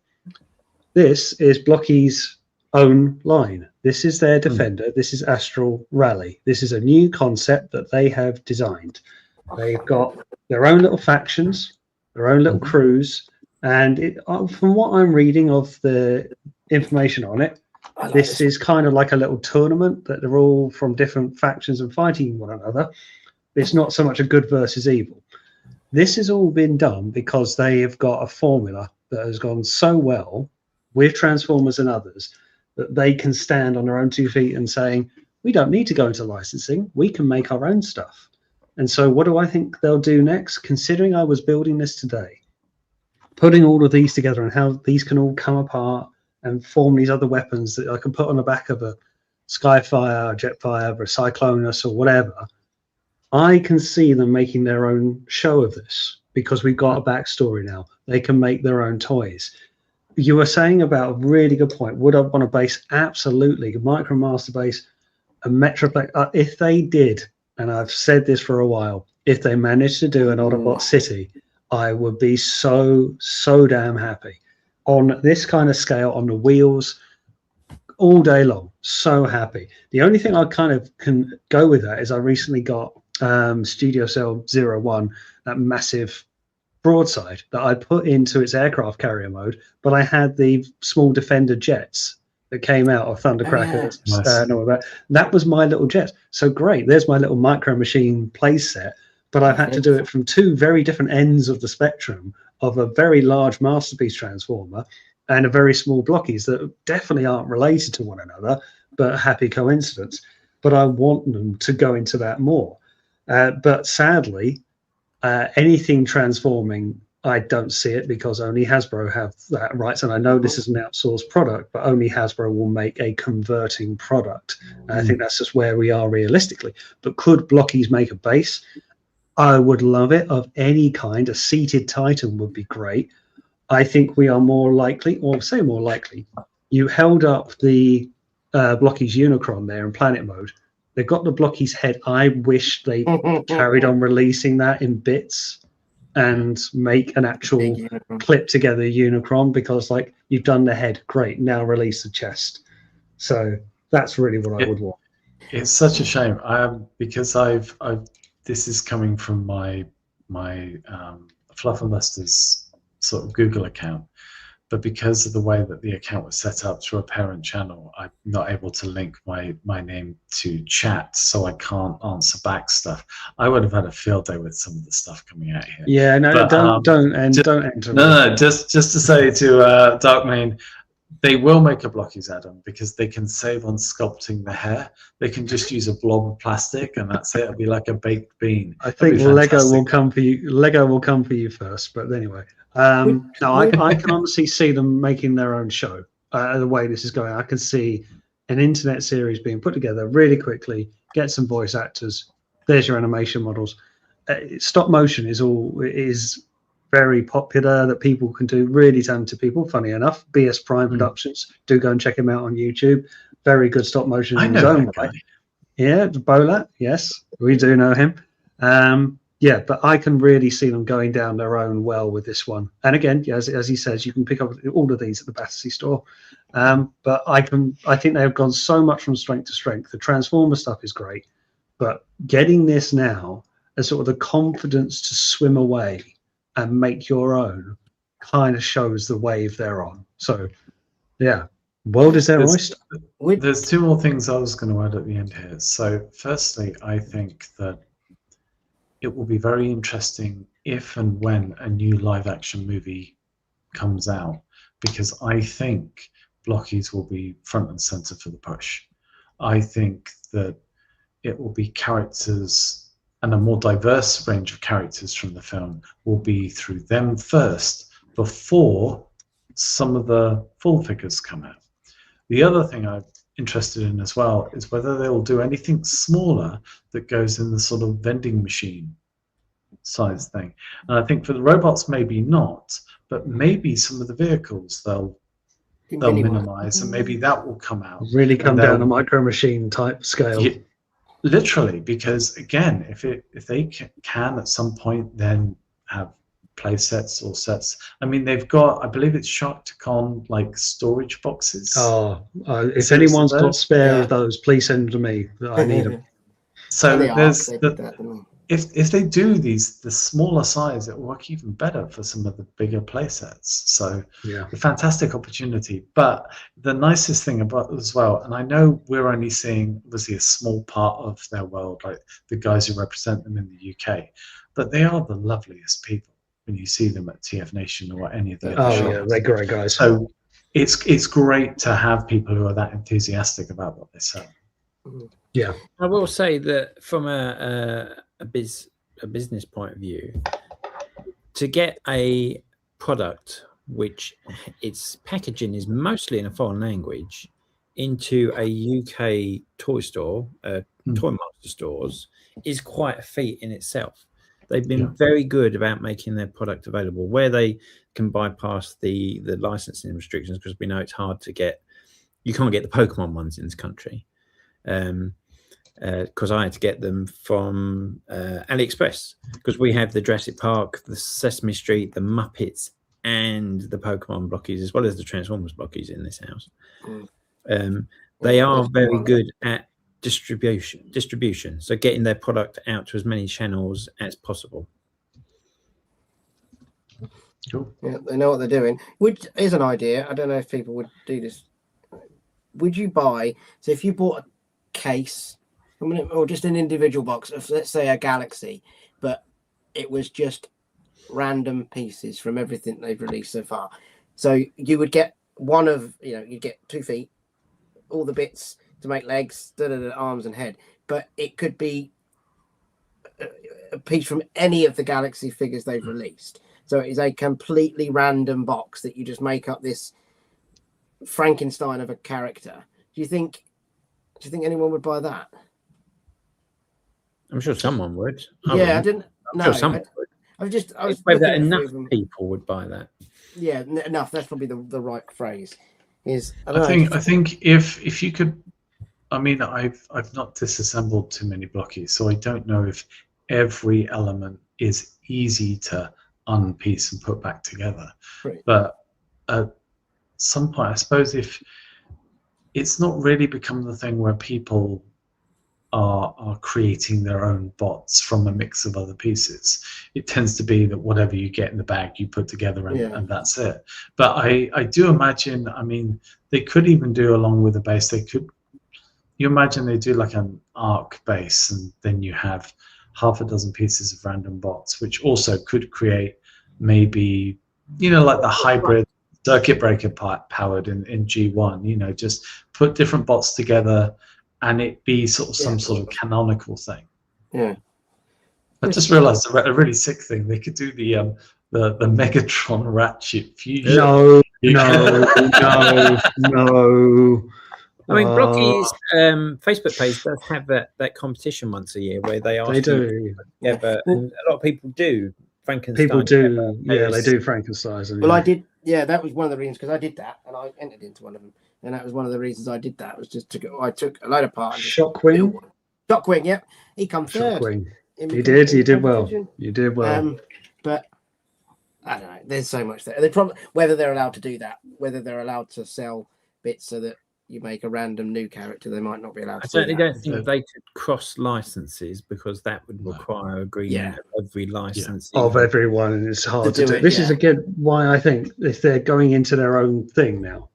This is Blockies' own line. This is their Defender. This is Astral Rally. This is a new concept that they have designed. They've got their own little factions, their own little crews, and from what I'm reading of the information on it, this is kind of like a little tournament that they're all from different factions and fighting one another. It's not so much a good versus evil. This has all been done because they have got a formula that has gone so well with Transformers and others that they can stand on their own 2 feet and saying, we don't need to go into licensing. We can make our own stuff. And so what do I think they'll do next? Considering I was building this today, putting all of these together and how these can all come apart and form these other weapons that I can put on the back of a Skyfire, a Jetfire, or a Cyclonus or whatever, I can see them making their own show of this because we've got a backstory now. They can make their own toys. You were saying about a really good point. Would I want a base? Absolutely. A MicroMaster base, a Metroplex. If they did, and I've said this for a while, if they managed to do an Autobot City, I would be so damn happy. On this kind of scale, on the wheels, all day long, so happy. The only thing I kind of can go with that is I recently got Studio Cell 01, that massive broadside that I put into its aircraft carrier mode, but I had the small Defender jets that came out of Thundercracker and all that. That was my little jet. So great, there's my little Micro Machine play set, but I've had to do it from 2 very different ends of the spectrum of a very large Masterpiece Transformer and a very small Blockies that definitely aren't related to one another, but a happy coincidence. But I want them to go into that more. But sadly, anything transforming, I don't see it because only Hasbro have that rights. And I know this is an outsourced product, but only Hasbro will make a converting product. And I think that's just where we are realistically. But could Blockies make a base? I would love it of any kind. A seated Titan would be great. I think we are more likely, or say more likely, you held up the Blockies Unicron there in planet mode. They've got the Blockies head. I wish they carried on releasing that in bits and make an actual clip together Unicron, because like, you've done the head, great, now release the chest. So that's really what I would want. It's such a shame because I've this is coming from my Fluff and Busters sort of Google account, but because of the way that the account was set up through a parent channel, I'm not able to link my name to chat, so I can't answer back stuff. I would have had a field day with some of the stuff coming out here. Yeah, no, but, don't enter. No, just to say to Darkmane, they will make a Blockies add-on because they can save on sculpting the hair. They can just use a blob of plastic and that's it. It'll be like a baked bean. I think Lego will come for you. Lego will come for you first, but anyway. No, I can honestly see them making their own show. The way this is going, I can see an internet series being put together really quickly. Get some voice actors. There's your animation models. Stop motion is very popular that people can do. Really talented people. Funny enough, BS Prime Productions. Do go and check him out on YouTube. Very good stop motion in his own way. Yeah, Bolat. Yes, we do know him. Yeah, but I can really see them going down their own well with this one. And again, as he says, you can pick up all of these at the Battersea store. But I think they've gone so much from strength to strength. The Transformer stuff is great, but getting this now as sort of the confidence to swim away and make your own kind of shows the wave they're on. So, yeah, world is their oyster. There's 2 more things I was going to add at the end here. So, firstly, I think that it will be very interesting if and when a new live-action movie comes out, because I think Blockies will be front and center for the push. I think that it will be characters, and a more diverse range of characters from the film will be through them first before some of the full figures come out. The other thing I'm interested in as well is whether they'll do anything smaller that goes in the sort of vending machine size thing. And I think for the robots, maybe not, but maybe some of the vehicles they'll minimize, and maybe that will come out. Really come down a Micro Machine type scale. Yeah, literally, because again, if they can at some point then have play sets or sets. I mean, they've got, I believe it's Sharkticon like storage boxes. If anyone's got spare of those, please send them to me. I need them. So if they do the smaller size, it will work even better for some of the bigger play sets. So yeah, a fantastic opportunity. But the nicest thing about it as well, and I know we're only seeing obviously a small part of their world, like the guys who represent them in the UK, but they are the loveliest people when you see them at TF Nation or any of the other shows. Yeah, they're great guys. So it's great to have people who are that enthusiastic about what they sell. Yeah, I will say that from a business point of view, to get a product which its packaging is mostly in a foreign language into a UK toy store, Toy Master stores, is quite a feat in itself. They've been very good about making their product available where they can bypass the licensing restrictions, because we know it's hard to get. You can't get the Pokemon ones in this country. Because I had to get them from AliExpress, because we have the Jurassic Park, the Sesame Street, the Muppets, and the Pokemon blockies, as well as the Transformers blockies in this house. They are very good at distribution, so getting their product out to as many channels as possible. cool. Yeah, they know what they're doing. Which is an idea. I don't know if people would do this. Would you buy? So if you bought a case, or just an individual box of, let's say, a Galaxy, but it was just random pieces from everything they've released so far. So you would get one of, you get 2 feet, all the bits to make legs, arms and head, but it could be a piece from any of the Galaxy figures they've released. So it is a completely random box that you just make up this Frankenstein of a character. Do you think anyone would buy that? I'm sure someone would. I didn't know. Sure someone would. I was whether enough people would buy that. Yeah, enough. That's probably the right phrase. I think if you could, I mean, I've not disassembled too many blockies, so I don't know if every element is easy to unpiece and put back together. Right. But at some point, I suppose, if it's not really become the thing where people are creating their own bots from a mix of other pieces, it tends to be that whatever you get in the bag you put together and that's it. But I do imagine, I mean, they could even do along with the base, you imagine they do like an arc base, and then you have half a dozen pieces of random bots, which also could create maybe, like the hybrid circuit breaker powered in G1, just put different bots together and it be sort of some sort of canonical thing. Yeah. I just realized a really sick thing. They could do the Megatron Ratchet fusion. No. I mean, Blocky's Facebook page does have that competition once a year where they ask. They do. Yeah, but a lot of people do Frankenstein. People do. They do Frankenstein. Well, I did. Yeah, that was one of the reasons, because I did that and I entered into one of them. And that was one of the reasons I did that, was just I took a load of parts. Shockwing? Shockwing, yep. He come third. Shockwing. You did well. You did well. But I don't know. There's so much there. They probably, whether they're allowed to do that, whether they're allowed to sell bits so that you make a random new character, they might not be allowed to. I certainly don't think they could cross licenses, because that would require agreement of every license of everyone, and it's hard to do. This is again why I think if they're going into their own thing now,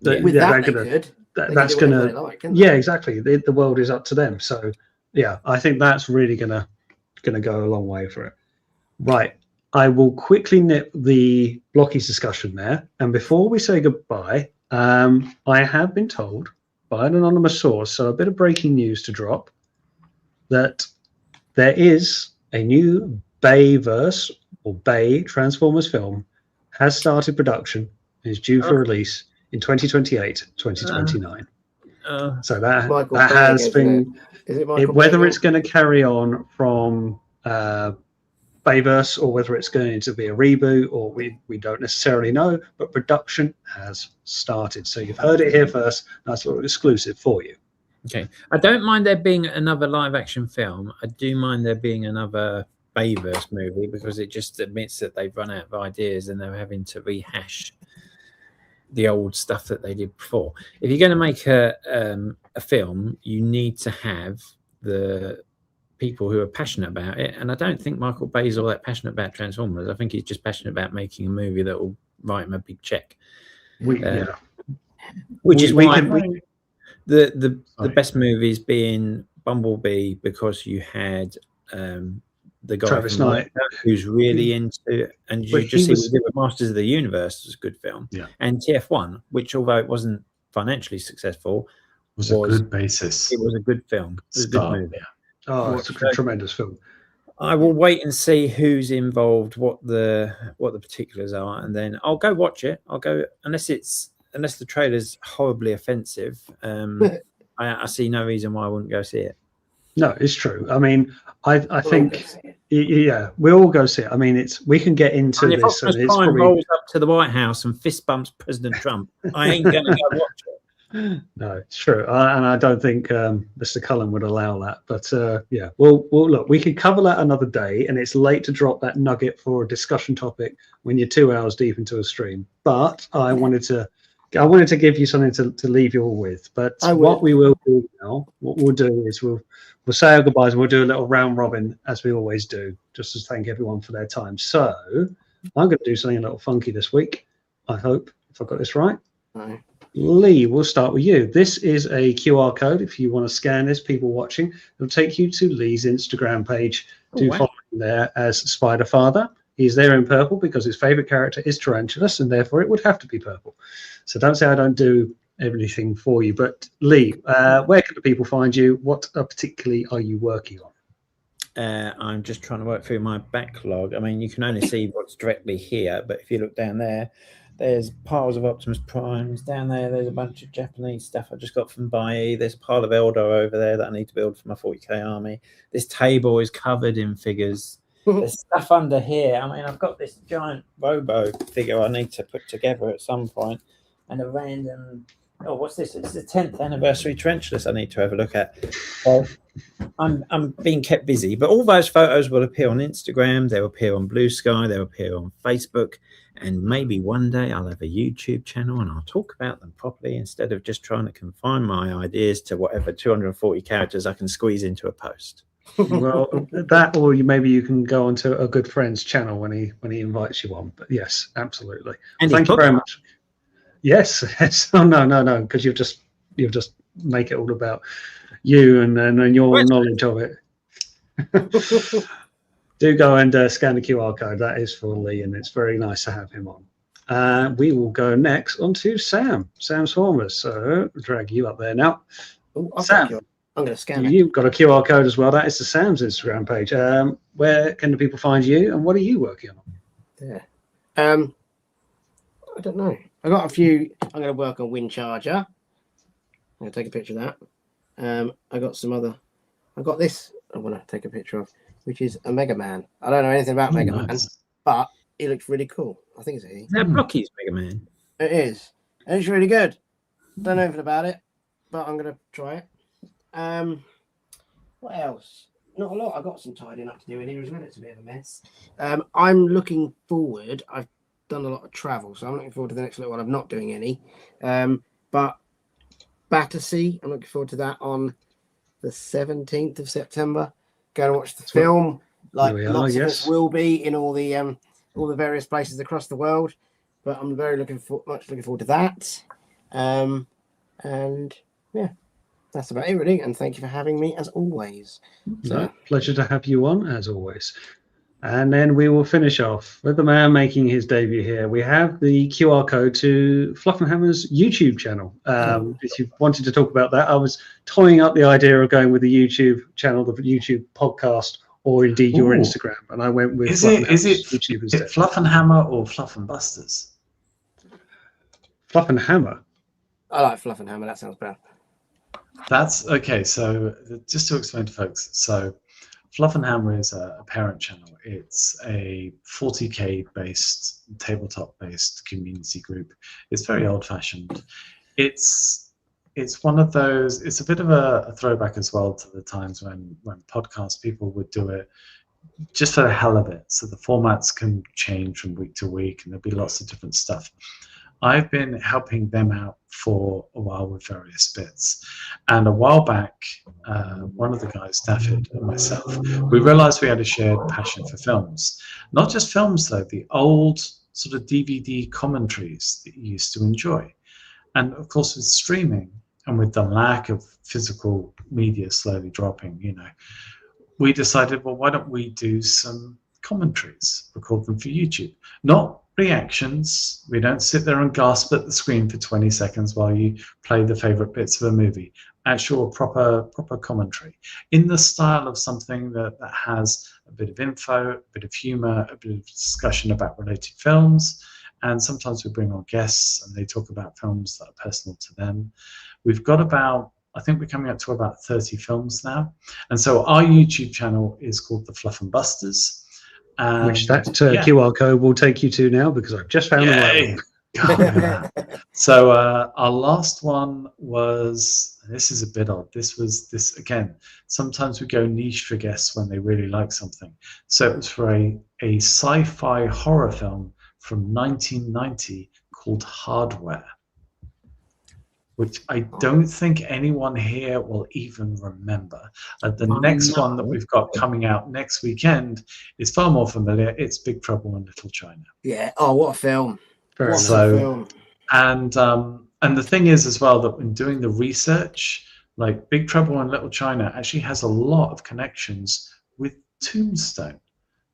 that's gonna exactly. The world is up to them. So I think that's really gonna go a long way for it. Right. I will quickly nip the Blockies discussion there, and before we say goodbye, I have been told by an anonymous source, so a bit of breaking news to drop, that there is a new Bayverse or Bay Transformers film has started production and is due for release in 2028, 2029. So that has been, whether it's going to carry on from Bayverse or whether it's going to be a reboot, or we don't necessarily know, but production has started. So you've heard it here first. That's a little exclusive for you. Okay. I don't mind there being another live action film. I do mind there being another Bayverse movie, because it just admits that they've run out of ideas and they're having to rehash the old stuff that they did before. If you're going to make a film, you need to have the people who are passionate about it, and I don't think Michael Bay is all that passionate about Transformers. I think he's just passionate about making a movie that will write him a big check. Which is why the Sorry. best movies being Bumblebee, because you had the guy Travis from Knight, who's really into, and you just see with Masters of the Universe was a good film, and TF1, which although it wasn't financially successful, was a good basis. It was a good film. It was a good movie. Oh, it's a tremendous film. I will wait and see who's involved, what the particulars are, and then I'll go watch it. I'll go unless the trailer's horribly offensive. I see no reason why I wouldn't go see it. No, it's true. I mean, I think we'll all go see it. I mean, we can get into and if this. Optimus Prime rolls up to the White House and fist bumps President Trump, I ain't going to go watch it. No, it's true, and I don't think Mr. Cullen would allow that. But we'll look. We could cover that another day, and it's late to drop that nugget for a discussion topic when you're 2 hours deep into a stream. But I wanted to give you something to leave you all with. But what we will do now, what we'll do is we'll say our goodbyes, and we'll do a little round robin as we always do, just to thank everyone for their time. So I'm going to do something a little funky this week. I hope, if I got this right. Right. Lee, we'll start with you. This is a QR code. If you want to scan this, people watching, it'll take you to Lee's Instagram page. Follow him there as Spiderfather. He's there in purple because his favorite character is Tarantulas, and therefore it would have to be purple. So don't say I don't do everything for you. But Lee, where can the people find you? What particularly are you working on? I'm just trying to work through my backlog. I mean, you can only see what's directly here, but if you look down there, there's piles of Optimus Primes. Down there, there's a bunch of Japanese stuff I just got from Bai. There's a pile of Eldar over there that I need to build for my 40k army. This table is covered in figures. There's stuff under here. I mean, I've got this giant Robo figure I need to put together at some point, and a random... Oh, what's this? It's the 10th anniversary Tarantulas I need to have a look at. So I'm being kept busy, but all those photos will appear on Instagram. They'll appear on Blue Sky. They'll appear on Facebook. And maybe one day I'll have a YouTube channel and I'll talk about them properly instead of just trying to confine my ideas to whatever 240 characters I can squeeze into a post. Well, that, or maybe you can go onto a good friend's channel when he invites you on. But yes, absolutely. And thank you very much. Yes. Oh no, because you'll just make it all about you and your knowledge of it. Do go and scan the QR code. That is for Lee, and it's very nice to have him on. We will go next on to Samsformers. So drag you up there now. Sam, I'm going to scan it. You've got a QR code as well. That is the Sam's Instagram page. Where can the people find you, and what are you working on? Yeah. I don't know. I got a few. I'm going to work on Wind Charger. I'm going to take a picture of that. I got some other. I got this. I want to take a picture of, which is a Mega Man. I don't know anything about Mega Man, but it looks really cool. I think it's a he. Is that Blocky's Mega Man? It is. And it's really good. Don't know anything about it, but I'm going to try it. What else? Not a lot. I've got some tidying up to do in here as well. It's a bit of a mess. I'm looking forward. I've done a lot of travel, so I'm looking forward to the next little one. I'm not doing any. But Battersea, I'm looking forward to that on the 17th of September. Go and watch the film. Like lots of us will be in all the various places across the world. But I'm very much looking forward to that. And yeah, that's about it really. And thank you for having me as always. So, pleasure to have you on as always. And then we will finish off with the man making his debut here. We have the QR code to Fluff and Hammer's YouTube channel. If you wanted to talk about that, I was toying up the idea of going with the YouTube channel, the YouTube podcast, or indeed your Instagram. And I went with YouTube instead. Fluff and Hammer or Fluff and Busters? Fluff and Hammer. I like Fluff and Hammer. That sounds better. That's okay. So just to explain to folks, so Fluff and Hammer is a parent channel. It's a 40k based, tabletop based community group. It's very old fashioned. It's one of those. It's a bit of a throwback as well to the times when podcast people would do it just for the hell of it. So the formats can change from week to week, and there'll be lots of different stuff. I've been helping them out for a while with various bits. And a while back, one of the guys, Stafford, and myself, we realized we had a shared passion for films. Not just films, though, the old sort of DVD commentaries that you used to enjoy. And of course, with streaming and with the lack of physical media slowly dropping, you know, we decided, well, why don't we do some commentaries, record them for YouTube? Not reactions. We don't sit there and gasp at the screen for 20 seconds while you play the favorite bits of a movie. Actual proper commentary in the style of something that has a bit of info, a bit of humor, a bit of discussion about related films. And sometimes we bring on guests and they talk about films that are personal to them. We've got about, I think we're coming up to about 30 films now. And so our YouTube channel is called The Fluff and Busters. Which that QR code will take you to now, because I've just found the right one. So our last one was, this is a bit odd. This again, sometimes we go niche for guests when they really like something. So it was for a sci-fi horror film from 1990 called Hardware, which I don't think anyone here will even remember. The next one that we've got coming out next weekend is far more familiar. It's Big Trouble in Little China. Yeah. Oh, what a film! What a film! And the thing is as well that when doing the research, like Big Trouble in Little China actually has a lot of connections with Tombstone.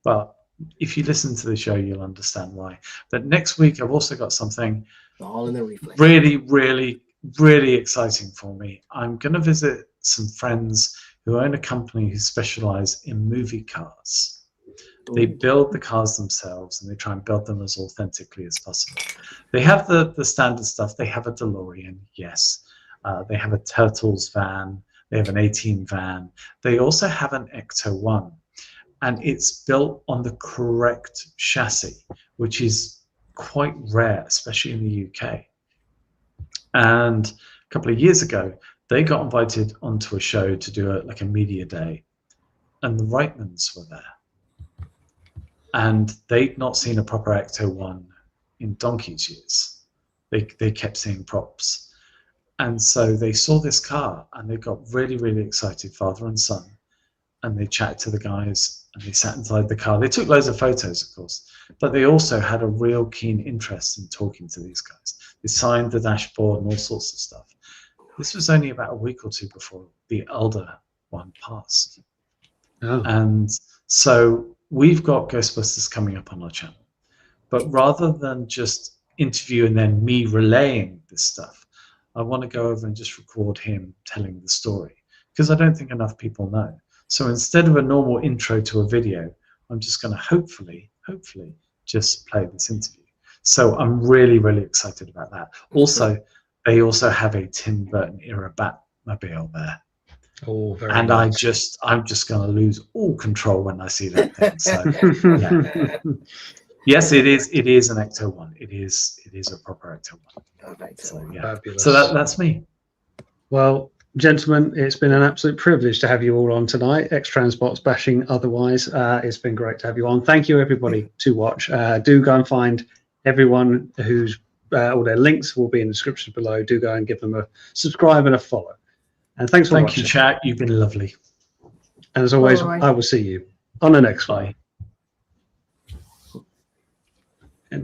But if you listen to the show, you'll understand why. But next week, I've also got something all in the replay. Really exciting for me. I'm going to visit some friends who own a company who specialize in movie cars. They build the cars themselves and they try and build them as authentically as possible. They have the standard stuff. They have a DeLorean, yes. They have a Turtles van. They have an A-Team van. They also have an Ecto-1. And it's built on the correct chassis, which is quite rare, especially in the UK. And a couple of years ago, they got invited onto a show to do a media day, and the Reitmans were there. And they'd not seen a proper Ecto-1 in donkey's years. They kept seeing props. And so they saw this car, and they got really excited, father and son. And they chatted to the guys, and they sat inside the car. They took loads of photos, of course, but they also had a real keen interest in talking to these guys. They signed the dashboard and all sorts of stuff. This was only about a week or two before the elder one passed. Oh. And so we've got Ghostbusters coming up on our channel. But rather than just interview and then me relaying this stuff, I want to go over and just record him telling the story, because I don't think enough people know. So instead of a normal intro to a video, I'm just going to hopefully just play this interview. So I'm really excited about that. Also, they also have a Tim Burton era Batmobile there. Oh, very and nice. I'm just going to lose all control when I see that thing. So, yeah. Yes, it is an Ecto-1. It is a proper Ecto-1. So, yeah. Fabulous. So that's me. Well, gentlemen, it's been an absolute privilege to have you all on tonight. X-Transbots bashing otherwise. It's been great to have you on. Thank you, everybody, to watch. Do go and find everyone who's all their links will be in the description below. Do go and give them a subscribe and a follow. And thanks for watching. Thank you, chat. You've been lovely. And as always, I will see you on the next one. Bye.